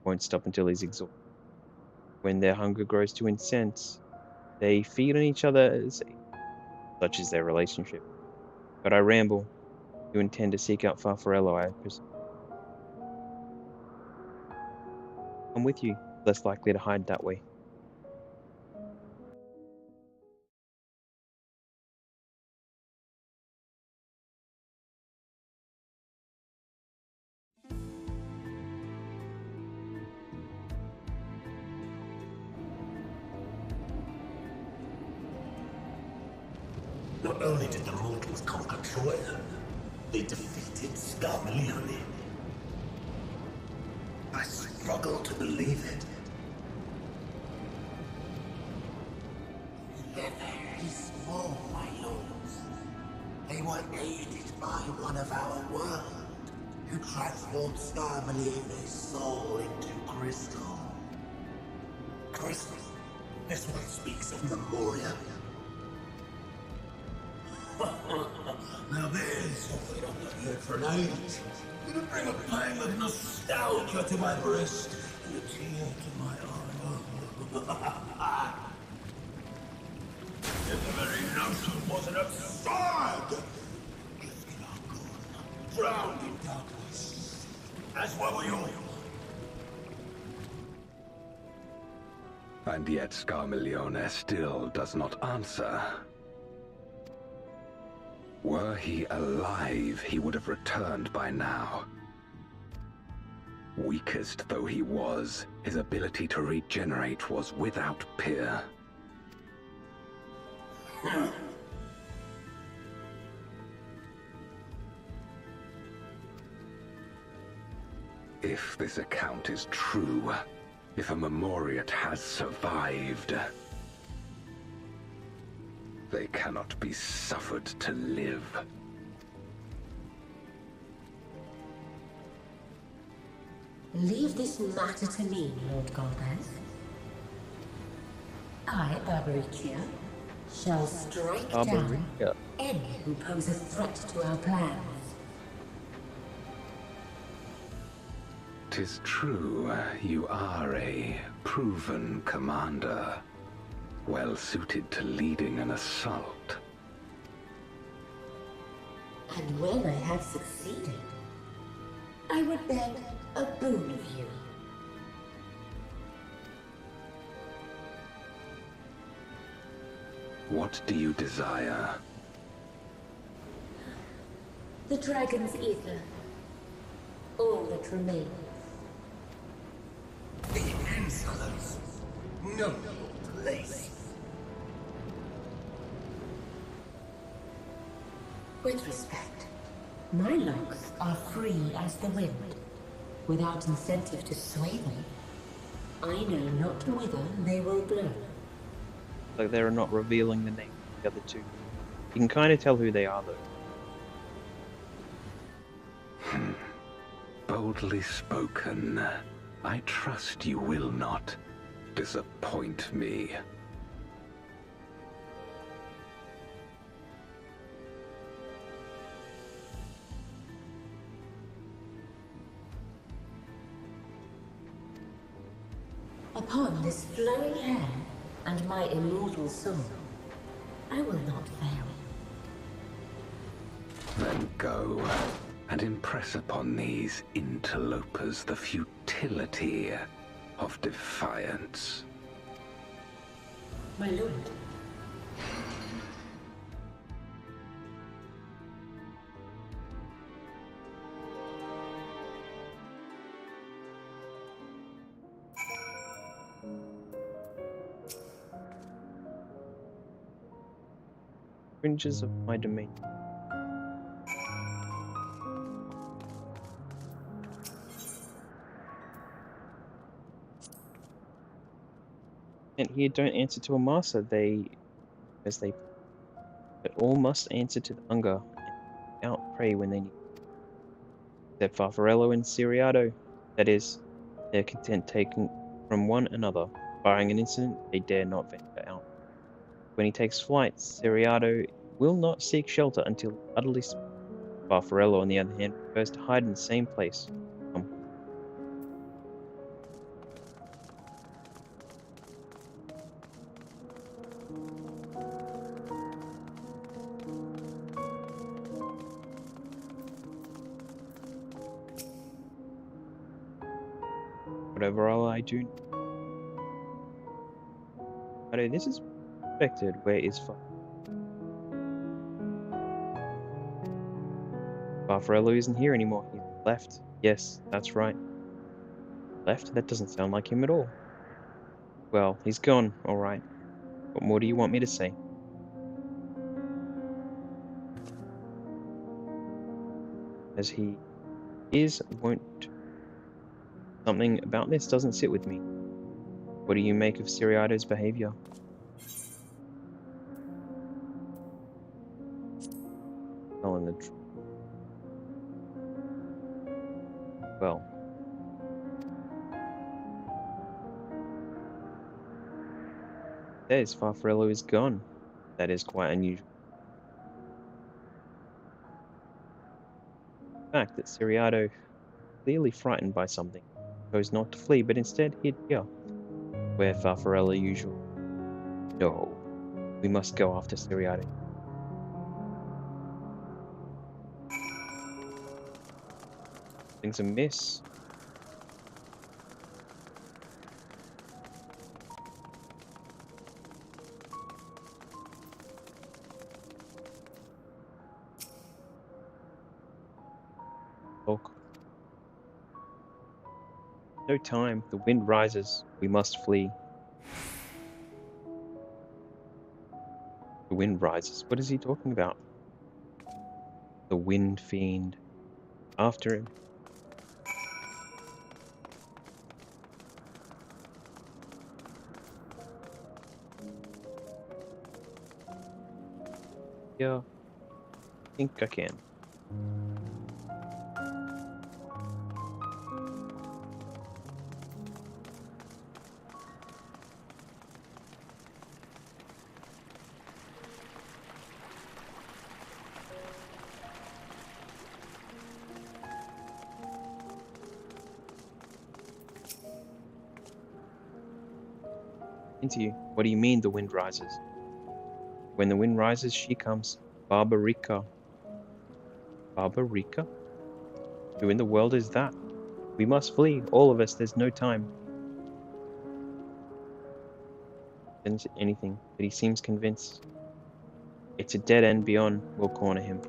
Won't stop until he's exhausted. When their hunger grows too intense, they feed on each other, such is their relationship. But I ramble. You intend to seek out Farfarello, I presume. I'm with you. Less likely to hide that way. Not only did the mortals conquer Troy, they defeated Scarmilione. I struggle to believe it. They're very small, my lords. They were aided by one of our world, who transformed Scarmilione's soul into crystal. Crystal? This one speaks of Memoria. Now there's something I've not heard for an age. It'll bring a pang of nostalgia to my breast and a tear to my eye. If the very notion wasn't absurd! drowned in darkness, as were we all. And yet Scarmiglione still does not answer. Were he alive, he would have returned by now. Weakest though he was, his ability to regenerate was without peer. If this account is true, if a Memoriat has survived, they cannot be suffered to live. Leave this matter to me, Lord Golbez. I, Barbaricia, shall strike down any who pose a threat to our plans. 'Tis true, you are a proven commander, well suited to leading an assault. And when I have succeeded, I would beg a boon of you. What do you desire? The dragon's ether. All that remains. The insolence! No place. With respect, my locks are free as the wind. Without incentive to sway them, I know not whither they will blow. Like they're not revealing the name of the other two. You can kind of tell who they are, though. Boldly spoken. I trust you will not disappoint me. Upon this flowing hair and my immortal soul, I will not fail. Then go and impress upon these interlopers the futility of defiance. My lord. Fringes of my domain. And here don't answer to a master, but all must answer to the hunger and out prey when they need. Except Farfarello and Siriato, that is, they're content taking from one another. Barring an incident, they dare not venture out. When he takes flight, Siriato will not seek shelter until utterly. Farfarello, on the other hand, prefers to hide in the same place. Whatever I do. But this is expected. Where is Farfarello isn't here anymore. He's left. Yes, that's right. Left? That doesn't sound like him at all. Well, he's gone, alright. What more do you want me to say? As he is, won't. Something about this doesn't sit with me. What do you make of Siriato's behavior? Telling the truth. Well. Says Farfarello is gone. That is quite unusual. The fact that Siriato, clearly frightened by something, chose not to flee, but instead hid here, where Farfarello usual. No, we must go after Siriato. Things amiss. Look. No time. The wind rises. We must flee. The wind rises. What is he talking about? The wind fiend. After him. Yeah. I think I can. Into you. What do you mean the wind rises? When the wind rises, she comes. Barbarica. Barbarica? Who in the world is that? We must flee, all of us. There's no time. Anything, but he seems convinced. It's a dead end beyond. We'll corner him.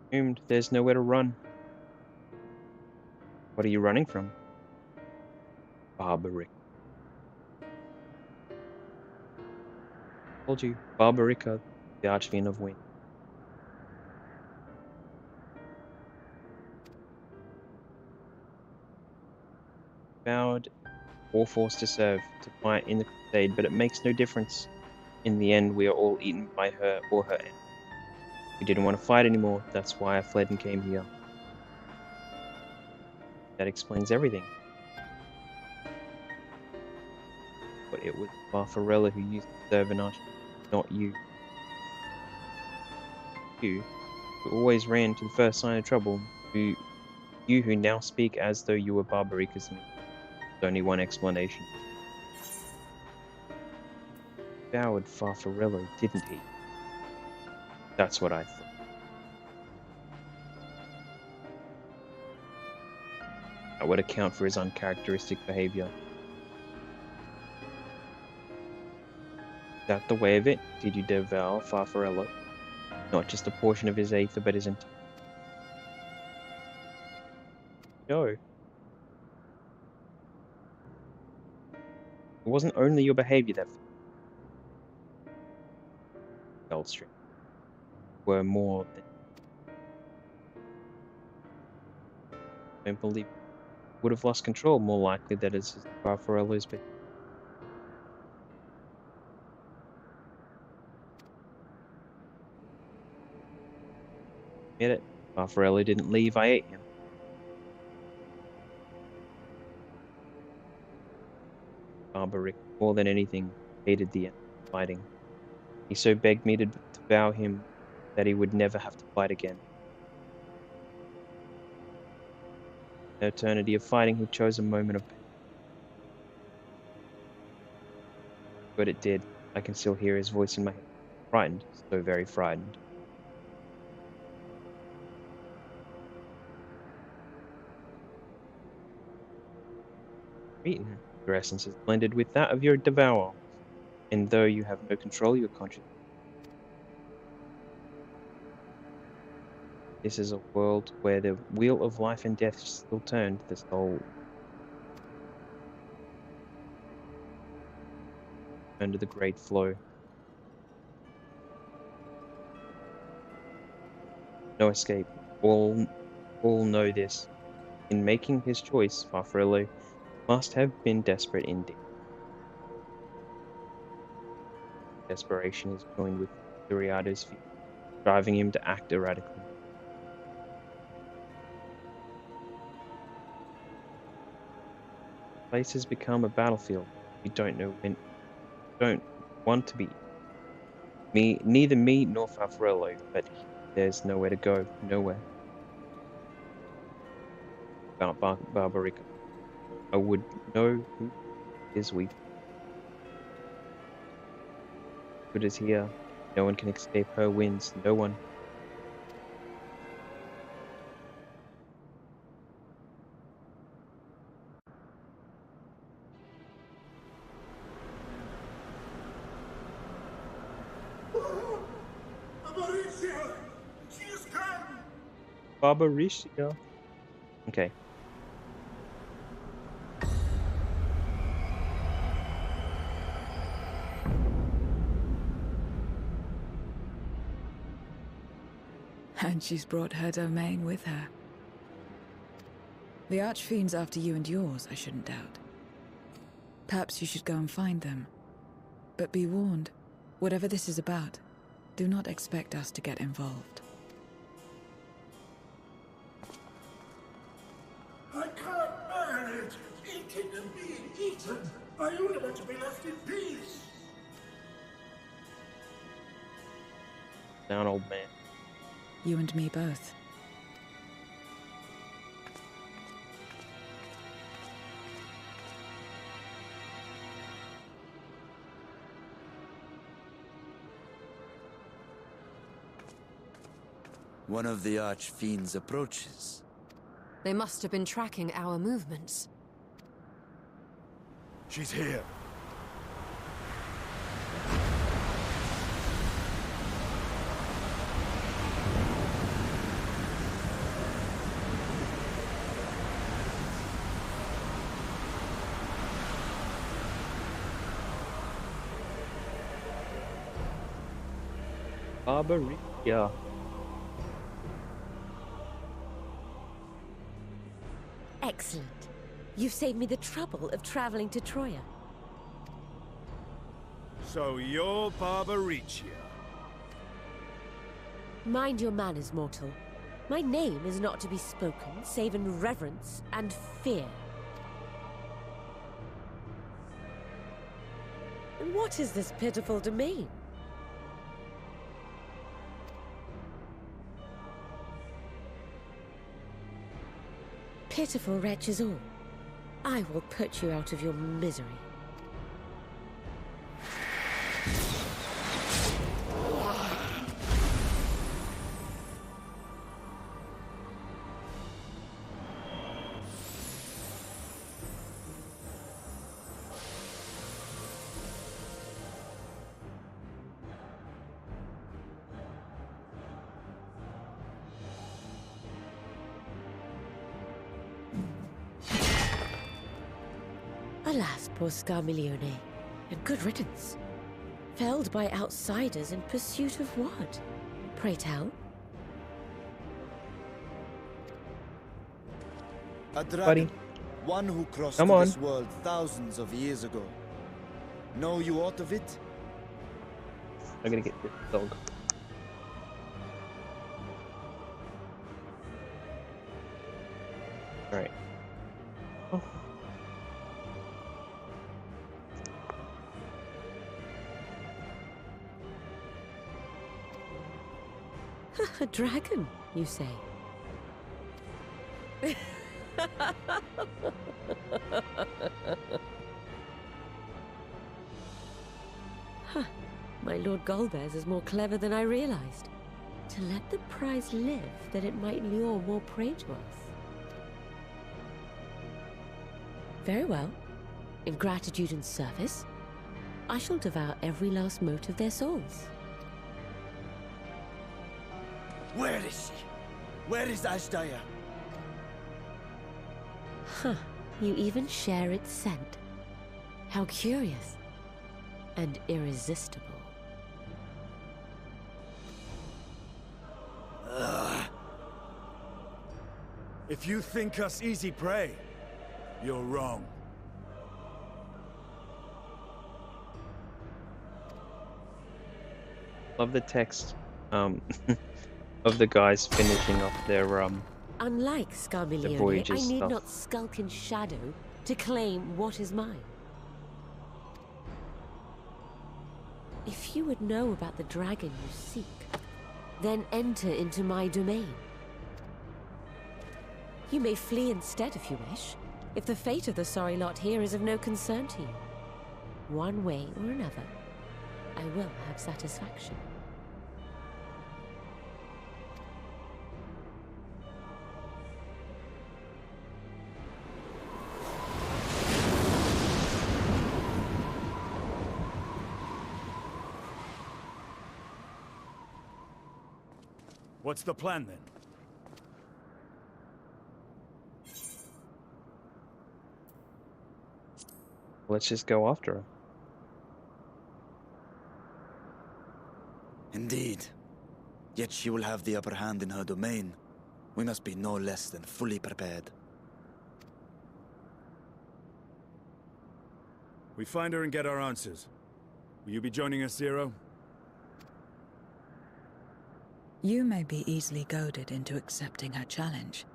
Assumed there's nowhere to run. What are you running from? Barbaric. Told you, Barbarica, the Archfiend of Wind. Vowed or forced to serve, to fight in the crusade, but it makes no difference. In the end, we are all eaten by her or her end. We didn't want to fight anymore, that's why I fled and came here. That explains everything. But it was Farfarella who used to serve an arch, not you. You, who always ran to the first sign of trouble, you who now speak as though you were Barbarica's me. There's only one explanation. Devoured Farfarello, didn't he? That's what I thought. That would account for his uncharacteristic behavior. Is that the way of it? Did you devour Farfarello? Not just a portion of his aether, but his entire... No. It wasn't only your behavior that Goldstream were more than... I don't believe would have lost control, more likely that it's Farfarello's behavior. Get it? Farfarello didn't leave, I ate him. Barbaric, more than anything, hated the fighting. He so begged me to devour him that he would never have to fight again. An eternity of fighting, he chose a moment of pain. But it did. I can still hear his voice in my head. Frightened, so very frightened. Eaten. Your essence is blended with that of your devourer, and though you have no control, your conscience. This is a world where the wheel of life and death still turned, the soul under the great flow. No escape. All know this. In making his choice, Farfarello must have been desperate indeed. Desperation is joined with Duriado's fear, driving him to act erratically. place has become a battlefield. You don't know when. Don't want to be. Neither me nor Favrello, but there's nowhere to go. Nowhere. About Barbarica. I would know who is we. Good is here. No one can escape her winds. No one. Barbarica. Okay. And she's brought her domain with her. The Archfiend's after you and yours, I shouldn't doubt. Perhaps you should go and find them. But be warned, whatever this is about, do not expect us to get involved. I can't bear it! Eating and being eaten! I only want to be left in peace! Down, old man. You and me both. One of the Archfiend's approaches. They must have been tracking our movements. She's here. Barbarica. Excellent. You've saved me the trouble of traveling to Troya. So you're Barbarica. Mind your manners, mortal. My name is not to be spoken, save in reverence and fear. And what is this pitiful domain? Pitiful wretches all. I will put you out of your misery. Alas, poor Scarmiglione, and good riddance. Felled by outsiders in pursuit of what? Pray tell. A dragon, Buddy. one who crossed Come to on. this world thousands of years ago. Know you aught of it? I'm gonna get this dog. Alright. Oh. A dragon, you say? Huh. My Lord Golbez is more clever than I realized. To let the prize live, that it might lure more prey to us. Very well. In gratitude and service, I shall devour every last mote of their souls. Where is she? Where is Ashdaya? Huh. You even share its scent. How curious. And irresistible. If you think us easy prey, you're wrong. Love the text of the guys finishing off their Unlike Scarmiglione, I voyages need stuff. not skulk in shadow to claim what is mine. If you would know about the dragon you seek, then enter into my domain. You may flee instead if you wish, if the fate of the sorry lot here is of no concern to you. One way or another, I will have satisfaction. What's the plan then? Let's just go after her. Indeed. Yet she will have the upper hand in her domain. We must be no less than fully prepared. We find her and get our answers. Will you be joining us, Zero? You may be easily goaded into accepting her challenge,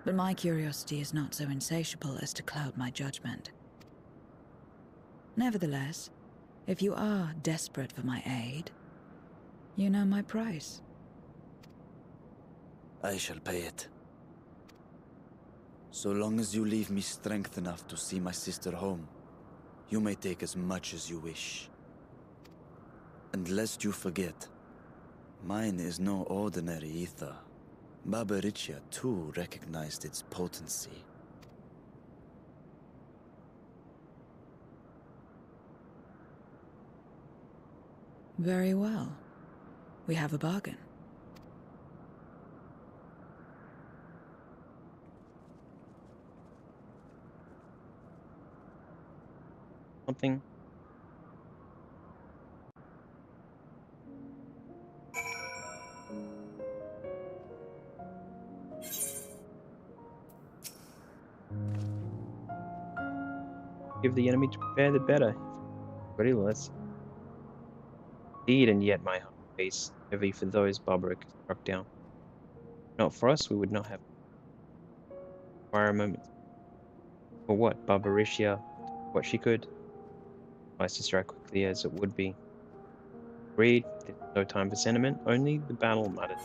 but my curiosity is not so insatiable as to cloud my judgment. Nevertheless, if you are desperate for my aid, you know my price. I shall pay it. So long as you leave me strength enough to see my sister home, you may take as much as you wish. And lest you forget, mine is no ordinary ether. Babaricia too recognized its potency. Very well. We have a bargain. Something. Give the enemy to prepare the better. Ready, let's. Indeed, and yet my heart weighs heavy for those Barbaric struck down. Not for us, we would not have. Fire a moment. For what, Barbaricia? What she could. Twice to strike quickly as it would be. Agreed, there's no time for sentiment, only the battle matters.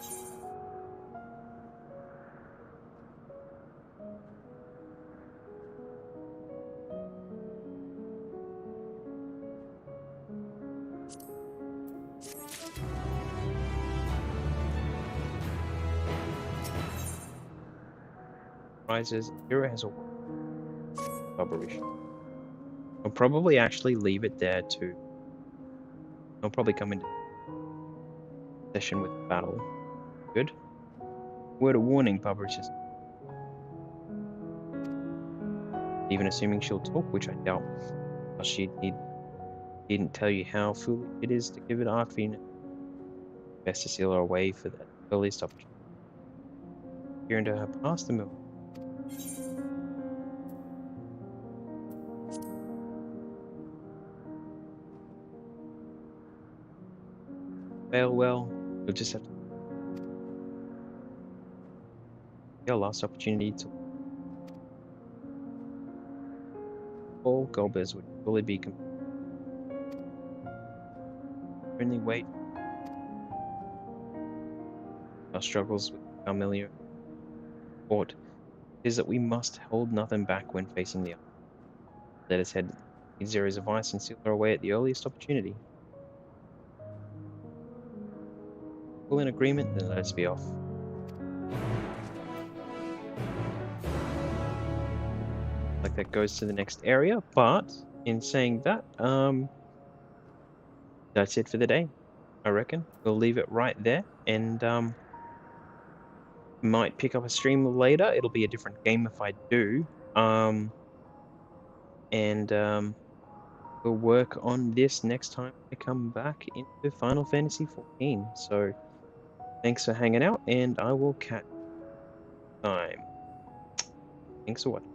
Rises, Hero has a Barbaricia. I'll probably actually leave it there too. I'll probably come into session with the battle. Good. Word of warning, Barbaricia. Even assuming she'll talk, which I doubt. She didn't tell you how foolish it is to give it Arcvine. Best to seal her away for that earliest opportunity. Peer into her past the mill. Fail well, you'll just have to. Your last opportunity to. All Golbez would fully be complete. Only wait. Our struggles with Carmelia fought is that we must hold nothing back when facing the other. Let us head Zero's advice and seal her away at the earliest opportunity. All in agreement, then let us be off. Like that goes to the next area, but in saying that, that's it for the day. I reckon we'll leave it right there, and might pick up a stream later. It'll be a different game if I do. And we'll work on this next time I come back into Final Fantasy XIV. So thanks for hanging out, and I will catch you next time. Thanks for watching.